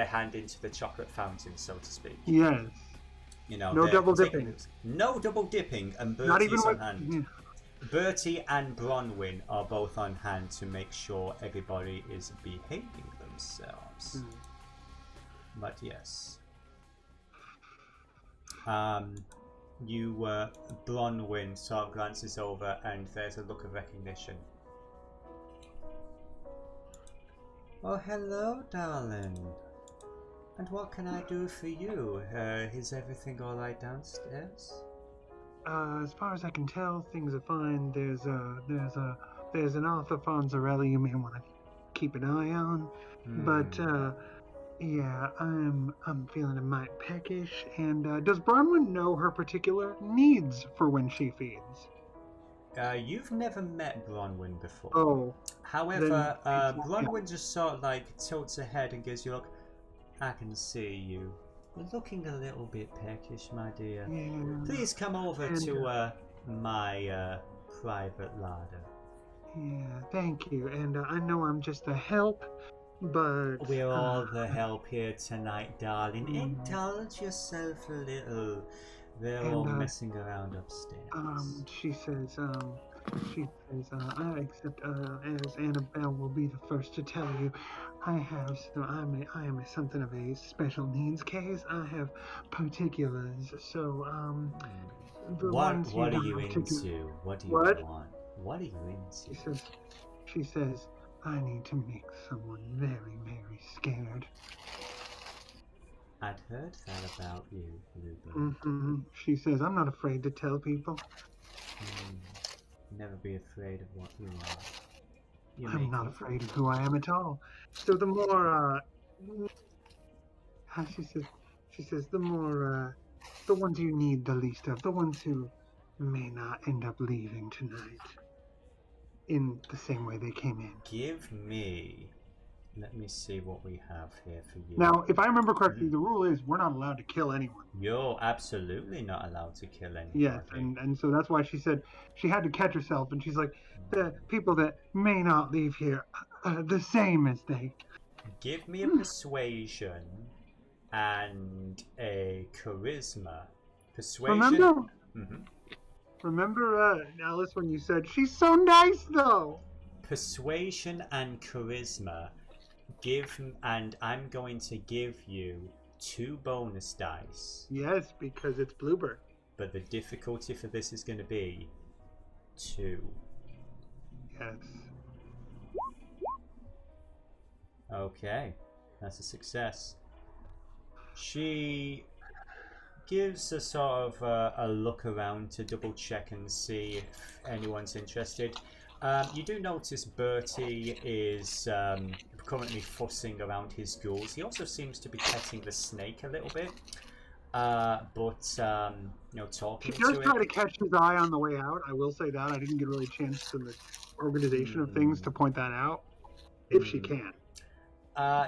hand into the chocolate fountain, so to speak. Yes. No double dipping. No double dipping, and Bertie's Not even on hand. Bertie and Bronwyn are both on hand to make sure everybody is behaving themselves. But yes. Bronwyn sort of glances over and there's a look of recognition. Oh, hello, darling. And what can I do for you? Is everything alright downstairs? As far as I can tell, things are fine. There's an Arthur Fonzarelli you may want to keep an eye on. But yeah, I'm feeling a mite peckish. And does Bronwyn know her particular needs for when she feeds? You've never met Bronwyn before. Oh. However, Bronwyn just sort of like tilts her head and gives you a look. I can see you. You're looking a little bit peckish, my dear. Yeah. Please come over to my private larder. Yeah, thank you. And I know I'm just a help, but... We're all the help here tonight, darling. Indulge yourself a little. They're all messing around upstairs. She says, I accept, as Annabelle will be the first to tell you, I am something of a special needs case. I have particulars, so, what are you into? What do you want? What are you into? She says, I need to make someone very, very scared. I'd heard that about you, Bluebird. She says, I'm not afraid to tell people. Never be afraid of what you are. I'm not afraid of who I am at all. So the more, she says, the more, the ones you need the least of, the ones who may not end up leaving tonight in the same way they came in. Let me see what we have here for you. Now, if I remember correctly, the rule is we're not allowed to kill anyone. You're absolutely not allowed to kill anyone. Yes, and so that's why she said she had to catch herself, and she's like, the people that may not leave here the same as they. Give me a persuasion and a charisma. Persuasion. Remember, Alice, when you said she's so nice, though. Persuasion and charisma. And I'm going to give you 2 bonus dice. Yes, because it's Bluebird. But the difficulty for this is going to be 2. Yes. Okay, that's a success. She gives a sort of a look around to double check and see if anyone's interested. You do notice Bertie is currently fussing around his ghouls. He also seems to be petting the snake a little bit, but talking to it. She does try to catch his eye on the way out. I will say that I didn't get really a chance in the organization of things to point that out, if she can.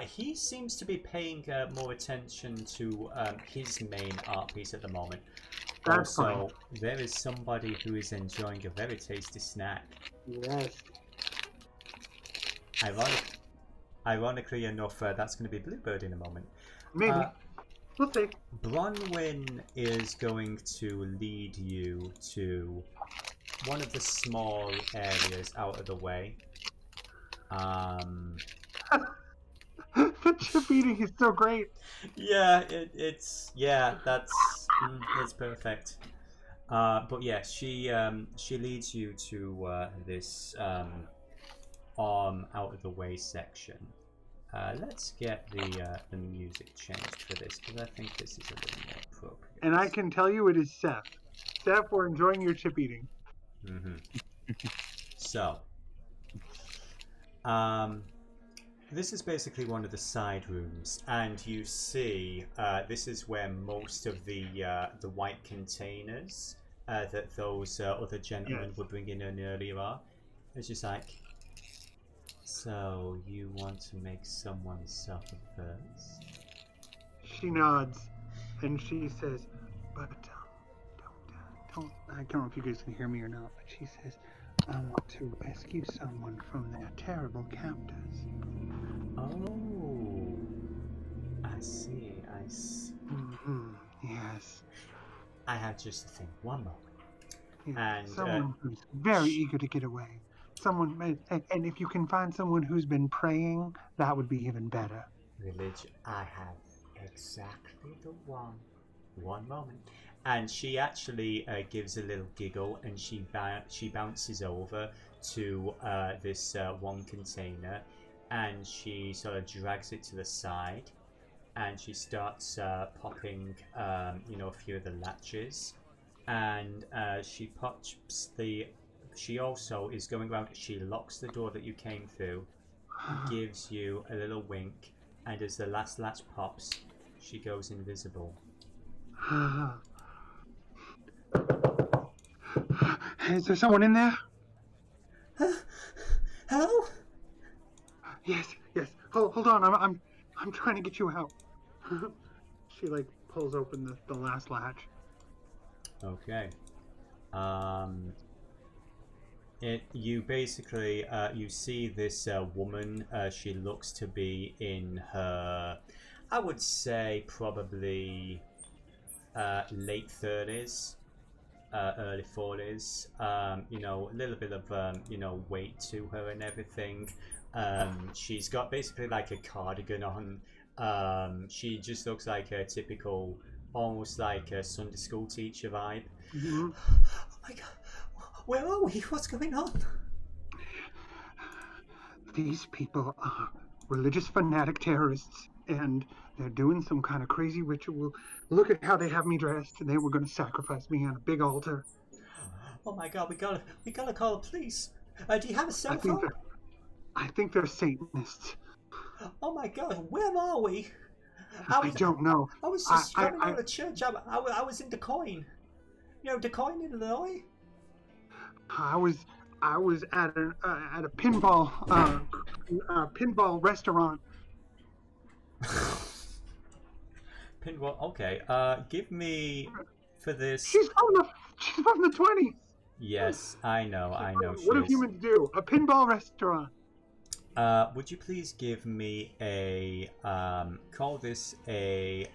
He seems to be paying more attention to his main art piece at the moment. That's also, there is somebody who is enjoying a very tasty snack. Yes. Ironically enough, that's going to be Bluebird in a moment. Maybe. We'll see. Bronwyn is going to lead you to one of the small areas out of the way. The chip eating is so great. Yeah, it's perfect. But yeah, she leads you to this arm out of the way section. Let's get the music changed for this because I think this is a little more appropriate. And I can tell you it is Seth. Seth, we're enjoying your chip eating. So, this is basically one of the side rooms, and you see this is where most of the white containers that those other gentlemen were bringing in earlier are. It's just like, so you want to make someone suffer first? She nods, and she says, but don't. I don't know if you guys can hear me or not, but she says, I want to rescue someone from their terrible captors. Oh, I see. Yes. I have just a thing. One moment. Yeah, And someone who's very eager to get away. Someone, and if you can find someone who's been praying, that would be even better. Religion. I have exactly the one. One moment. And she actually gives a little giggle, and she bounces over to this one container, and she sort of drags it to the side, and she starts popping, a few of the latches, and she pops the. She also is going around. She locks the door that you came through, gives you a little wink, and as the last latch pops, she goes invisible. Is there someone in there? Hello? Yes. Hold on. I'm trying to get you out. She pulls open the last latch. Okay. You basically you see this woman. She looks to be in her, I would say probably late 30s, early 40s. A little bit of weight to her and everything. She's got basically like a cardigan on. She just looks like a typical, almost like a Sunday school teacher vibe. Mm-hmm. Oh my god. Where are we? What's going on? These people are religious fanatic terrorists, and they're doing some kind of crazy ritual. Look at how they have me dressed. They were going to sacrifice me on a big altar. Oh my god, we gotta call the police. Do you have a cell phone? I think they're Satanists. Oh my god, where are we? I don't know. I was just coming out of church. I was in DeCoin. DeCoin, Illinois. I was at a pinball restaurant. Pinball. Okay. Give me for this. She's from the 20s. Yes, I know. What do humans do? A pinball restaurant. Would you please give me a call this a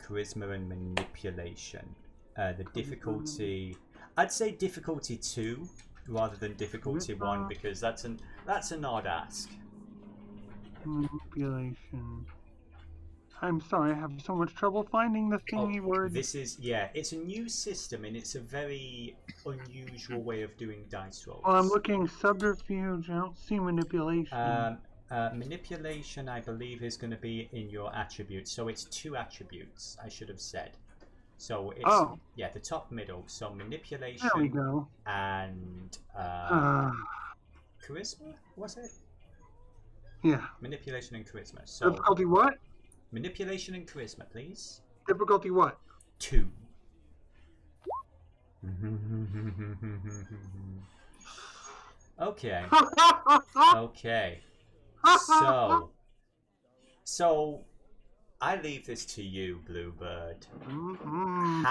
charisma and manipulation? The difficulty. I'd say difficulty 2 rather than difficulty 1 because that's an odd ask. Manipulation. I'm sorry, I have so much trouble finding the thingy word. It's a new system and it's a very unusual way of doing dice rolls. Well, I'm looking subterfuge. I don't see manipulation. Manipulation, I believe, is going to be in your attributes. So it's 2 attributes, I should have said. So it's the top middle. So manipulation. There we go. And charisma, was it? Yeah. Manipulation and charisma. So difficulty what? Manipulation and charisma, please. Difficulty what? 2. Okay. Okay. So I leave this to you, Bluebird. Mm-hmm.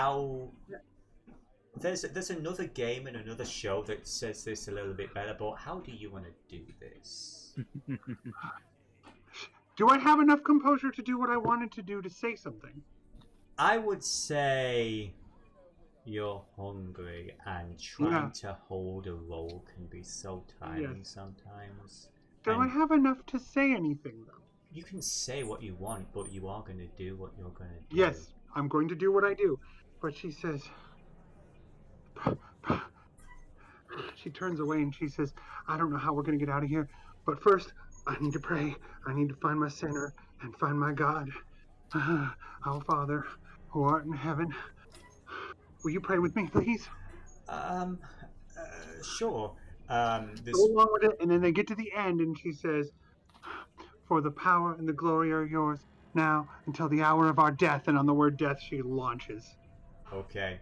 There's another game and another show that says this a little bit better, but how do you want to do this? Do I have enough composure to do what I wanted to do to say something? I would say you're hungry, and trying to hold a roll can be so tiring sometimes. Do I have enough to say anything, though? You can say what you want, but you are going to do what you're going to do. Yes, I'm going to do what I do. But she says... She turns away and she says, I don't know how we're going to get out of here, but first, I need to pray. I need to find my sinner and find my God. Our Father, who art in heaven, will you pray with me, please? Sure. Go along with it, and then they get to the end, and she says, for the power and the glory are yours now until the hour of our death. And on the word death, she launches. Okay.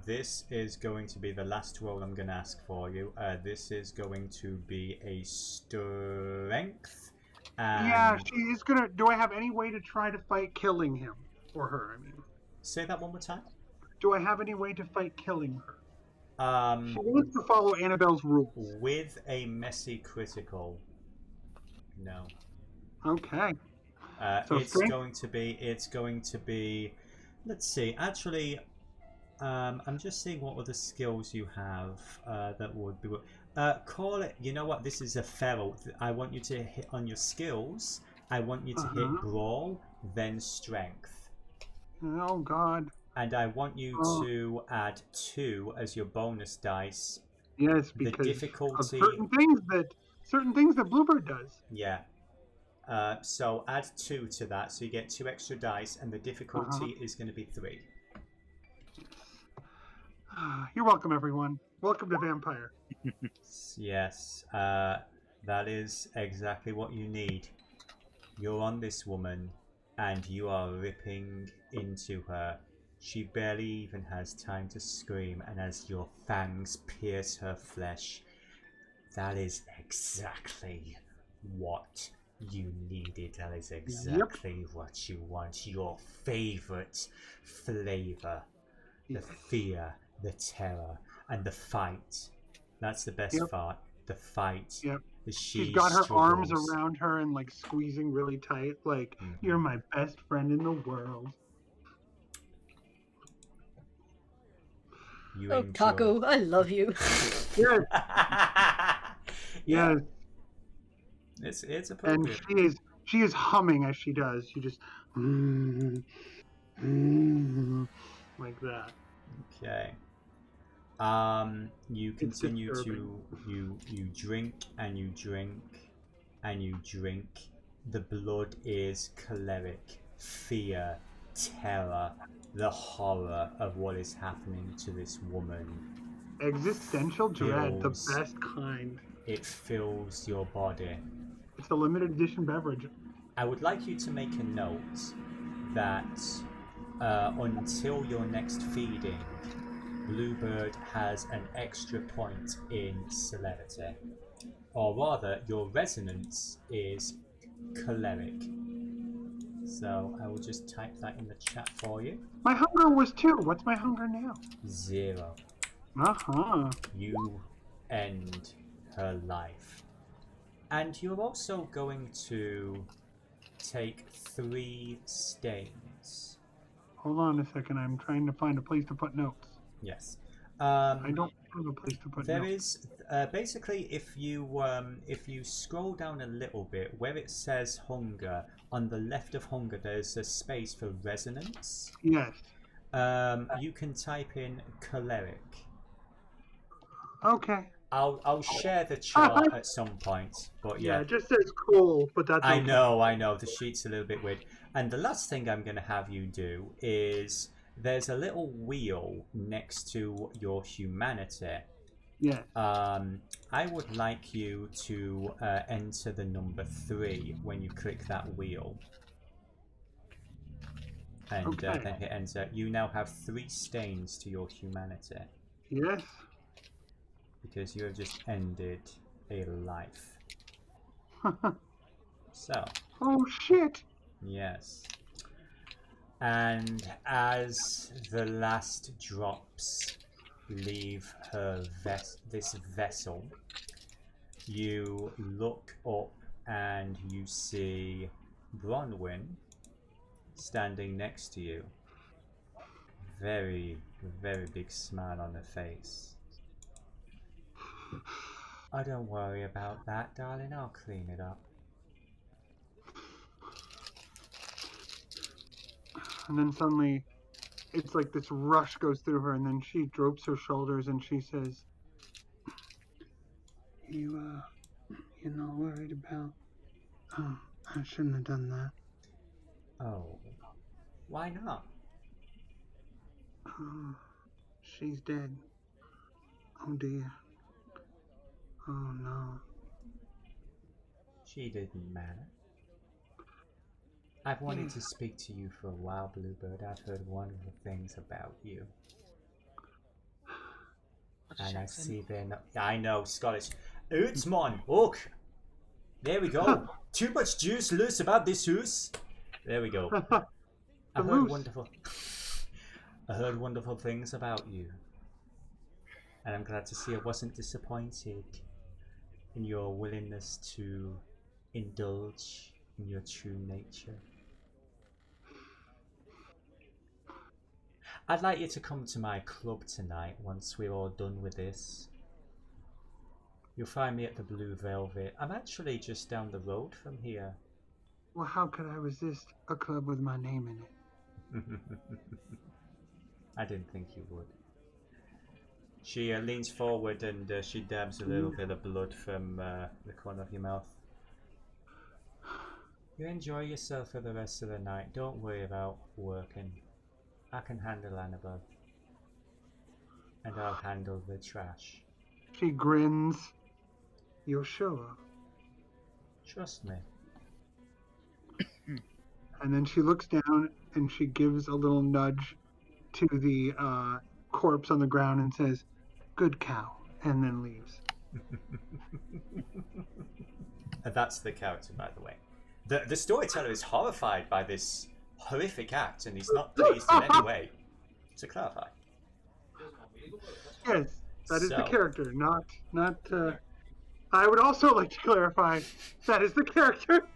This is going to be the last roll I'm going to ask for you. This is going to be a strength. Yeah, she is going to... Do I have any way to try to fight killing him? Or her, I mean. Say that one more time. Do I have any way to fight killing her? She wants to follow Annabelle's rules. With a messy critical. No. Okay. So it's going to be. Let's see. Actually, I'm just seeing what other skills you have that would be. Call it. You know what? This is a feral. I want you to hit on your skills. I want you to hit brawl, then strength. Oh God. And I want you to add 2 as your bonus dice. Yes, because the difficulty of certain things that Bluebird does. Yeah. So add 2 to that, so you get 2 extra dice, and the difficulty is going to be 3. You're welcome, everyone. Welcome to Vampire. Yes, that is exactly what you need. You're on this woman, and you are ripping into her. She barely even has time to scream, and as your fangs pierce her flesh, that is exactly what you needed. That is exactly what you want. Your favorite flavor. The fear, the terror, and the fight. That's the best part. The fight. Yep. She's got her arms around her and like squeezing really tight. Like, you're my best friend in the world. Taco, I love you. Yes. Yeah. It's appropriate. And she is humming as she does. She just like that. Okay. You continue to you drink and you drink and you drink. The blood is choleric, fear, terror, the horror of what is happening to this woman. Existential dread, the best kind. It fills your body. It's a limited edition beverage. I would like you to make a note that until your next feeding, Bluebird has an extra point in celerity. Or rather, your resonance is choleric. So I will just type that in the chat for you. My hunger was 2. What's my hunger now? 0. You end her life. And you're also going to take 3 stains. Hold on a second. I'm trying to find a place to put notes. Yes. I don't have a place to put notes. There is basically if you scroll down a little bit where it says hunger, on the left of hunger there's a space for resonance. Yes. You can type in choleric. Okay. I'll share the chart at some point, but yeah. It just says cool, but that's okay. I know. The sheet's a little bit weird. And the last thing I'm going to have you do is there's a little wheel next to your humanity. Yeah. I would like you to enter the number 3 when you click that wheel. And then hit enter. You now have 3 stains to your humanity. Yes. Because you have just ended a life. So. Oh shit! Yes. And as the last drops leave this vessel, you look up and you see Bronwyn standing next to you. Very, very big smile on her face. Oh, don't worry about that, darling. I'll clean it up. And then suddenly, it's like this rush goes through her, and then she droops her shoulders and she says, You're not worried about... Oh, I shouldn't have done that. Oh, why not? Oh, she's dead. Oh dear. Oh no. She didn't matter. I've wanted to speak to you for a while, Bluebird. I've heard wonderful things about you. And I see they're not... I know, Scottish. Ootsmon, look! There we go. Too much juice loose about this hoose. There we go. I heard wonderful things about you. And I'm glad to see I wasn't disappointed in your willingness to indulge in your true nature. I'd like you to come to my club tonight once we're all done with this. You'll find me at the Blue Velvet. I'm actually just down the road from here. Well, how could I resist a club with my name in it? I didn't think you would. She leans forward and she dabs a little bit of blood from the corner of your mouth. You enjoy yourself for the rest of the night. Don't worry about working. I can handle Annabelle. And I'll handle the trash. She grins. You're sure? Trust me. And then she looks down and she gives a little nudge to the corpse on the ground and says, "Good cow," and then leaves. That's the character, by the way. The storyteller is horrified by this horrific act, and he's not pleased in any way. To clarify. Yes, that is the character, not. I would also like to clarify that is the character.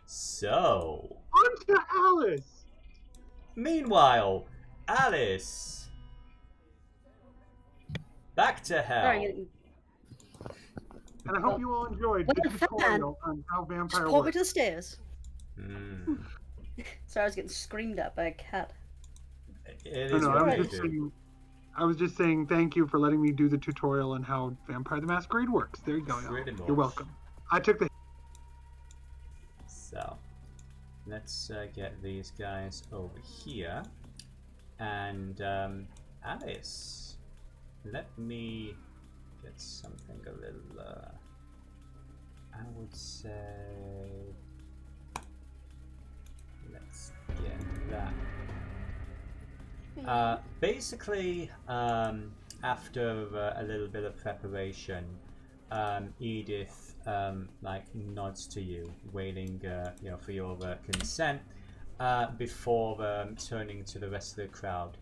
So. On to Alice. Meanwhile, Alice. Back to hell. And I hope you all enjoyed the tutorial on how vampire Just works. me to the stairs. Mm. Sorry, I was getting screamed at by a cat. It is what you do. I was just saying thank you for letting me do the tutorial on how Vampire the Masquerade works. There you go, y'all. You're welcome. I took the... So, let's get these guys over here. And, Alice, let me get something a little, I would say... Let's get that. Basically, after a little bit of preparation, Edith nods to you, waiting for your consent before turning to the rest of the crowd.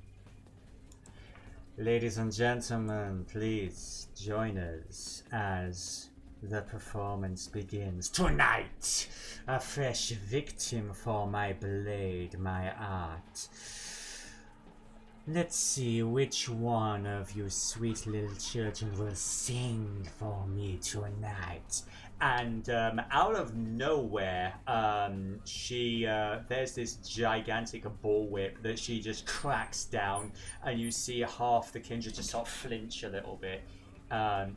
Ladies and gentlemen, please join us as the performance begins. Tonight, a fresh victim for my blade, my art. Let's see which one of you sweet little children will sing for me tonight. And out of nowhere, there's this gigantic bullwhip that she just cracks down, and you see half the kindred just sort of flinch a little bit.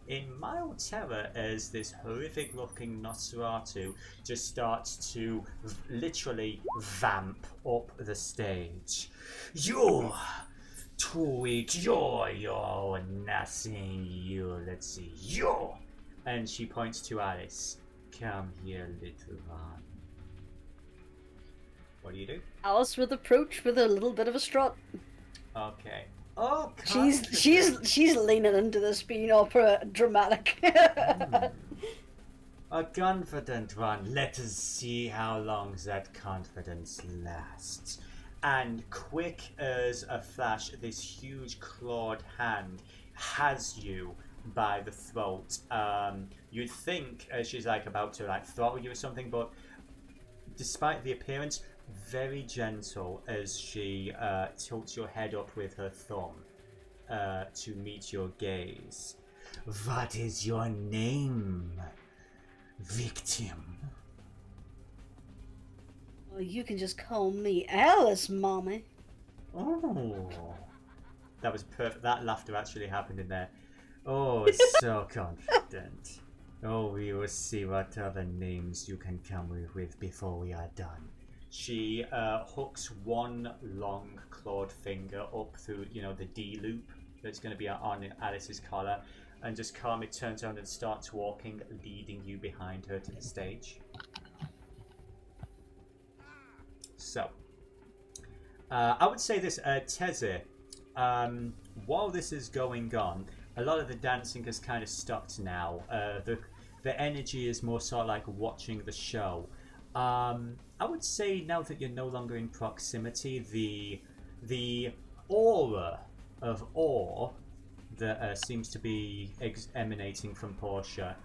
In mild terror, as this horrific looking Nosferatu just starts to literally vamp up the stage. You're too weak, you're nothing, let's see, and she points to Alice. Come here, little one. What do you do? Alice would approach with a little bit of a strut. Okay. Oh, she's leaning into this being all dramatic. A confident one. Let us see how long that confidence lasts. and quick as a flash, this huge clawed hand has you by the throat. You'd think she's like about to like throttle you or something, but despite the appearance, very gentle as she tilts your head up with her thumb to meet your gaze. What is your name, victim? Well, you can just call me Alice, Mommy. Oh, that was perfect. That laughter actually happened in there. Oh, so confident. Oh, we will see what other names you can come with before we are done. She hooks one long clawed finger up through, the D loop that's going to be on Alice's collar, and just calmly turns around and starts walking, leading you behind her to the stage. So, I would say this, Tezi, while this is going on, a lot of the dancing has kind of stopped now. The energy is more sort of like watching the show. I would say now that you're no longer in proximity, the aura of awe that seems to be emanating from Portia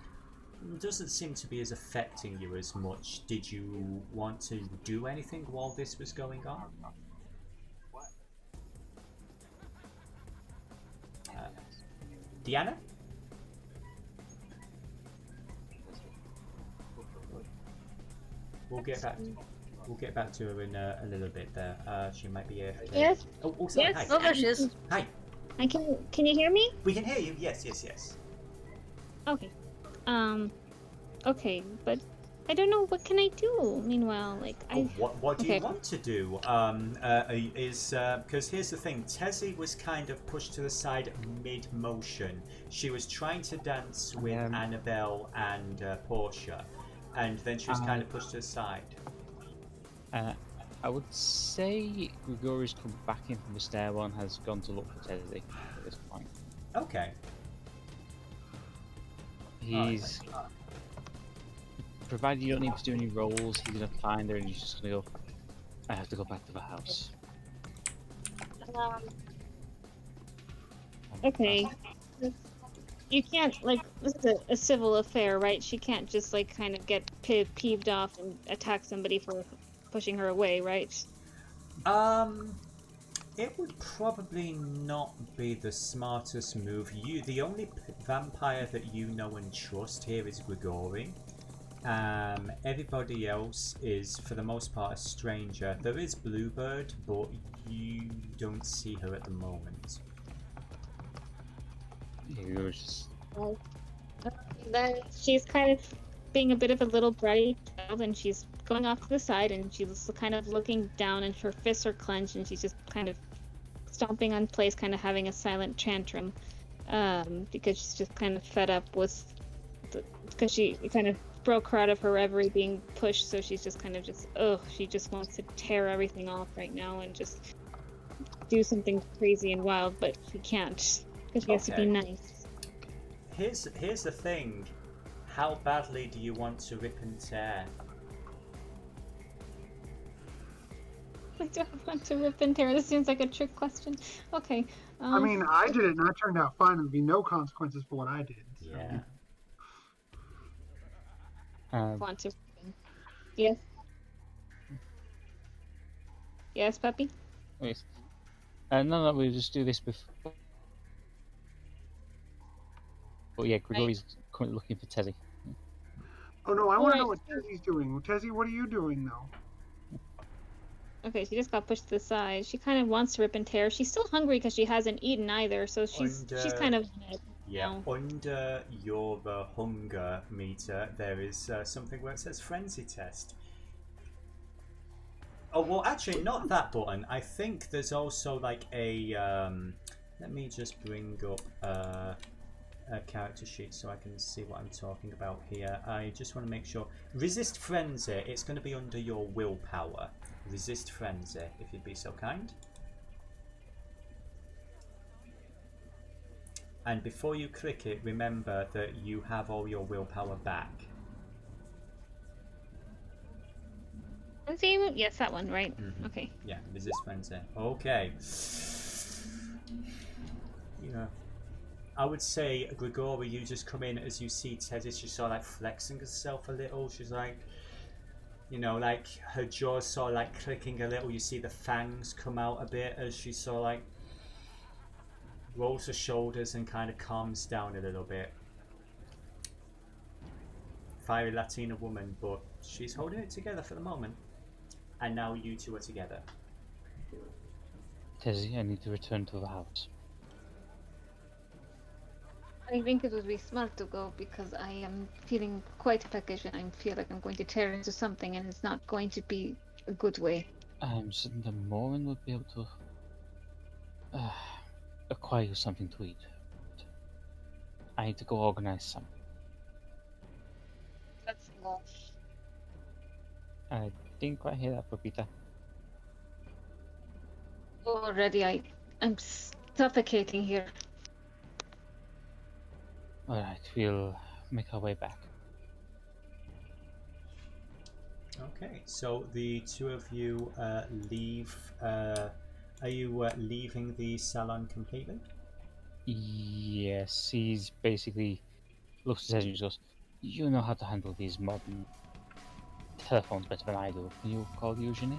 doesn't seem to be as affecting you as much. Did you want to do anything while this was going on? Deanna? We'll get back to her in a little bit there. She might be here. Yes. Oh, sorry. Yes. Hi. Oh, there she is. Hi. Can you hear me? We can hear you. Yes. Okay. Okay, but I don't know what can I do. Meanwhile, What do you want to do? Because here's the thing. Tezi was kind of pushed to the side mid-motion. She was trying to dance with Annabelle and Portia, and then she was kind of pushed to the side. I would say Grigori's come back in from the stairwell and has gone to look for Tezi at this point. Okay. He's... Provided you don't need to do any rolls, he's gonna find her and he's just gonna go, I have to go back to the house. Okay. You can't, this is a civil affair, right? She can't just, kind of get peeved off and attack somebody for pushing her away, right? It would probably not be the smartest move. The only vampire that you know and trust here is Grigori. Everybody else is, for the most part, a stranger. There is Bluebird, but you don't see her at the moment. She's kind of being a bit of a little bratty child, and she's going off to the side, and she's kind of looking down, and her fists are clenched, and she's just kind of stomping on place, kind of having a silent tantrum, because she's just kind of fed up with, because she kind of broke her out of her reverie being pushed, so she's just kind of she just wants to tear everything off right now and just do something crazy and wild, but she can't, because she has to be nice. Here's the thing. How badly do you want to rip and tear? I don't want to rip and tear. This seems like a trick question. Okay. I mean, I did it and that turned out fine. There'd be no consequences for what I did. So. Yeah. Want to? Yes. Yes, puppy. Yes. No, we'll just do this before. But yeah, Grigori's currently looking for Tezi. Oh no, I want to know what Tezi's doing. Tezi, what are you doing though? Okay, she just got pushed to the side. She kind of wants to rip and tear. She's still hungry because she hasn't eaten either, so she's kind of. Yeah, under your hunger meter, there is something where it says frenzy test. Oh, well, actually, not that button. I think there's also like a. Let me just bring up a character sheet so I can see what I'm talking about here. I just want to make sure. Resist frenzy. It's going to be under your willpower. Resist frenzy, if you'd be so kind. And before you click it, remember that you have all your willpower back. Frenzy? Yes, that one, right? Mm-hmm. Okay. Yeah, resist frenzy. Okay. Yeah. I would say, Grigori, you just come in as you see Teddy. She's sort of like flexing herself a little. She's like, you know, like her jaw's sort of like clicking a little. You see the fangs come out a bit as she sort of like rolls her shoulders and kind of calms down a little bit. Fiery Latina woman, but she's holding it together for the moment. And now you two are together. Tezi, I need to return to the house. I think it would be smart to go because I am feeling quite peckish and I feel like I'm going to tear into something and it's not going to be a good way. I'm certain the Morin would be able to acquire something to eat. I need to go organize something. Let's go. I didn't quite hear that, Pepita. Already, I'm suffocating here. Alright, we'll make our way back. Okay, so the two of you leave. Are you leaving the salon completely? Yes, he's basically looks at Tezi and goes, "You know how to handle these modern telephones better than I do. Can you call Eugenie?"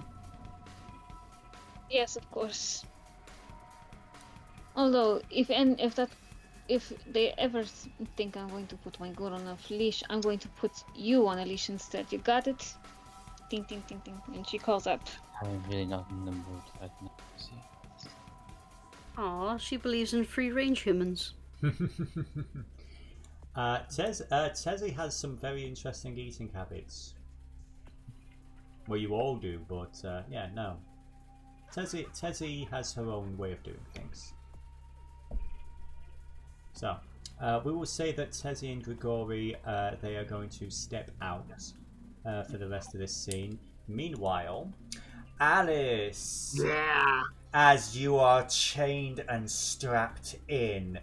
Yes, of course. Although, if they ever think I'm going to put my girl on a leash, I'm going to put you on a leash instead. You got it? Ding, ding, ding, ding. And she calls up. I'm really not in the mood right now. See. Aw, she believes in free-range humans. Tezi has some very interesting eating habits. Well, you all do, but yeah, no. Tezi has her own way of doing things. So, we will say that Tezi and Grigori, they are going to step out for the rest of this scene. Meanwhile, Alice! Yeah! As you are chained and strapped in,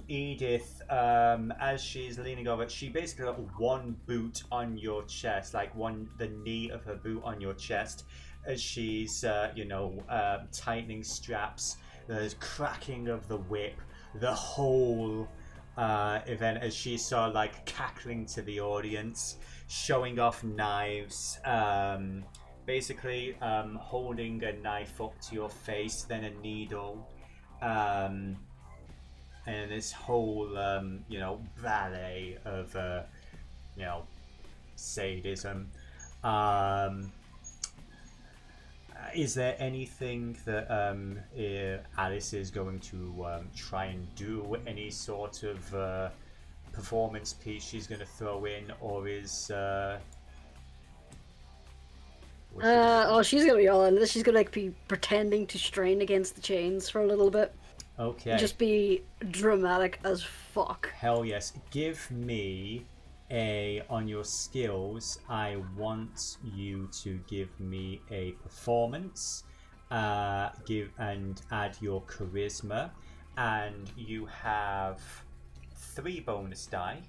Edith, as she's leaning over, she basically got one boot on your chest, like the knee of her boot on your chest, as she's, tightening straps. There's cracking of the whip, the whole event as she's sort of like cackling to the audience, showing off knives, basically holding a knife up to your face, then a needle, and this whole ballet of sadism. Is there anything that Alice is going to try and do? Any sort of performance piece she's going to throw in, or is she's gonna be all in this. She's gonna be pretending to strain against the chains for a little bit. Okay. Just be dramatic as fuck. Hell yes. Give me on your skills, I want you to give me a performance, and add your charisma, and you have 3 bonus die,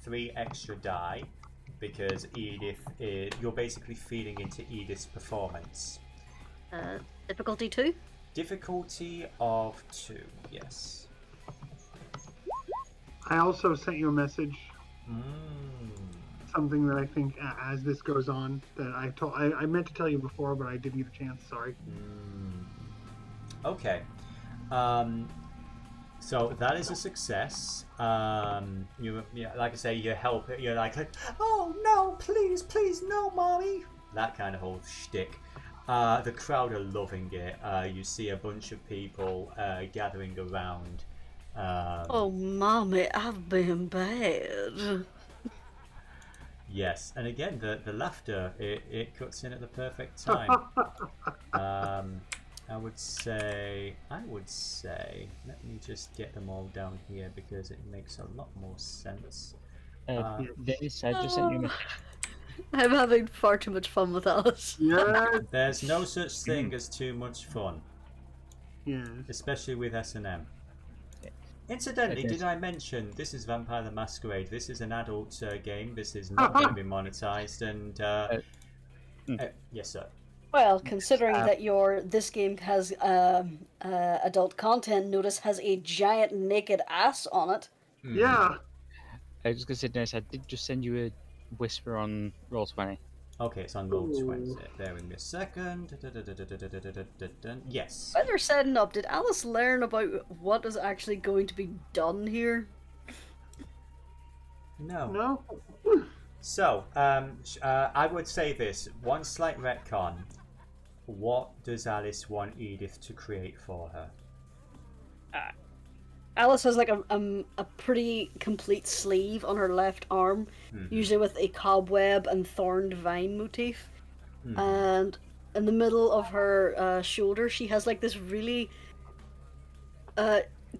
3 extra die, because Edith you're basically feeding into Edith's performance. Difficulty 2? Difficulty of 2, yes. I also sent you a message. Something that I think as this goes on that I meant to tell you before, but I didn't get a chance. Sorry. Okay. So that is a success. Like I say, you help it. You're like, oh no, please, please, no, mommy. That kind of whole shtick. The crowd are loving it. You see a bunch of people gathering around. Oh, mommy, I've been bad. Yes, and again, the laughter, it cuts in at the perfect time. I would say, let me just get them all down here because it makes a lot more sense. Dennis, I just sent you a message. I'm having far too much fun with Alice. Yeah. There's no such thing as too much fun. Yeah. Especially with S&M. Incidentally, did I mention this is Vampire the Masquerade? This is an adult game. This is not going to be monetized, and Yes, sir. Well, considering that this game has adult content, notice has a giant naked ass on it. Yeah. I was just gonna say, Dennis, I did just send you a whisper on Roll20. Okay, it's on Roll20. Bear with me a second. Yes. While they're setting up, did Alice learn about what is actually going to be done here? No. So, I would say this. One slight retcon. What does Alice want Edith to create for her? Alice has like a pretty complete sleeve on her left arm, usually with a cobweb and thorned vine motif. And in the middle of her shoulder, she has like this really,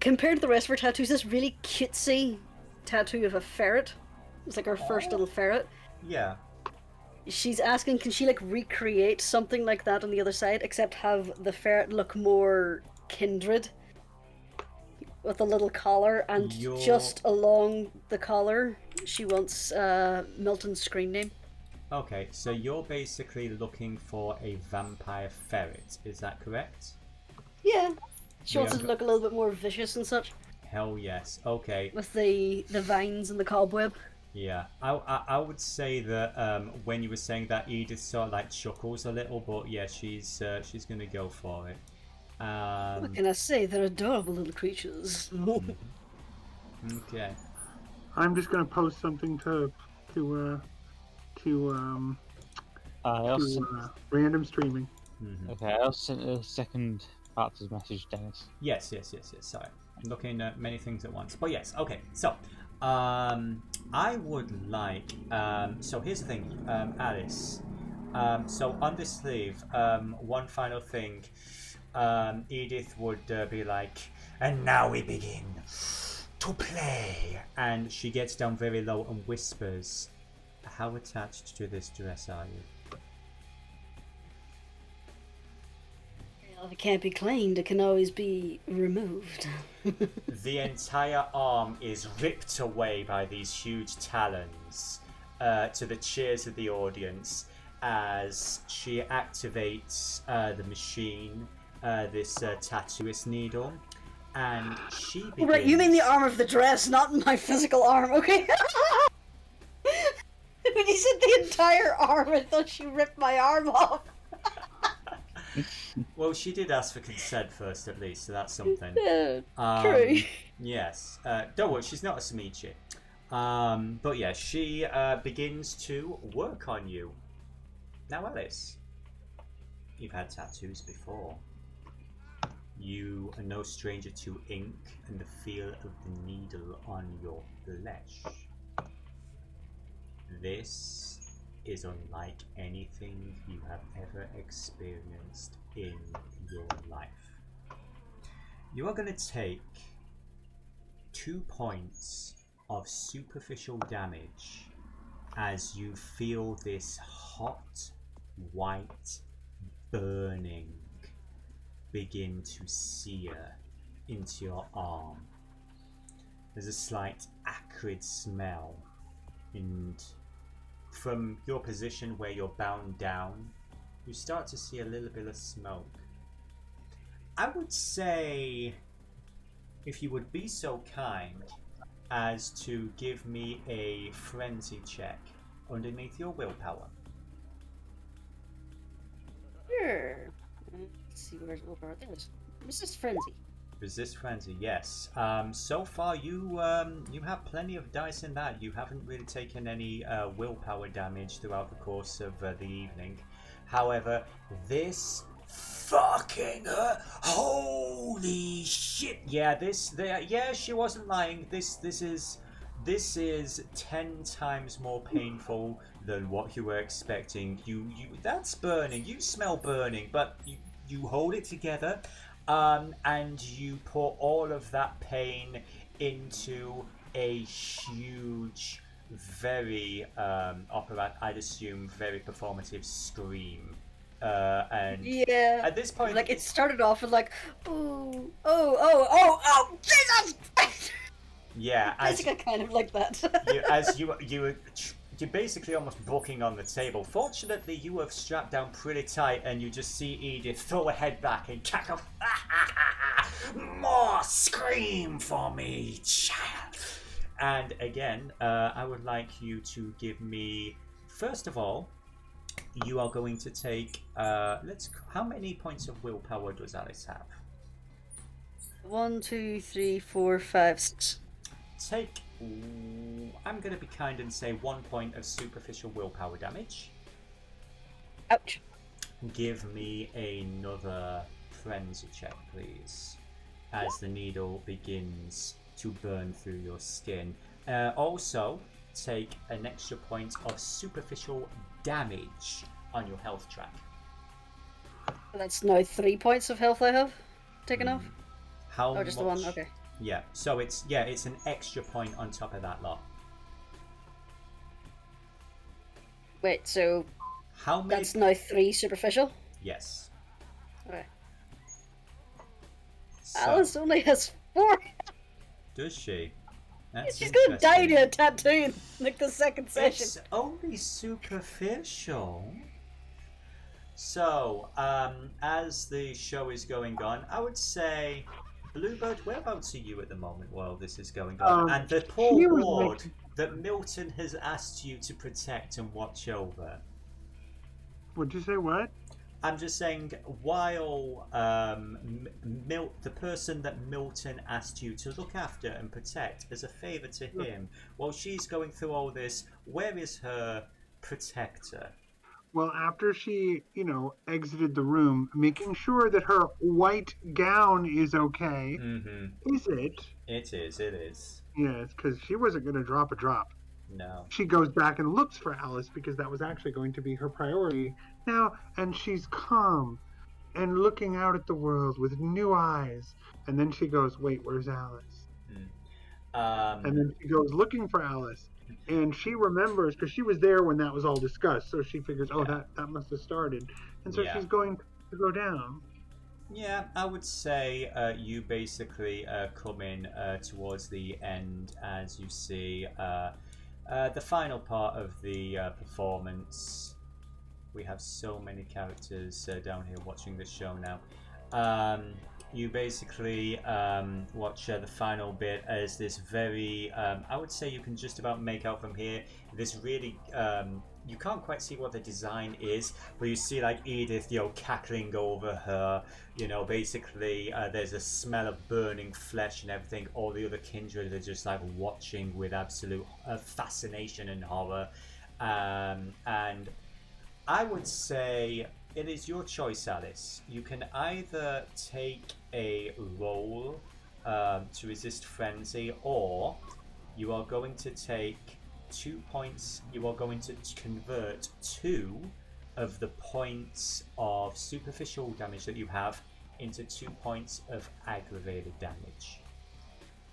compared to the rest of her tattoos, this really cutesy tattoo of a ferret. It's like her first little ferret. Yeah. She's asking, can she like recreate something like that on the other side, except have the ferret look more kindred? With a little collar, and just along the collar, she wants Milton's screen name. Okay, so you're basically looking for a vampire ferret, is that correct? Yeah. She wants it to look a little bit more vicious and such. Hell yes, okay. With the vines and the cobweb. Yeah, I would say that when you were saying that, Edith sort of like chuckles a little, but yeah, she's gonna go for it. What can I say? They're adorable little creatures. Okay. I'm just gonna post something to random streaming. Okay, I'll send a second Arthur's message, Dennis. Yes. Sorry, I'm looking at many things at once. But yes, okay. So, I would like. So here's the thing, Alice. So on this sleeve, one final thing. Edith would be like, and now we begin to play. And she gets down very low and whispers, how attached to this dress are you? Well, if it can't be cleaned, it can always be removed. The entire arm is ripped away by these huge talons, to the cheers of the audience as she activates the machine. This tattooist needle, and she begins... Right, you mean the arm of the dress, not my physical arm, okay? When you said the entire arm, I thought she ripped my arm off. Well, she did ask for consent first, at least, so that's something. True. Yes. Don't worry, she's not a Samichi. But yeah, she begins to work on you. Now, Alice, you've had tattoos before. You are no stranger to ink and the feel of the needle on your flesh. This is unlike anything you have ever experienced in your life. You are going to take 2 points of superficial damage as you feel this hot, white burning begin to sear into your arm. There's a slight acrid smell, and from your position where you're bound down, you start to see a little bit of smoke. I would say, if you would be so kind as to give me a frenzy check underneath your willpower. Sure. Let's see where's willpower. There it is. Resist frenzy. Resist frenzy, yes. So far you have plenty of dice in that. You haven't really taken any willpower damage throughout the course of the evening. However, this fucking holy shit! Yeah, she wasn't lying. This is 10 times more painful than what you were expecting. You that's burning. You smell burning, but you hold it together, and you pour all of that pain into a huge, very opera, I'd assume, very performative scream. And yeah, at this point, like it started off with like, oh, Jesus! Yeah, I think I kind of like that. as you were you're basically almost booking on the table. Fortunately, you have strapped down pretty tight, and you just see Edith throw her head back and cackle. More scream for me, child. And again, I would like you to give me, first of all, you are going to take, how many points of willpower does Alice have? 1, 2, 3, 4, 5, 6. Take, I'm going to be kind and say 1 point of superficial willpower damage. Ouch. Give me another frenzy check, please, as the needle begins to burn through your skin. Also, take an extra point of superficial damage on your health track. That's now 3 points of health I have taken off? How just much? the one? Okay. Yeah, so it's an extra point on top of that lot. Wait, so how many? That's now 3 superficial? Yes. Okay. So, Alice only has 4. does she? That's She's gonna die interesting. to a tattoo in like the second session. It's only superficial. So, as the show is going on, I would say, Bluebird, whereabouts are you at the moment while this is going on? And the poor ward that Milton has asked you to protect and watch over. Would you say what? I'm just saying, while the person that Milton asked you to look after and protect as a favour to him, while she's going through all this, where is her protector? Well, after she, exited the room, making sure that her white gown is okay. Mm-hmm. Is it? It is. Yes, because she wasn't going to drop a drop. No. She goes back and looks for Alice because that was actually going to be her priority now, and she's calm and looking out at the world with new eyes. And then she goes, wait, where's Alice? And then she goes looking for Alice. And she remembers, because she was there when that was all discussed, so she figures, that must have started. And so she's going to go down. Yeah, I would say you basically come in towards the end as you see the final part of the performance. We have so many characters down here watching this show now. You basically watch the final bit as this very, I would say you can just about make out from here, this really, you can't quite see what the design is, but you see like Edith, cackling over her, basically there's a smell of burning flesh and everything. All the other kindred are just like watching with absolute fascination and horror. And I would say it is your choice, Alice. You can either take a roll to resist frenzy, or you are going to take 2 points. You are going to convert 2 of the points of superficial damage that you have into 2 points of aggravated damage.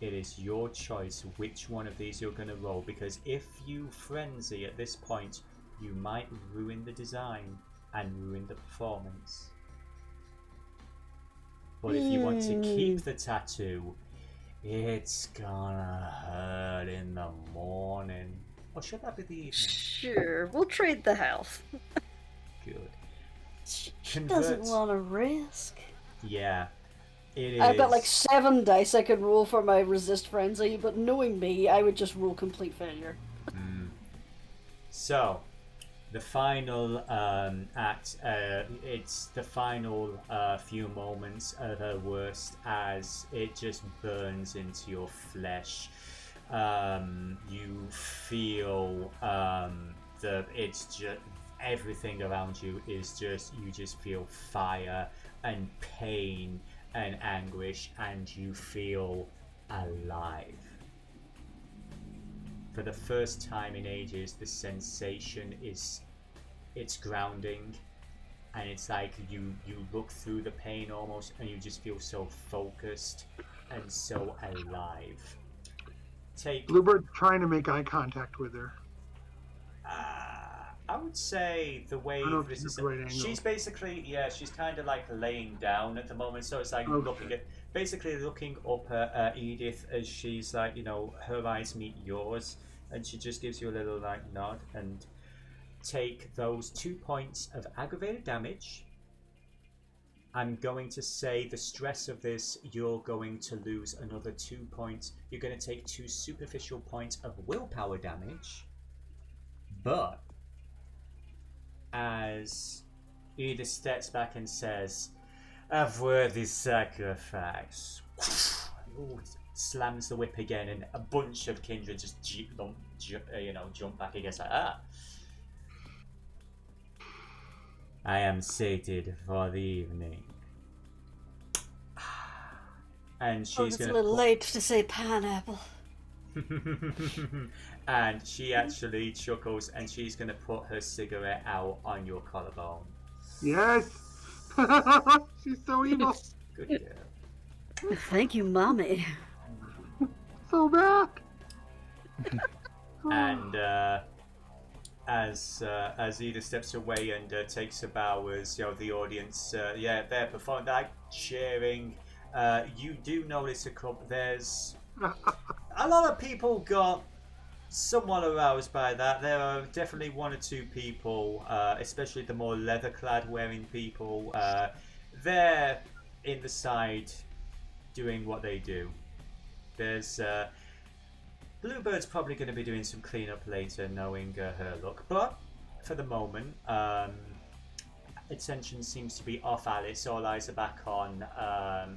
It is your choice which one of these you're going to roll, because if you frenzy at this point, you might ruin the design and ruin the performance. But if you want to keep the tattoo, it's gonna hurt in the morning. Or should that be the evening? Sure, we'll trade the health. Good. She doesn't want to risk. Yeah, it is. I've got like 7 dice I could roll for my resist frenzy, but knowing me, I would just roll complete failure. So, the final act, it's the final few moments at her worst as it just burns into your flesh. You feel it's just everything around you is just, you just feel fire and pain and anguish, and you feel alive. For the first time in ages, the sensation it's grounding, and it's like you look through the pain almost, and you just feel so focused and so alive. Bluebird's trying to make eye contact with her. I would say the way she's basically, she's kind of like laying down at the moment, so it's like looking at, basically looking up at Edith as she's like, her eyes meet yours, and she just gives you a little like nod and take those 2 points of aggravated damage. I'm going to say the stress of this, you're going to lose another 2 points. You're going to take 2 superficial points of willpower damage. But as Edith steps back and says, "A worthy sacrifice," slams the whip again, and a bunch of kindred just jump back against her. I am sated for the evening. And she's it's a little late to say pineapple. And she actually chuckles, and she's going to put her cigarette out on your collarbone. Yes! She's so evil. Good girl. Thank you, Mommy. So bad. And as Edith steps away and takes a bow, as the audience, they're performing, they're cheering. You do notice there's a lot of people got somewhat aroused by that. There are definitely 1 or 2 people, especially the more leather-clad wearing people. They're in the side doing what they do. There's Bluebird's probably going to be doing some cleanup later, knowing her look. But for the moment, attention seems to be off Alice. All eyes are back on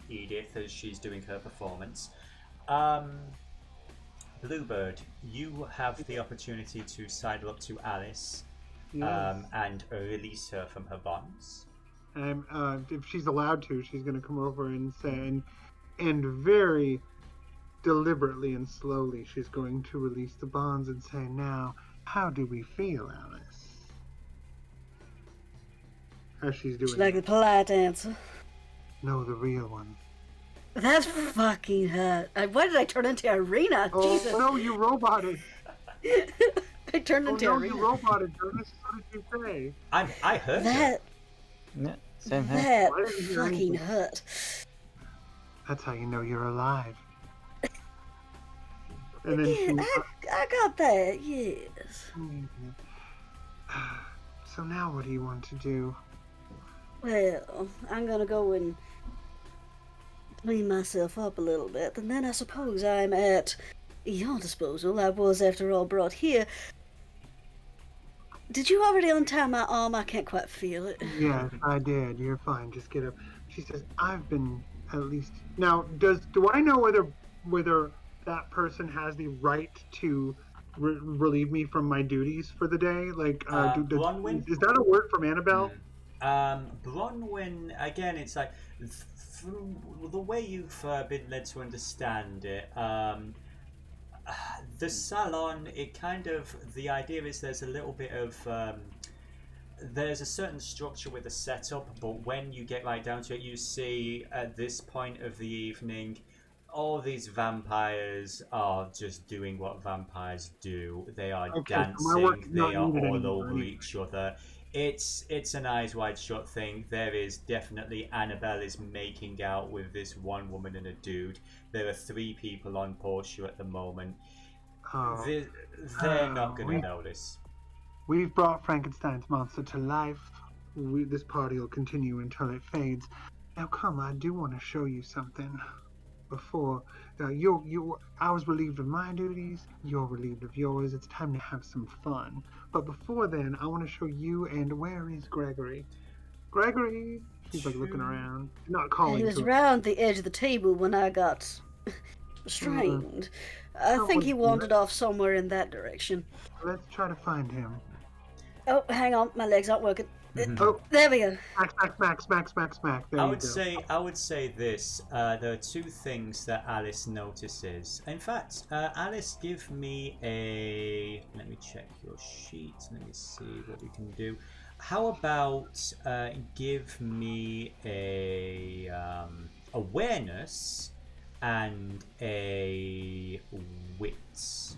Edith as she's doing her performance. Bluebird, you have the opportunity to sidle up to Alice and release her from her bonds. If she's allowed to, she's going to come over and say, and very deliberately and slowly, she's going to release the bonds and say, "Now, how do we feel, Alice?" As she's doing. She's like the polite answer. No, the real one. That's fucking hot. Why did I turn into Irina? Oh, Jesus. no, you roboted. I turned into Irina. You roboted, Jonas. What did you say? I heard that. Yeah, same here. That fucking hurt. That's how you know you're alive. And then I got that, yes. So now what do you want to do? Well, I'm gonna go and clean myself up a little bit, and then I suppose I'm at your disposal. I was, after all, brought here. Did you already untie my arm? I can't quite feel it. Yes, I did. You're fine. Just get up. She says, "I've been at least..." Now, do I know whether that person has the right to relieve me from my duties for the day? Like, Bronwyn? Is that a word from Annabelle? Bronwyn, again, it's like, from the way you've been led to understand it, the Salon, the idea is there's a little bit of, there's a certain structure with the setup, but when you get right down to it, you see at this point of the evening, all these vampires are just doing what vampires do. They are dancing, they are all over each other. It's an eyes wide shut thing. There is definitely, Annabelle is making out with this one woman and a dude. There are 3 people on Portia at the moment. They're not going to notice. We've brought Frankenstein's monster to life. This party will continue until it fades. Now come, I do want to show you something. Before, I was relieved of my duties, you're relieved of yours. It's time to have some fun. But before then, I want to show you, and where is Grigori? Grigori! She's like looking around, not calling. He was around the edge of the table when I got strained. I think he wandered off somewhere in that direction. Let's try to find him. Oh, hang on, my legs aren't working. Oh, there we go. Smack. There I would say this. There are 2 things that Alice notices. In fact, Alice, give me a. Let me check your sheet. Let me see what we can do. How about give me a awareness and a wits.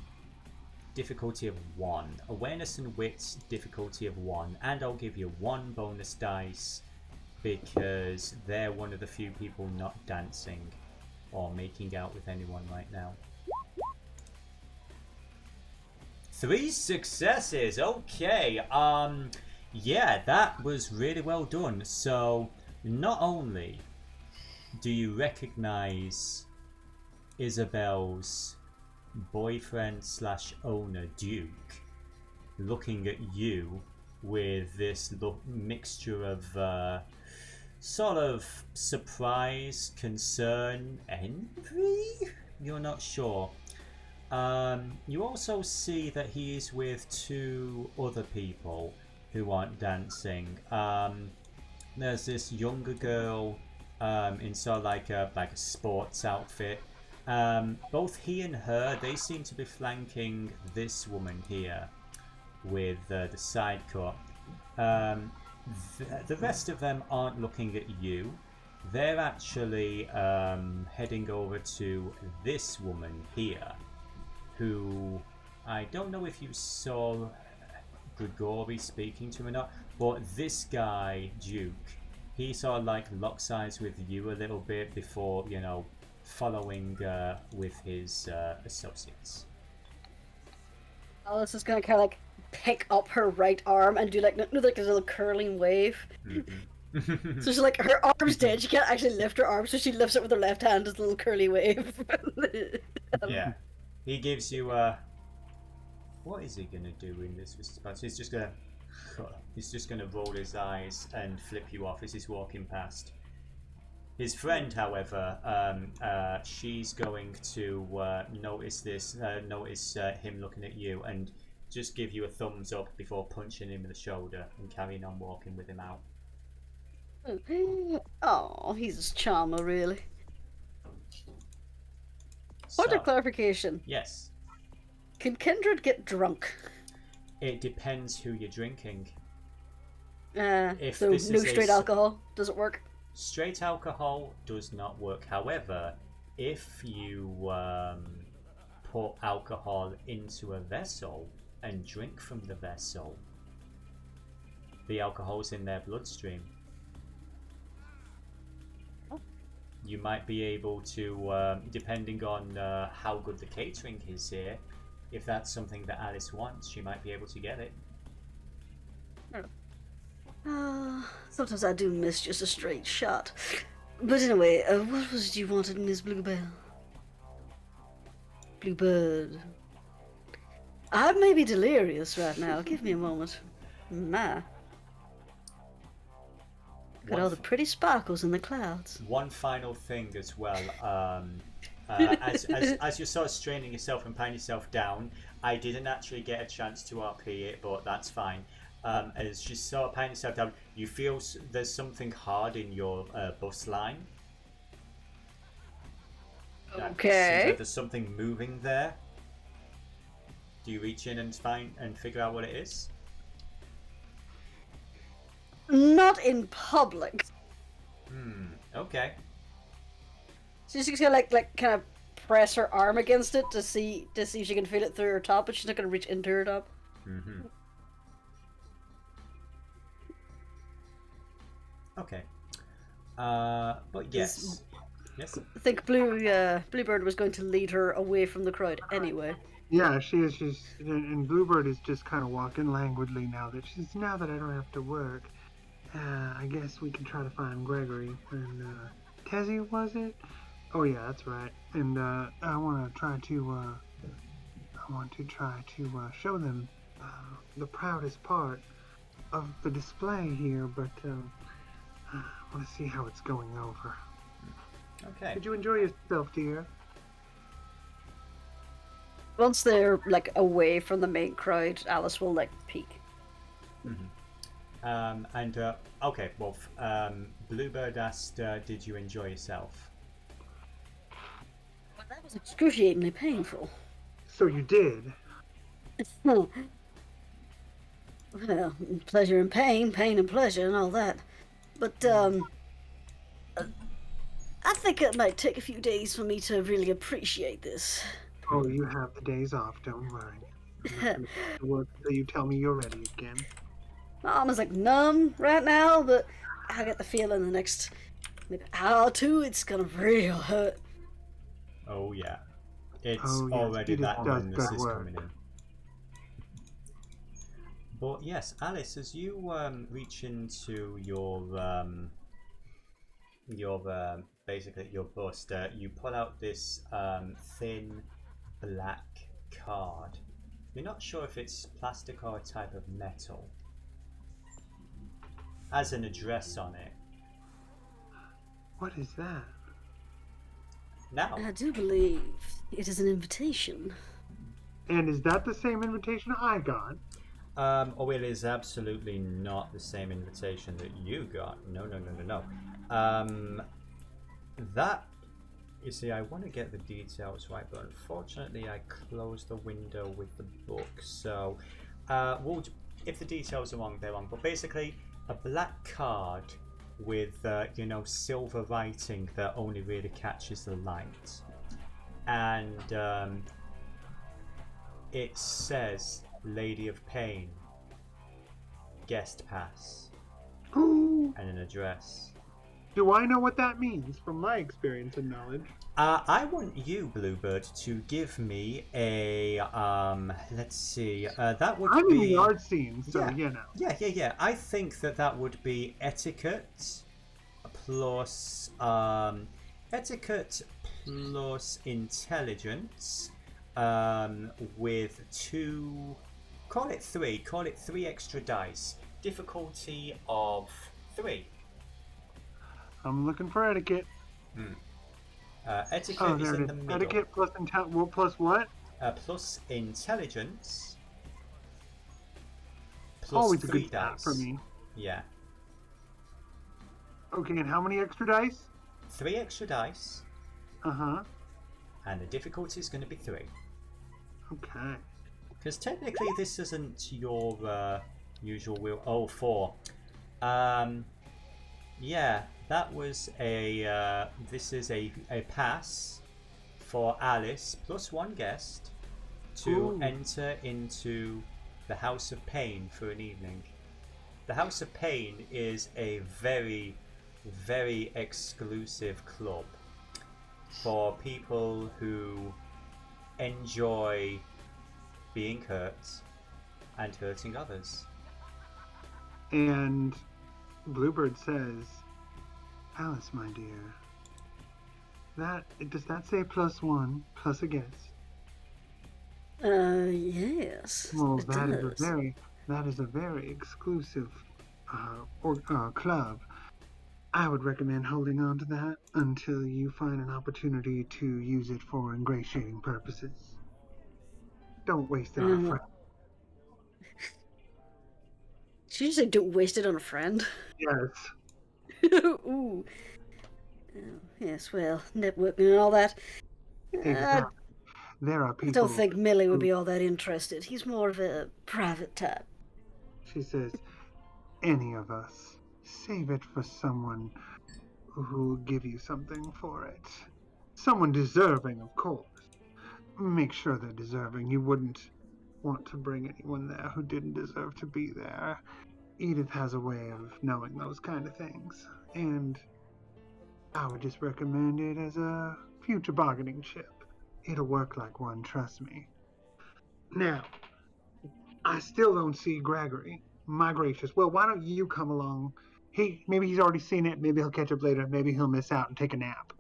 Difficulty of 1. Awareness and wits, difficulty of 1. And I'll give you 1 bonus dice because they're one of the few people not dancing. or making out with anyone right now. 3 successes. Okay. Yeah, that was really well done. So, not only do you recognize Isabel's boyfriend / owner, Duke, looking at you with this mixture of sort of surprise, concern, envy? You're not sure. You also see that he is with 2 other people who aren't dancing. There's this younger girl in sort of like a sports outfit. Both he and her, they seem to be flanking this woman here with the side cut. The rest of them aren't looking at you. They're actually heading over to this woman here, who I don't know if you saw Grigori speaking to him or not, but this guy, Duke, he sort of like locks eyes with you a little bit before, you know, following with his associates. Alice is gonna kind of like pick up her right arm and do like a little curling wave. Mm-hmm. So she's like, her arm's dead, she can't actually lift her arm, so she lifts it with her left hand as a little curly wave. Yeah. He gives you what is he gonna do in this response? He's just gonna roll his eyes and flip you off as he's walking past. His friend, however, she's going to notice him looking at you and just give you a thumbs up before punching him in the shoulder and carrying on walking with him out. Oh, he's a charmer, really. So, Point of clarification. Yes. Can Kindred get drunk? It depends who you're drinking. If so no straight alcohol doesn't work? Straight alcohol does not work. However, if you pour alcohol into a vessel and drink from the vessel, the alcohol's in their bloodstream. You might be able to, depending on how good the catering is here, if that's something that Alice wants, she might be able to get it. Sometimes I do miss just a straight shot. But anyway, what was it you wanted, Miss Bluebell? Bluebird. I may be delirious right now. Give me a moment. My. Got all the pretty sparkles in the clouds. One final thing as well. As you're sort of straining yourself and patting yourself down, I didn't actually get a chance to RP it, but that's fine. As you sort of patting yourself down, you feel there's something hard in your bus line. Okay. There's something moving there. Do you reach in and find and figure out what it is? Not in public. Okay. So she's gonna like kind of press her arm against it to see if she can feel it through her top, but she's not gonna reach into her top. Okay. But yes. Yes. I think Bluebird was going to lead her away from the crowd anyway. Yeah, she is. And Bluebird is just kind of walking languidly now that I don't have to work. I guess we can try to find Gregory and Tezi, was it? Oh yeah, that's right. And I want to try to show them the proudest part of the display here, but I want to see how it's going over. Okay. Did you enjoy yourself, dear? Once they're like away from the main crowd, Alice will like peek. Okay, well, Bluebird asked, did you enjoy yourself? Well, that was excruciatingly painful. So you did? Well, pleasure and pain and pleasure and all that. But, I think it might take a few days for me to really appreciate this. Oh, you have the days off, don't worry. I'm not work until you tell me you're ready again. My arm is like numb right now, but I get the feeling the next maybe hour or two it's gonna real hurt. Oh yeah. It's Oh, yes, already Edith that does numbness good is work. coming in. But yes, Alice, as you reach into your basically your bust, you pull out this thin black card. You're not sure if it's plastic or a type of metal. Has an address on it. What is that? Now, I do believe it is an invitation. And is that the same invitation I got? oh, it is absolutely not the same invitation that you got. No. That, you see, I want to get the details right, but unfortunately I closed the window with the book. So, if the details are wrong, they're wrong. But basically, a black card with, silver writing that only really catches the light. And it says Lady of Pain, guest pass, Ooh. and an address. Do I know what that means from my experience and knowledge? I want you, Bluebird, to give me a let's see. That would I'm be in the art scene, so Yeah. I think that would be etiquette plus intelligence with call it three extra dice. Difficulty of 3. I'm looking for etiquette. Etiquette is in the middle. Etiquette plus plus what? Plus intelligence. Plus Always a 3 good stat dice. for me. Yeah. Okay, and how many extra dice? 3 extra dice. Uh-huh. And the difficulty is going to be 3. Okay. Because technically this isn't your usual wheel. Oh, 4. Yeah, that was a. This is a pass for Alice plus 1 guest to enter into the House of Pain for an evening. The House of Pain is a very, very exclusive club for people who enjoy being hurt and hurting others. And Bluebird says, Alice, my dear, does that say plus 1 plus a guest? Yes. Well, it that does. is a very exclusive club. I would recommend holding on to that until you find an opportunity to use it for ingratiating purposes. Don't waste it on a friend. Did you say don't waste it on a friend? Yes. Ooh. Oh, yes, well, networking and all that. Exactly. There are people. I don't think Millie would be all that interested. He's more of a private type. She says, any of us, save it for someone who will give you something for it. Someone deserving, of course. Make sure they're deserving. You wouldn't want to bring anyone there who didn't deserve to be there. Edith has a way of knowing those kind of things, and I would just recommend it as a future bargaining chip. It'll work like one, trust me. Now, I still don't see Gregory. My gracious. Well, why don't you come along? Maybe he's already seen it. Maybe he'll catch up later. Maybe he'll miss out and take a nap.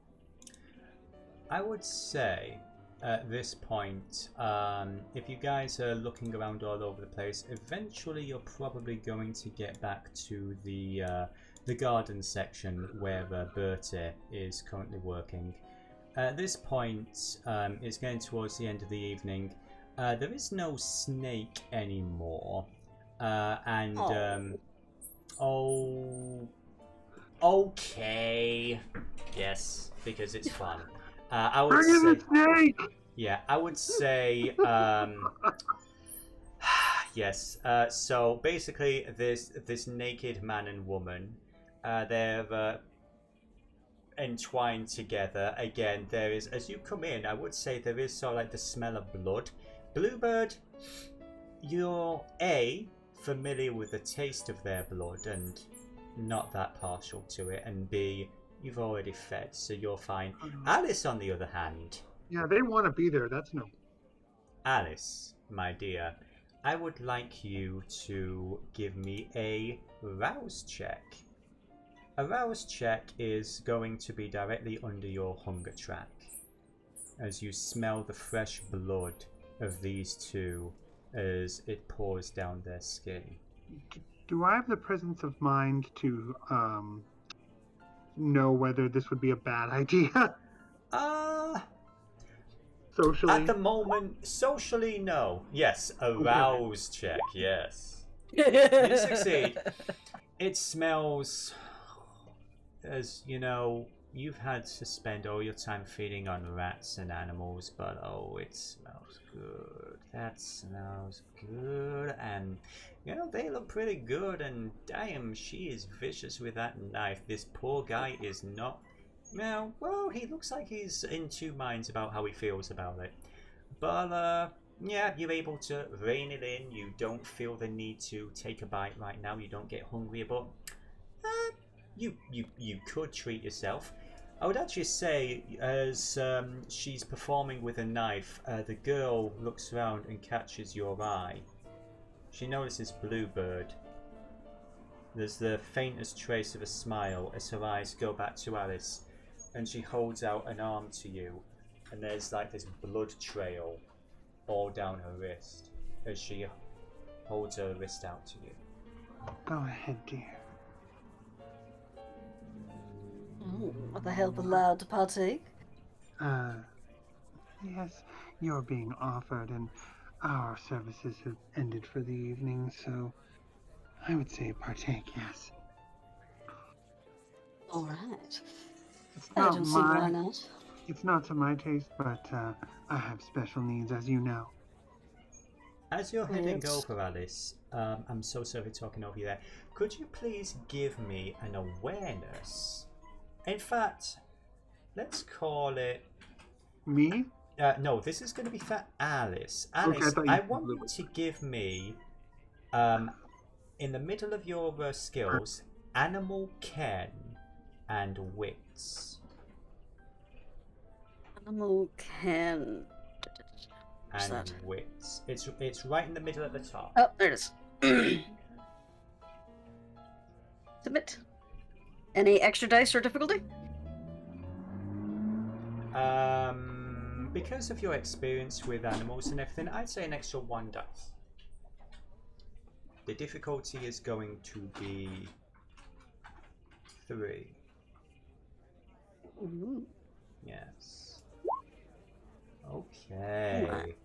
I would say at this point, if you guys are looking around all over the place, eventually you're probably going to get back to the garden section where Bertie is currently working. At this point, it's getting towards the end of the evening. There is no snake anymore, okay, yes, because it's fun. I would Bring in say, the snake! yeah, I would say, yes. So basically, this naked man and woman, they're entwined together. Again, there is, as you come in, I would say there is sort of like the smell of blood. Bluebird, you're familiar with the taste of their blood and not that partial to it, and B, you've already fed, so you're fine. Alice, on the other hand, Yeah, they want to be there. That's no. Alice, my dear, I would like you to give me a rouse check. A rouse check is going to be directly under your hunger track, as you smell the fresh blood of these two as it pours down their skin. Do I have the presence of mind to know whether this would be a bad idea? Socially? At the moment, socially, no. Yes, a rouse check, yes. You succeed. It smells, as you know, you've had to spend all your time feeding on rats and animals, but oh, it smells good. That smells good, and you know, they look pretty good, and damn, she is vicious with that knife. This poor guy is not. Now, well, he looks like he's in two minds about how he feels about it. But, yeah, you're able to rein it in. You don't feel the need to take a bite right now. You don't get hungry, but you could treat yourself. I would actually say, as she's performing with a knife, the girl looks around and catches your eye. She notices Bluebird. There's the faintest trace of a smile as her eyes go back to Alice. And she holds out an arm to you, and there's like this blood trail all down her wrist as she holds her wrist out to you. Go ahead, dear. Are the help allowed to partake? Yes, you're being offered, and our services have ended for the evening, so I would say partake, yes. All right. I don't see why not. It's not to my taste, but I have special needs, as you know. As you're heading over, Alice, I'm so sorry for talking over you there. Could you please give me an awareness? In fact, let's call it... Me? No, this is going to be for Alice. Alice, Okay, I want you to give me, in the middle of your skills, Animal Ken and Wits. Animal Ken and Wits. It's right in the middle at the top. Oh, there it is. Submit. Any extra dice or difficulty? Because of your experience with animals and everything, I'd say an extra 1 dice. The difficulty is going to be 3. Ooh. Yes. Okay.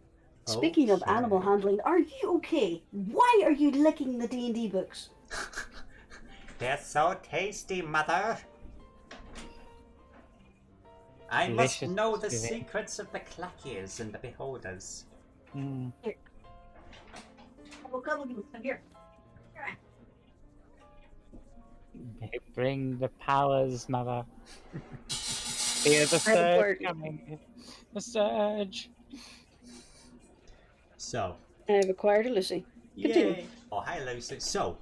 Speaking of animal handling, are you okay? Why are you licking the D&D books? They're so tasty, Mother. I must know the secrets of the clackies and the beholders. Here. I'm here. They bring the powers, Mother. Hear the surge coming. The surge. So. I've acquired a Lucy. Continue. Yay. Oh, hi, Lucy. So,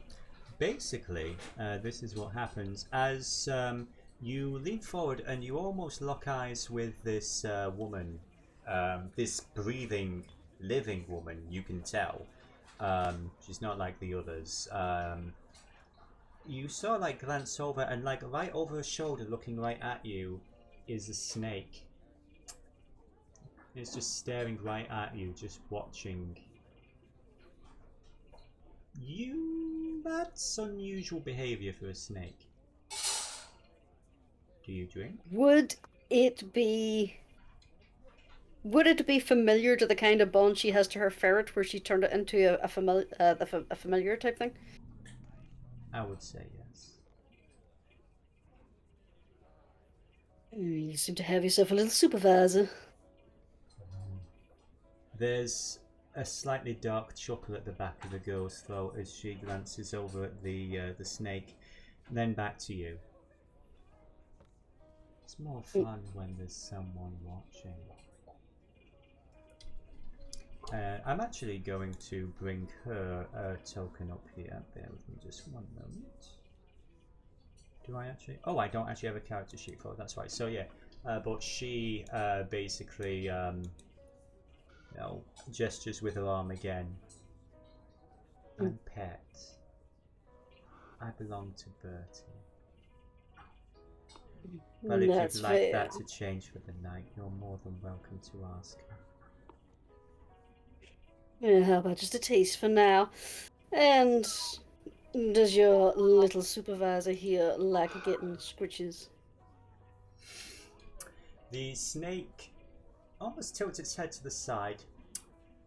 basically, this is what happens. As you lean forward and you almost lock eyes with this woman, this breathing, living woman, you can tell. She's not like the others. You sort of like glance over, and like right over her shoulder, looking right at you, is a snake. It's just staring right at you, just watching. That's unusual behavior for a snake. Do you drink? Would it be familiar to the kind of bond she has to her ferret, where she turned it into a familiar type thing? I would say yes. You seem to have yourself a little supervisor. There's a slightly dark chuckle at the back of the girl's throat as she glances over at the snake, then back to you. It's more fun when there's someone watching. I'm actually going to bring her token up here. Bear with me just one moment. Do I actually? Oh, I don't actually have a character sheet for it. That's right. So yeah, but she basically gestures with her arm again. I'm pet. I belong to Bertie. But if That's you'd like fair. that to change for the night, you're more than welcome to ask her. Yeah, how about just a taste for now? And does your little supervisor here like getting scritches? The snake almost tilts its head to the side.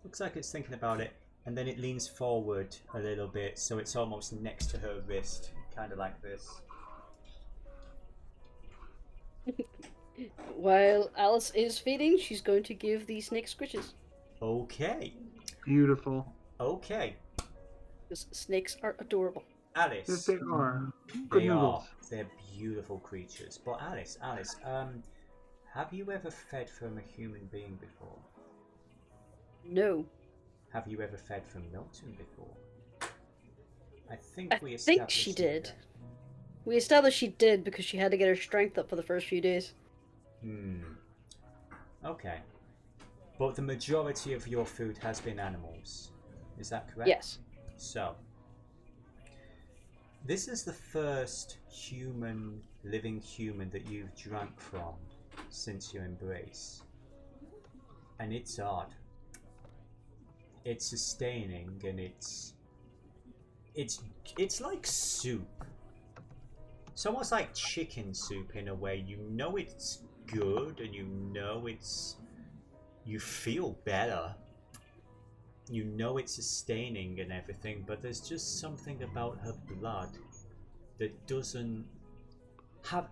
Looks like it's thinking about it, and then it leans forward a little bit, so it's almost next to her wrist, kind of like this. While Alice is feeding, she's going to give the snake scritches. Okay. Beautiful. Okay. Because snakes are adorable. Alice. Yes, they are. Good They noodles. are. They're beautiful creatures. But Alice, have you ever fed from a human being before? No. Have you ever fed from Milton before? I think she did. We established she did because she had to get her strength up for the first few days. Okay. But the majority of your food has been animals. Is that correct? Yes. So, this is the first living human that you've drank from since your embrace. And it's odd. It's sustaining, and it's like soup. It's almost like chicken soup in a way. You know it's good, and you know you feel better. You know it's sustaining and everything, but there's just something about her blood that doesn't have...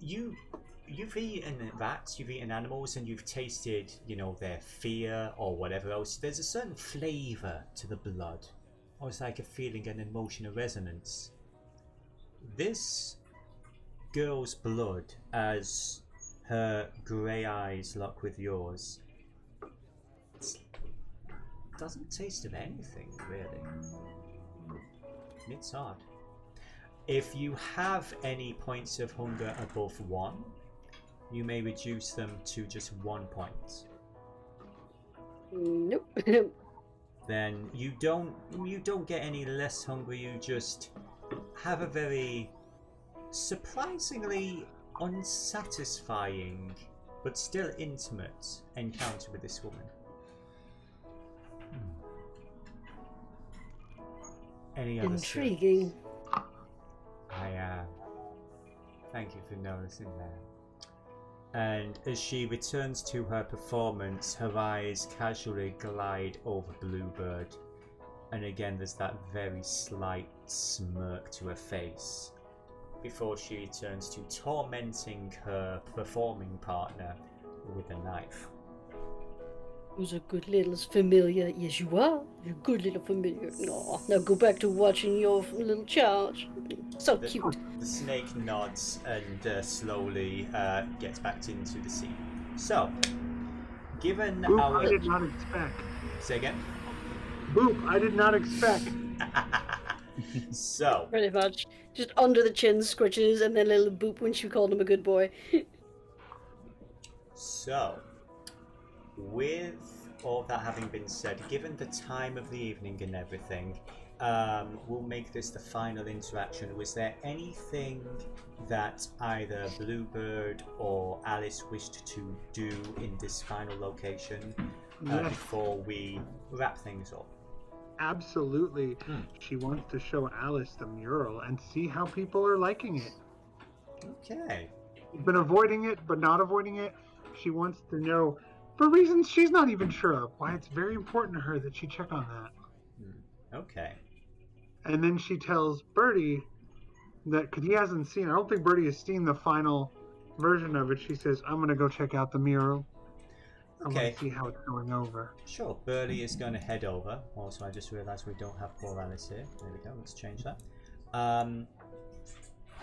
You've eaten rats, you've eaten animals, and you've tasted, their fear or whatever else. There's a certain flavour to the blood. Almost like a feeling, an emotional resonance. This girl's blood, as her grey eyes lock with yours, doesn't taste of anything, really. It's hard. If you have any points of hunger above 1, you may reduce them to just 1 point. Nope. Then you don't get any less hungry, you just have a very surprisingly unsatisfying but still intimate encounter with this woman. Any other Intriguing. Thank you for noticing that. And as she returns to her performance, her eyes casually glide over Bluebird, and again there's that very slight smirk to her face before she returns to tormenting her performing partner with a knife. Who's a good little familiar? Yes, you are. You're a good little familiar. No, now go back to watching your little charge. So cute. The snake nods and slowly gets back into the scene. So, given Boop, our... I did not expect. Say again? Boop, I did not expect. So... Pretty much. Just under the chin scritches and then a little boop when she called him a good boy. So... with all that having been said, given the time of the evening and everything, we'll make this the final interaction. Was there anything that either Bluebird or Alice wished to do in this final location before we wrap things up? Absolutely. She wants to show Alice the mural and see how people are liking it. Okay. She's been avoiding it, but not avoiding it. She wants to know, for reasons she's not even sure of, why it's very important to her that she check on that. Okay. And then she tells Bertie that, because he hasn't seen, I don't think Bertie has seen the final version of it. She says, I'm going to go check out the mural. I want to see how it's going over. Sure, Bertie is going to head over. Also, I just realised we don't have poor Alice here. There we go, let's change that.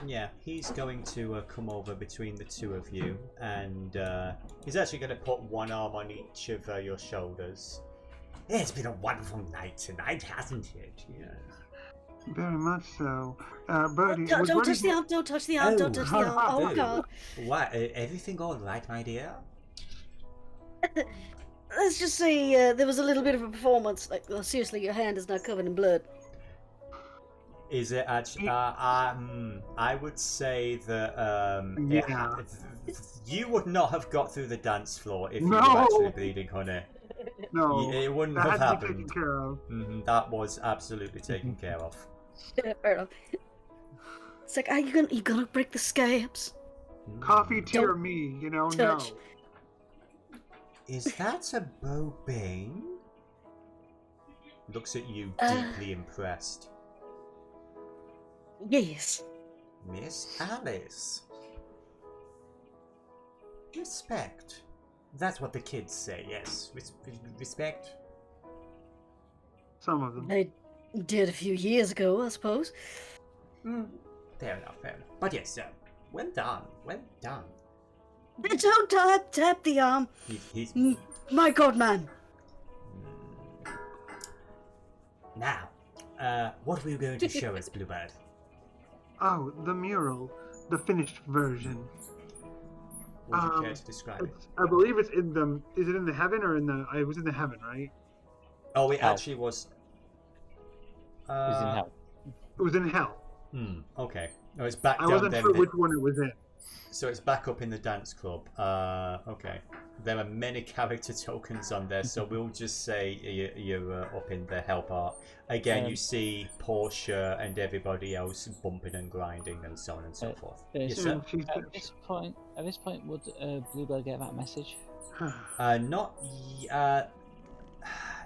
Yeah, he's going to come over between the two of you, and he's actually going to put one arm on each of your shoulders. It's been a wonderful night tonight, hasn't it? Yeah. Very much so. Bertie, Don't touch the arm, don't touch the arm, don't touch the arm. Oh, God. What? Everything all right, my dear? Let's just say there was a little bit of a performance. Like, well, seriously, your hand is now covered in blood. Is it actually? I would say that you would not have got through the dance floor if you were actually bleeding, honey. No, it wouldn't that have had to be happened. taken care of. That was absolutely taken care of. Yeah, fair enough. It's like, are you gonna break the scabs? Coffee tear me, touch. no. Is that a Beaubain? Looks at you deeply impressed. Yes. Miss Alice. Respect. That's what the kids say, yes. Respect. Some of them. I did a few years ago, I suppose. Fair enough. But yes, well done. Don't tap the arm. He's... My God, man. Now, what were you going to show us, Bluebird? Oh, the mural. The finished version. Would you care to describe it? I believe it's in the... Is it in the heaven or in the... It was in the heaven, right? Oh, it actually was... It was in hell. It was in hell. Okay. No, it's back I down wasn't then. sure which one it was in. So it's back up in the dance club. Okay. There are many character tokens on there, so we'll just say you're up in the hell part. Again, you see Portia and everybody else bumping and grinding and so on and so forth. Yes, sir? At this point, would Bluebird get that message?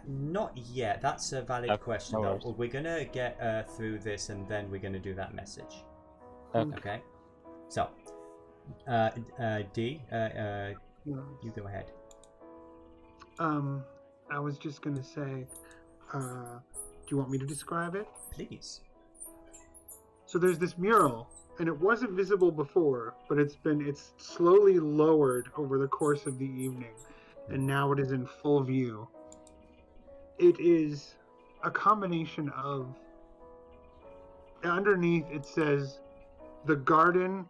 Not yet. That's a valid question, no though. We're gonna get through this, and then we're gonna do that message. Okay. So, D, you go ahead. I was just gonna say, do you want me to describe it? Please. So there's this mural, and it wasn't visible before, but it's slowly lowered over the course of the evening, and now it is in full view. It is a combination of... Underneath it says, the Garden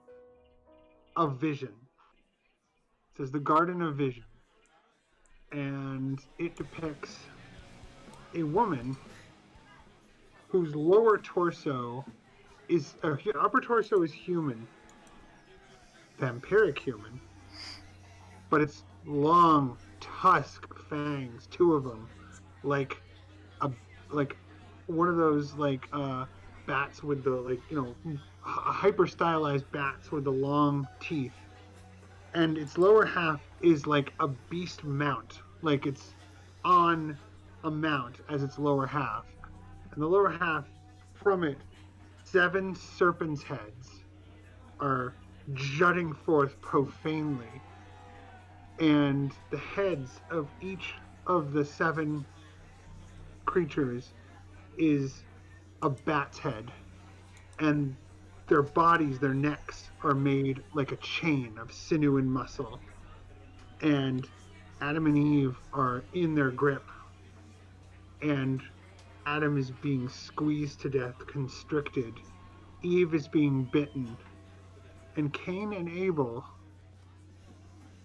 of Vision. It says the Garden of Vision. And it depicts a woman whose lower torso is... upper torso is human. Vampiric human. But it's long, tusk fangs, 2 of them. Like one of those bats with the hyper stylized bats with the long teeth, and its lower half is like a beast mount, like it's on a mount as its lower half, and the lower half from it, 7 serpents' heads are jutting forth profanely, and the heads of each of the 7 creatures is a bat's head, and their bodies, their necks, are made like a chain of sinew and muscle, and Adam and Eve are in their grip, and Adam is being squeezed to death, constricted. Eve is being bitten, and Cain and Abel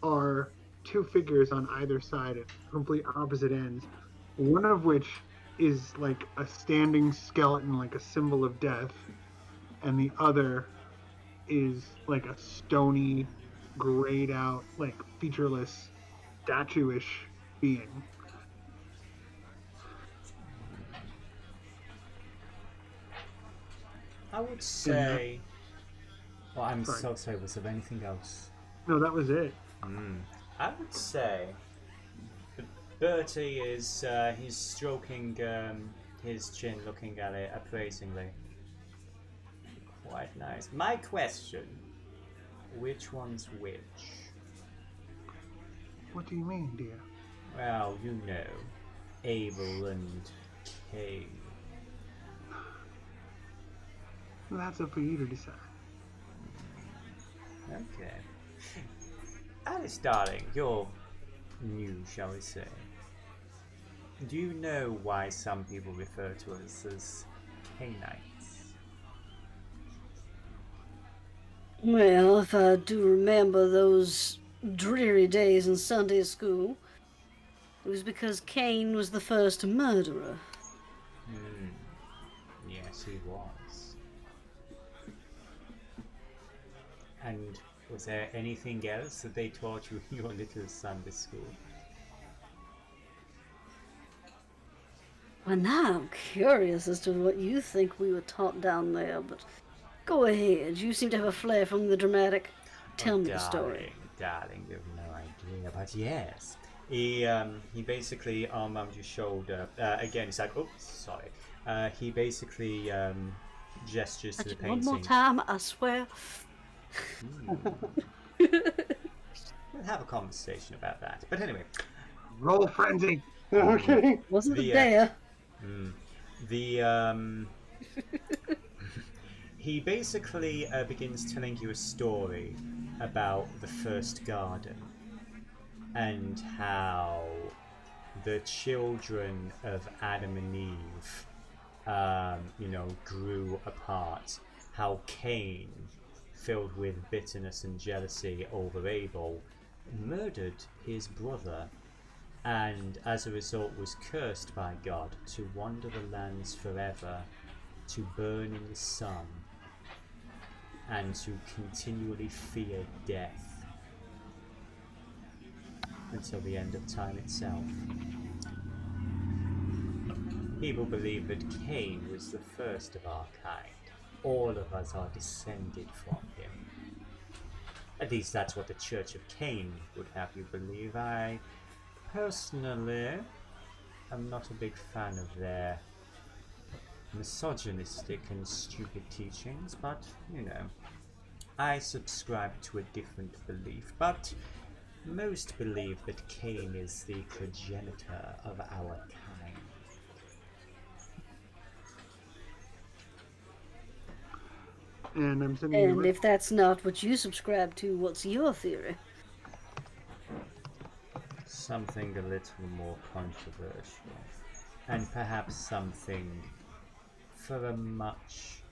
are 2 figures on either side at complete opposite ends, one of which is like a standing skeleton, like a symbol of death, and the other is like a stony, grayed out, like featureless, statue-ish being. I would say... Well, I'm so sorry, was there anything else? No, that was it. I would say... Bertie is he's stroking his chin, looking at it appraisingly. Quite nice. My question: which one's which? What do you mean, dear? Well, you know, Abel and Cain. That's up for you to decide. Okay. Alice, darling, you're new, shall we say. Do you know why some people refer to us as Cainites? Well, if I do remember those dreary days in Sunday school, it was because Cain was the first murderer. Yes, he was. And was there anything else that they taught you in your little Sunday school? Well, now I'm curious as to what you think we were taught down there, but go ahead. You seem to have a flair for the dramatic. Tell me the story. Darling, you have no idea, but yes. He basically arm around your shoulder. Again, he's like, oops, sorry. He basically gestures to the painting. One more time, I swear. We'll have a conversation about that. But anyway. Roll frenzy! Okay. Wasn't it there? He basically begins telling you a story about the first garden and how the children of Adam and Eve, grew apart. How Cain, filled with bitterness and jealousy over Abel, murdered his brother, and as a result was cursed by God to wander the lands forever, to burn in the sun, and to continually fear death until the end of time itself. People believe that Cain was the first of our kind. All of us are descended from him. At least that's what the Church of Cain would have you believe. I personally am not a big fan of their misogynistic and stupid teachings, but I subscribe to a different belief. But most believe that Cain is the progenitor of our kind. And I'm sitting And if that's not what you subscribe to, what's your theory? Something a little more controversial, and perhaps something for a much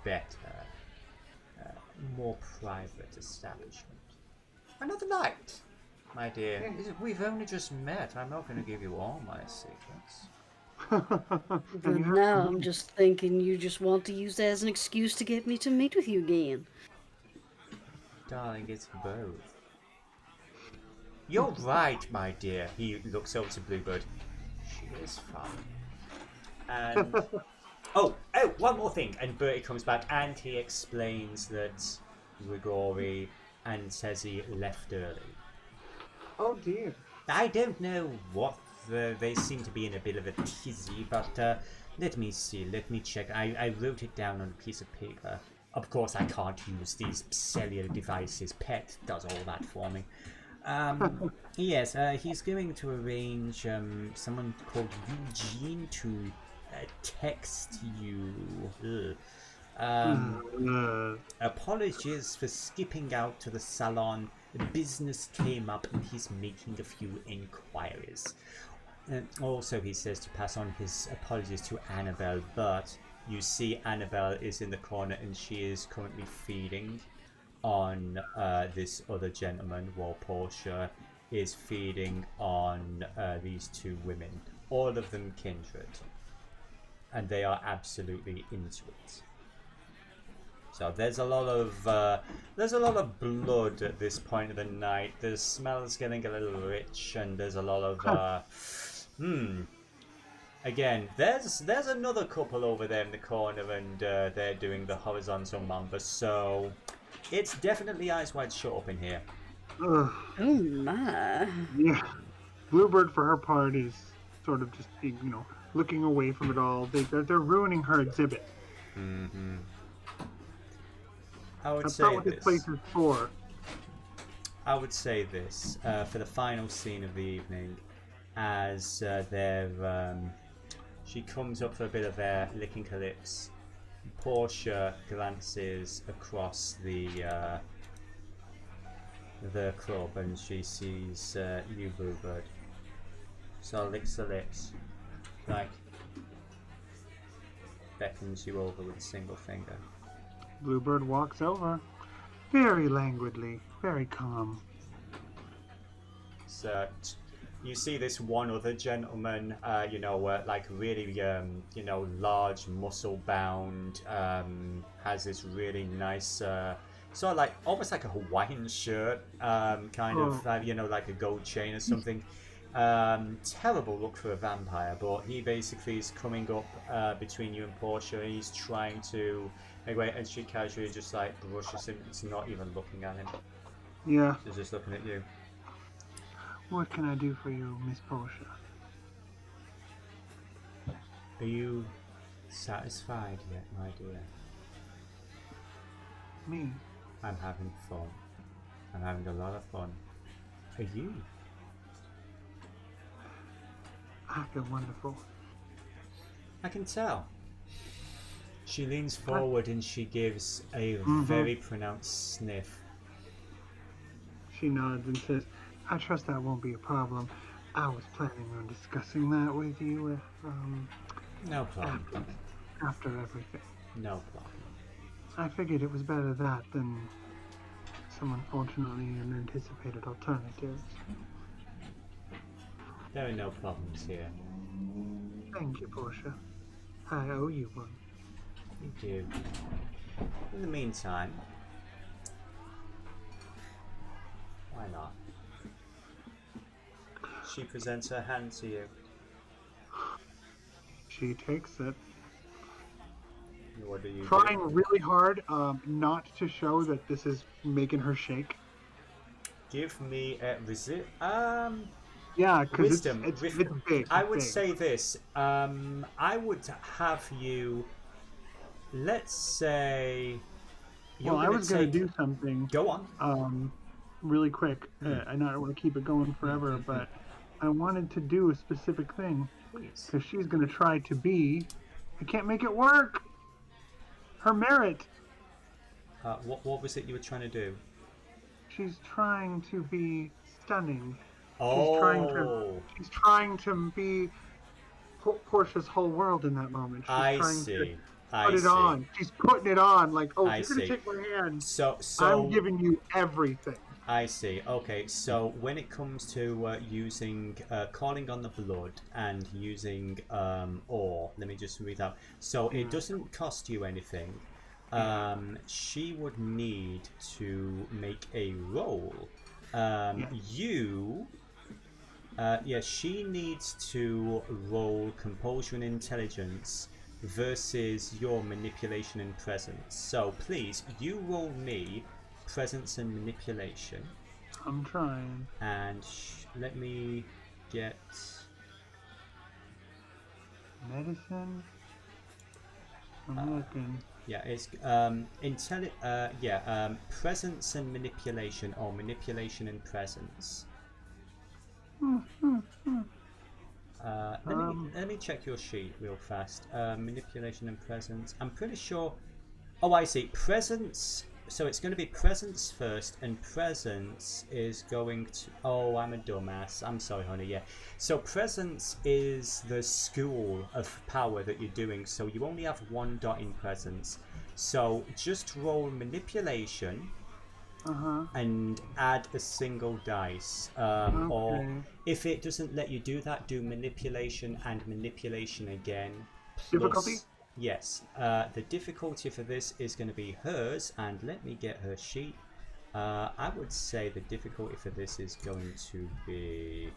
better, more private establishment. Another night, my dear. We've only just met. I'm not going to give you all my secrets. But now I'm just thinking you just want to use that as an excuse to get me to meet with you again. Darling, it's both. You're right, my dear. He looks over to Bluebird. She is fun. And oh, one more thing. And Bertie comes back and he explains that Grigori and Tezi left early. Oh dear. I don't know what they seem to be in a bit of a tizzy, but let me see. Let me check. I wrote it down on a piece of paper. Of course, I can't use these cellular devices. Pet does all that for me. Yes, he's going to arrange someone called Eugene to text you. Apologies for skipping out to the salon. Business came up and he's making a few inquiries. Also, he says to pass on his apologies to Annabelle, but you see Annabelle is in the corner and she is currently feeding on this other gentleman, while Portia is feeding on these two women, all of them kindred, and they are absolutely into it. So there's a lot of blood at this point of the night. The smell's getting a little rich, and there's a lot of Again, there's another couple over there in the corner, and they're doing the horizontal mamba. So it's definitely eyes wide shut up in here. Oh my! Yeah, Bluebird for her part is sort of just looking away from it all. They're ruining her exhibit. Mm-hmm. That's not what this place is for. I would say this for the final scene of the evening, as she comes up for a bit of air, licking her lips. Portia glances across the club and she sees you, Bluebird. So licks her lips, like beckons you over with a single finger. Bluebird walks over. Very languidly, very calm. So you see this one other gentleman, like really, large, muscle-bound, has this really nice, sort of like almost like a Hawaiian shirt, kind of, like a gold chain or something. Terrible look for a vampire, but he basically is coming up between you and Portia, and he's trying to make way, and she casually just like brushes him. It's not even looking at him. Yeah. She's just looking at you. What can I do for you, Miss Portia? Are you satisfied yet, my dear? Me? I'm having fun. I'm having a lot of fun. Are you? I feel wonderful. I can tell. She leans forward and she gives a very pronounced sniff. She nods and says, I trust that won't be a problem. I was planning on discussing that with you No problem. After everything. No problem. I figured it was better that than some unfortunately unanticipated alternatives. There are no problems here. Thank you, Portia. I owe you one. You do. In the meantime, why not? She presents her hand to you. She takes it. What do you Trying do? really hard not to show that this is making her shake. Give me a Yeah, because wisdom. it's big. I would say this. I would have you. Let's say. I was going to do something. Go on. Really quick. I know I don't want to keep it going forever, but I wanted to do a specific thing. Because she's going to try to be. I can't make it work. Her merit. What was it you were trying to do? She's trying to be stunning. Oh. She's trying to be Portia's whole world in that moment. She's trying to put it on. She's putting it on. Like, oh, you're going to take my hand. So I'm giving you everything. I see. Okay, so when it comes to using calling on the blood and using ore, let me just read out. So it doesn't cost you anything. She would need to make a roll. She needs to roll composure and intelligence versus your manipulation and presence. So please, you roll me presence and manipulation. I'm trying. And let me get medicine. I'm looking. Yeah, it's presence and manipulation, or manipulation and presence. Let me check your sheet real fast. Manipulation and presence. I'm pretty sure. Oh, I see. Presence. So it's going to be presence first, and presence is going to... Oh, I'm a dumbass. I'm sorry, honey, yeah. So presence is the school of power that you're doing, so you only have 1 dot in presence. So just roll manipulation and add a single dice. Or if it doesn't let you do that, do manipulation and manipulation again. Difficulty? Yes, the difficulty for this is going to be hers, and let me get her sheet. I would say the difficulty for this is going to be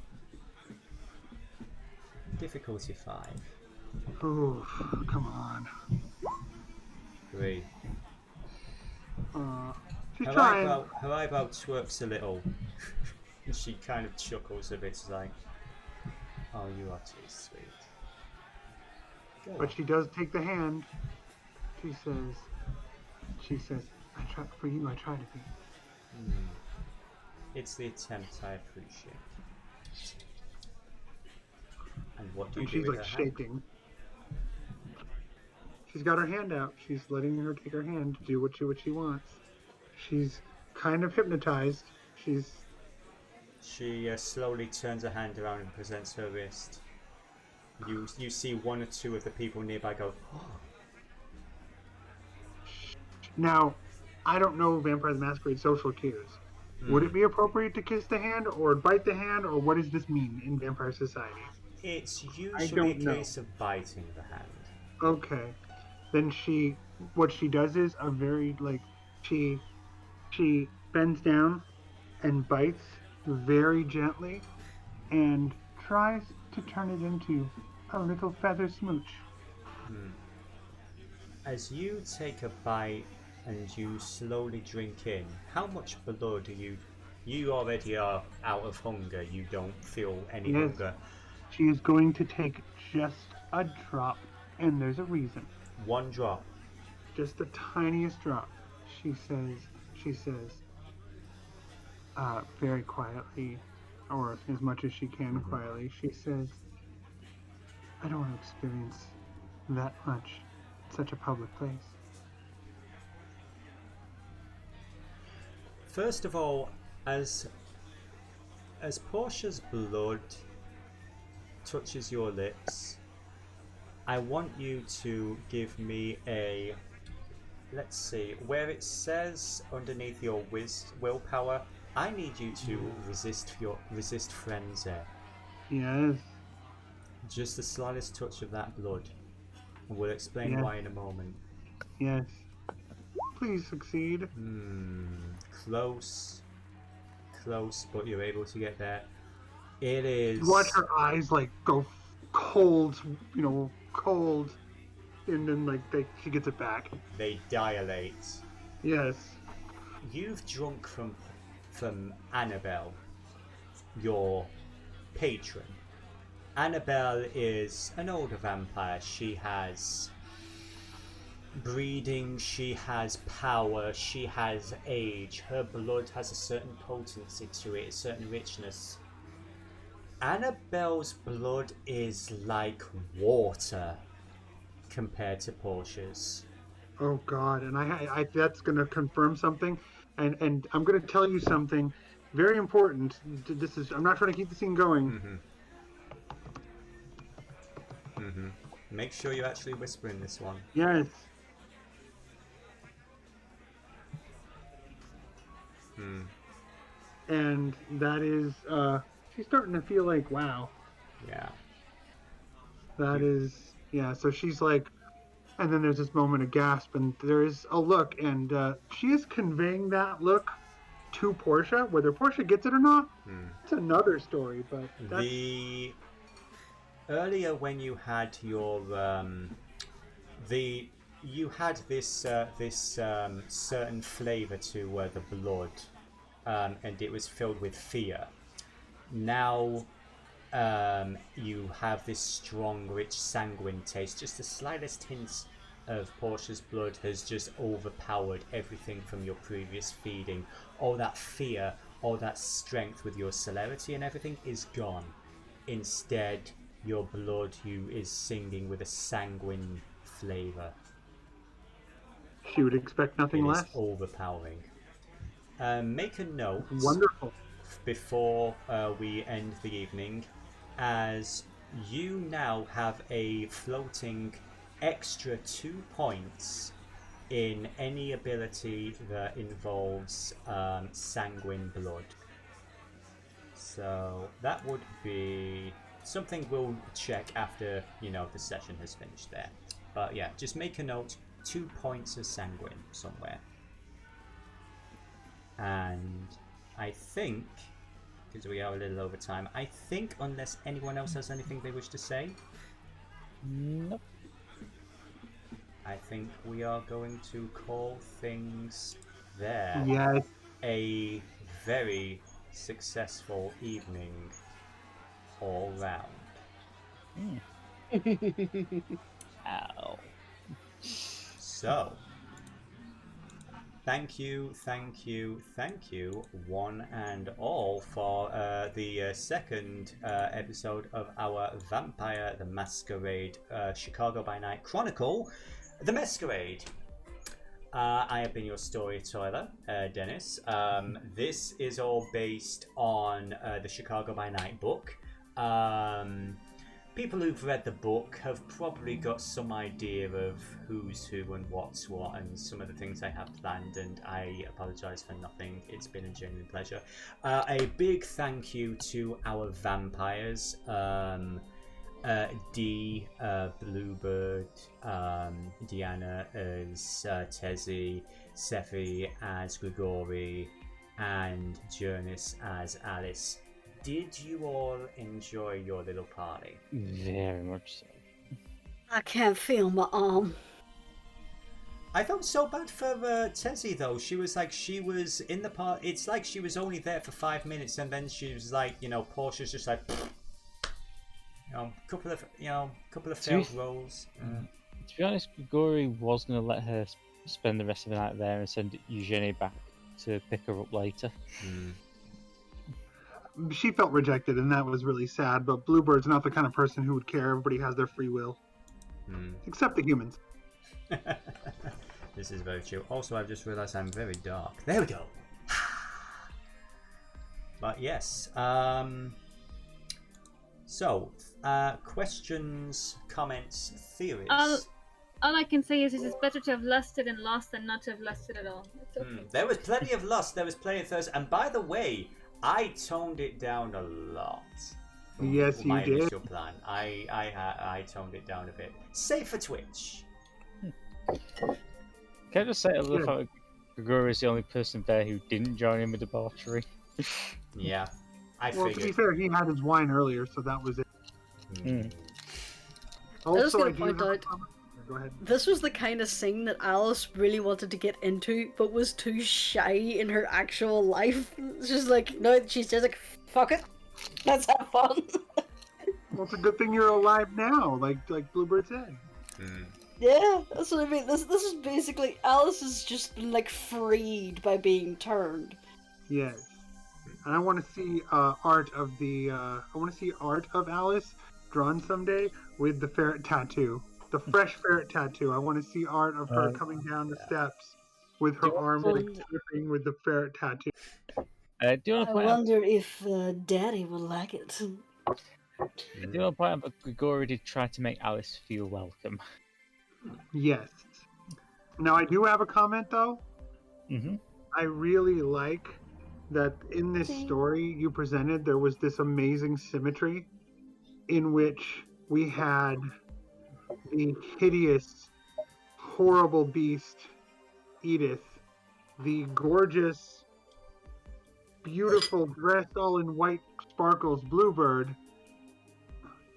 difficulty 5. Ooh, come on. 3. She's her trying. Her eyebrow twerks a little, and she kind of chuckles a bit. She's like, "Oh, you are too sweet." But she does take the hand. She says, I try for you, I try to be. It's the attempt I appreciate. And what do you do? She's like shaking. She's got her hand out. She's letting her take her hand to do what she wants. She's kind of hypnotized. She slowly turns her hand around and presents her wrist. You see 1 or 2 of the people nearby go, oh. Now, I don't know Vampire the Masquerade social cues. Would it be appropriate to kiss the hand or bite the hand, or what does this mean in vampire society? It's usually a case of biting the hand. Okay. Then what she does is a very, like, she bends down and bites very gently and tries to turn it into a little feather smooch. As you take a bite and you slowly drink in, how much blood are you already are out of hunger, you don't feel any hunger. She is going to take just a drop, and there's a reason. One drop. Just the tiniest drop. She says, very quietly, or as much as she can quietly, she says, I don't want to experience that much in such a public place. First of all, as Portia's blood touches your lips, I want you to give me a, let's see, where it says underneath your willpower, I need you to resist frenzy. Yes. Just the slightest touch of that blood. And we'll explain why in a moment. Yes. Please succeed. Close, but you're able to get there. It is. Watch her eyes like go cold, cold, and then she gets it back. They dilate. Yes. You've drunk from Annabelle, your patron. Annabelle is an older vampire. She has breeding, she has power, she has age. Her blood has a certain potency to it, a certain richness. Annabelle's blood is like water compared to Portia's. Oh God! And I that's going to confirm something, and I'm going to tell you something very important. I'm not trying to keep the scene going. Make sure you actually whisper in this one. Yes. And that is, she's starting to feel like, wow. Yeah. That is, yeah. So she's like, and then there's this moment of gasp, and there is a look, and she is conveying that look to Portia. Whether Portia gets it or not, it's another story. But that's... Earlier when you had your you had this certain flavor to the blood, and it was filled with fear. Now you have this strong, rich, sanguine taste. Just the slightest hint of Portia's blood has just overpowered everything from your previous feeding. All that fear, all that strength with your celerity and everything is gone. Instead, your blood is singing with a sanguine flavor. She would expect nothing less. It is overpowering. Make a note. Wonderful. Before we end the evening, as you now have a floating extra 2 points in any ability that involves sanguine blood. So that would be something we'll check after, the session has finished there. But yeah, just make a note, 2 points of sanguine somewhere. And I think, because we are a little over time, I think unless anyone else has anything they wish to say, nope. I think we are going to call things there. Yes. A very successful evening all round. Ow. So, thank you, one and all, for the second episode of our Vampire the Masquerade Chicago by Night Chronicle, The Messquerade. I have been your storyteller, Dennis. This is all based on the Chicago by Night book. people who've read the book have probably got some idea of who's who and what's what and some of the things I have planned, and I apologise for nothing. It's been a genuine pleasure. A big thank you to our vampires, D, Bluebird, Diana as Tezi, Sephi as Grigori, and Jonas as Alice. Did you all enjoy your little party? Very much so. I can't feel my arm. I felt so bad for Tezi though. She was in the part. It's like she was only there for 5 minutes, and then she was like, Portia's just like, couple of failed rolls. To be honest, Grigori was going to let her spend the rest of the night there and send Eugenie back to pick her up later. She felt rejected, and that was really sad, but Bluebird's not the kind of person who would care. Everybody has their free will. Except the humans. This is very true. Also, I've just realised I'm very dark. There we go. But yes. So, questions, comments, theories. All I can say is it is better to have lusted and lost than not to have lusted at all. It's okay. There was plenty of lust. There was plenty of thirst. And by the way, I toned it down a lot. Yes, you my did. initial plan. I toned it down a bit. Save for Twitch. Can I just say, I love how Grigori is the only person there who didn't join in with debauchery. Yeah, I Well, figured. to be fair, he had his wine earlier, so that was it. I was Also, gonna I do point have a out- comment. Go ahead. This was the kind of scene that Alice really wanted to get into, but was too shy in her actual life. It's just like, no, she's just like, fuck it, let's have fun. Well, it's a good thing you're alive now, like Bluebird said. Yeah, that's what I mean. This is basically Alice has just been like freed by being turned. Yes. And I want to see art of Alice drawn someday with the ferret tattoo. The fresh ferret tattoo. I want to see art of her coming down the steps with her arm like dripping with the ferret tattoo. Do you want I to point out? wonder if Daddy will like it. Do you want to point out that Grigori did try to make Alice feel welcome? Yes. Now I do have a comment though. I really like that in this story you presented there was this amazing symmetry in which we had the hideous, horrible beast, Edith, the gorgeous, beautiful, dressed all in white sparkles, Bluebird,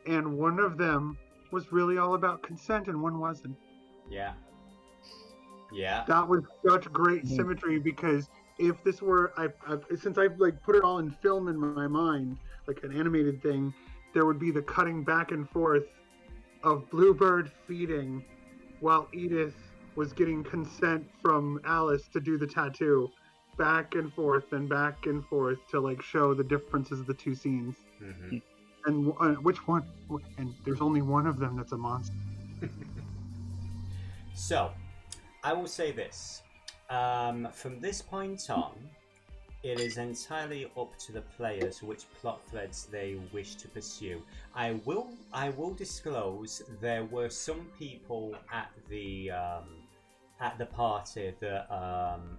and one of them was really all about consent and one wasn't. Yeah. That was such great symmetry because if this were, since I've like put it all in film in my mind, like an animated thing, there would be the cutting back and forth of Bluebird feeding while Edith was getting consent from Alice to do the tattoo, back and forth to like show the differences of the two scenes. And which one? And there's only one of them that's a monster. So, I will say this. From this point on, it is entirely up to the players which plot threads they wish to pursue. I will disclose there were some people at the party that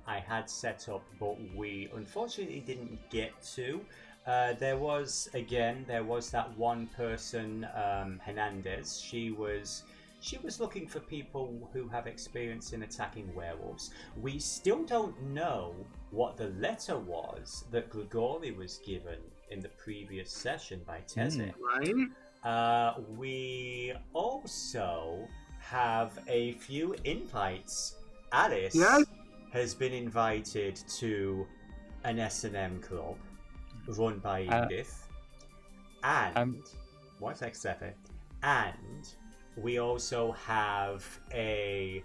I had set up, but we unfortunately didn't get to. There was that one person, Hernandez. She was looking for people who have experience in attacking werewolves. We still don't know what the letter was that Grigori was given in the previous session by Tezi. Right? We also have a few invites. Alice has been invited to an S&M club run by Edith. And what's next, Sephi? And we also have a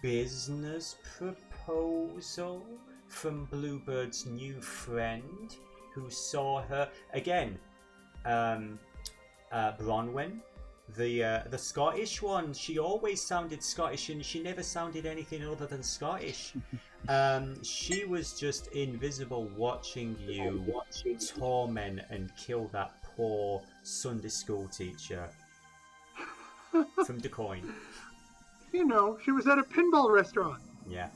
business proposal from Bluebird's new friend who saw her again. Bronwyn, the Scottish one. She always sounded Scottish, and she never sounded anything other than Scottish. She was just invisible, watching you torment and kill that poor Sunday school teacher from DuQuoin. You know, she was at a pinball restaurant. Yeah.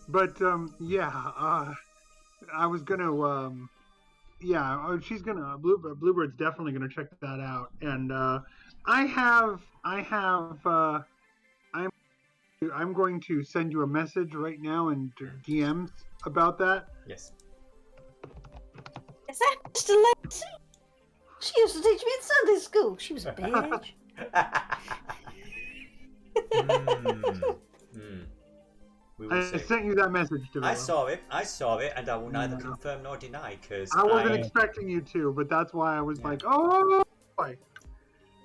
But I was gonna she's gonna Bluebird's definitely gonna check that out. And I'm going to send you a message right now in DMs about that. Yes. Is that Mr. Lexi? She used to teach me in Sunday school. She was a bitch. I sent you that message, Devilla. I saw it, and I will neither confirm nor deny, because I wasn't expecting you to, but that's why I was like, oh boy.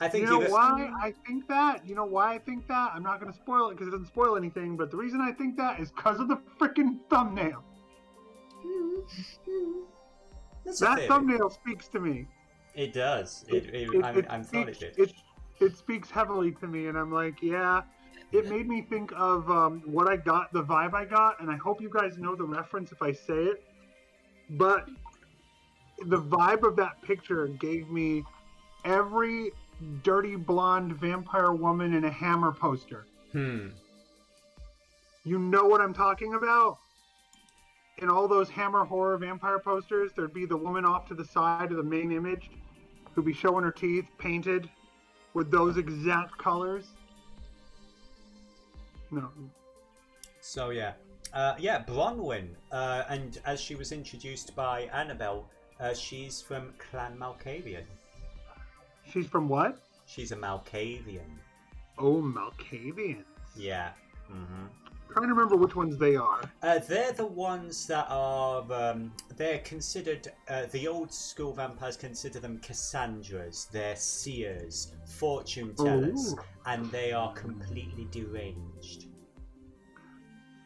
I think why I think that? You know why I think that? I'm not going to spoil it because it doesn't spoil anything, but the reason I think that is because of the freaking thumbnail. That thumbnail speaks to me. It does. I'm thought it did. It speaks heavily to me, and I'm like, yeah. It made me think of what I got, the vibe I got, and I hope you guys know the reference if I say it. But the vibe of that picture gave me every dirty blonde vampire woman in a Hammer poster. You know what I'm talking about? In all those Hammer horror vampire posters, there'd be the woman off to the side of the main image who'd be showing her teeth painted with those exact colors. No. So Bronwyn, and as she was introduced by Annabelle, she's from Clan Malkavian. She's from what? She's a Malkavian. Oh, Malkavians. Yeah. Trying to remember which ones they are. They're the ones that are. They're considered. The old school vampires consider them Cassandras. They're seers, fortune tellers, and they are completely deranged.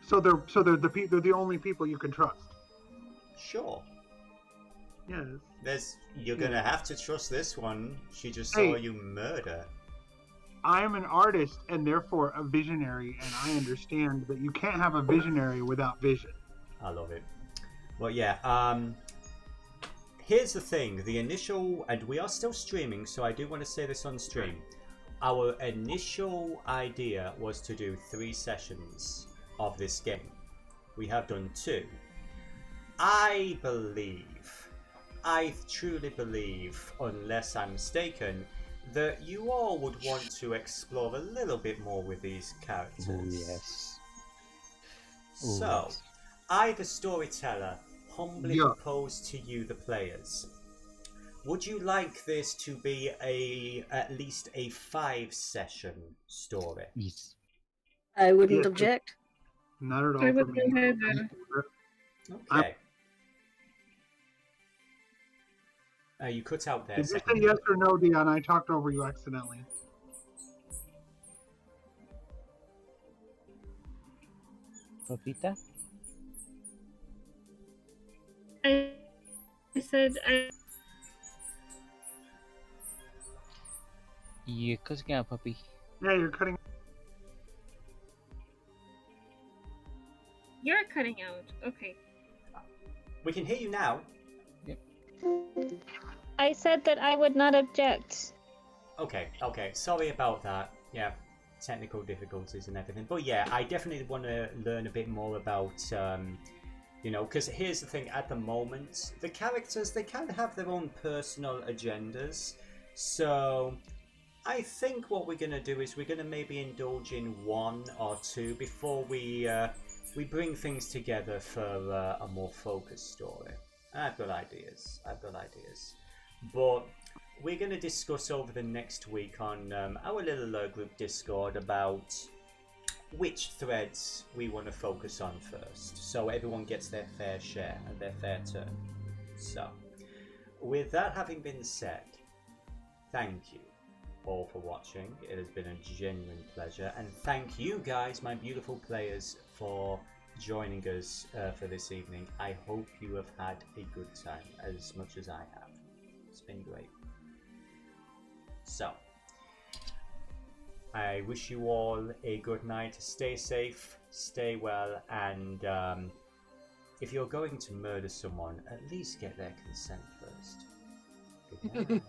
So they're the only people you can trust. Sure. Yes. You're gonna have to trust this one. She just saw you murder. I am an artist and therefore a visionary, and I understand that you can't have a visionary without vision. I love it. Well, yeah. Here's the thing: the initial, and we are still streaming, so I do want to say this on stream. Our initial idea was to do 3 sessions of this game. We have done 2. I truly believe, unless I'm mistaken, that you all would want to explore a little bit more with these characters. Oh, yes. So, I, the storyteller, humbly propose to you, the players. Would you like this to be at least a 5-session story? Yes. I wouldn't object. Not at all. I would go ahead then. Okay. You cut out there. Did you say yes or no, Dion? I talked over you accidentally. Papita? I said You're cutting out, puppy. Yeah, you're cutting. You're cutting out. Okay. We can hear you now. I said that I would not object. Okay. Sorry about that. Yeah, technical difficulties and everything. But yeah, I definitely want to learn a bit more about, because here's the thing. At the moment, the characters, they can have their own personal agendas. So I think what we're going to do is we're going to maybe indulge in 1 or 2 before we bring things together for a more focused story. I've got ideas. But we're going to discuss over the next week on our little group Discord about which threads we want to focus on first, so everyone gets their fair share and their fair turn. So, with that having been said, thank you all for watching. It has been a genuine pleasure, and thank you guys, my beautiful players, for joining us for this evening. I hope you have had a good time as much as I have. It's been great. So, I wish you all a good night. Stay safe, stay well, and if you're going to murder someone, at least get their consent first. Good night.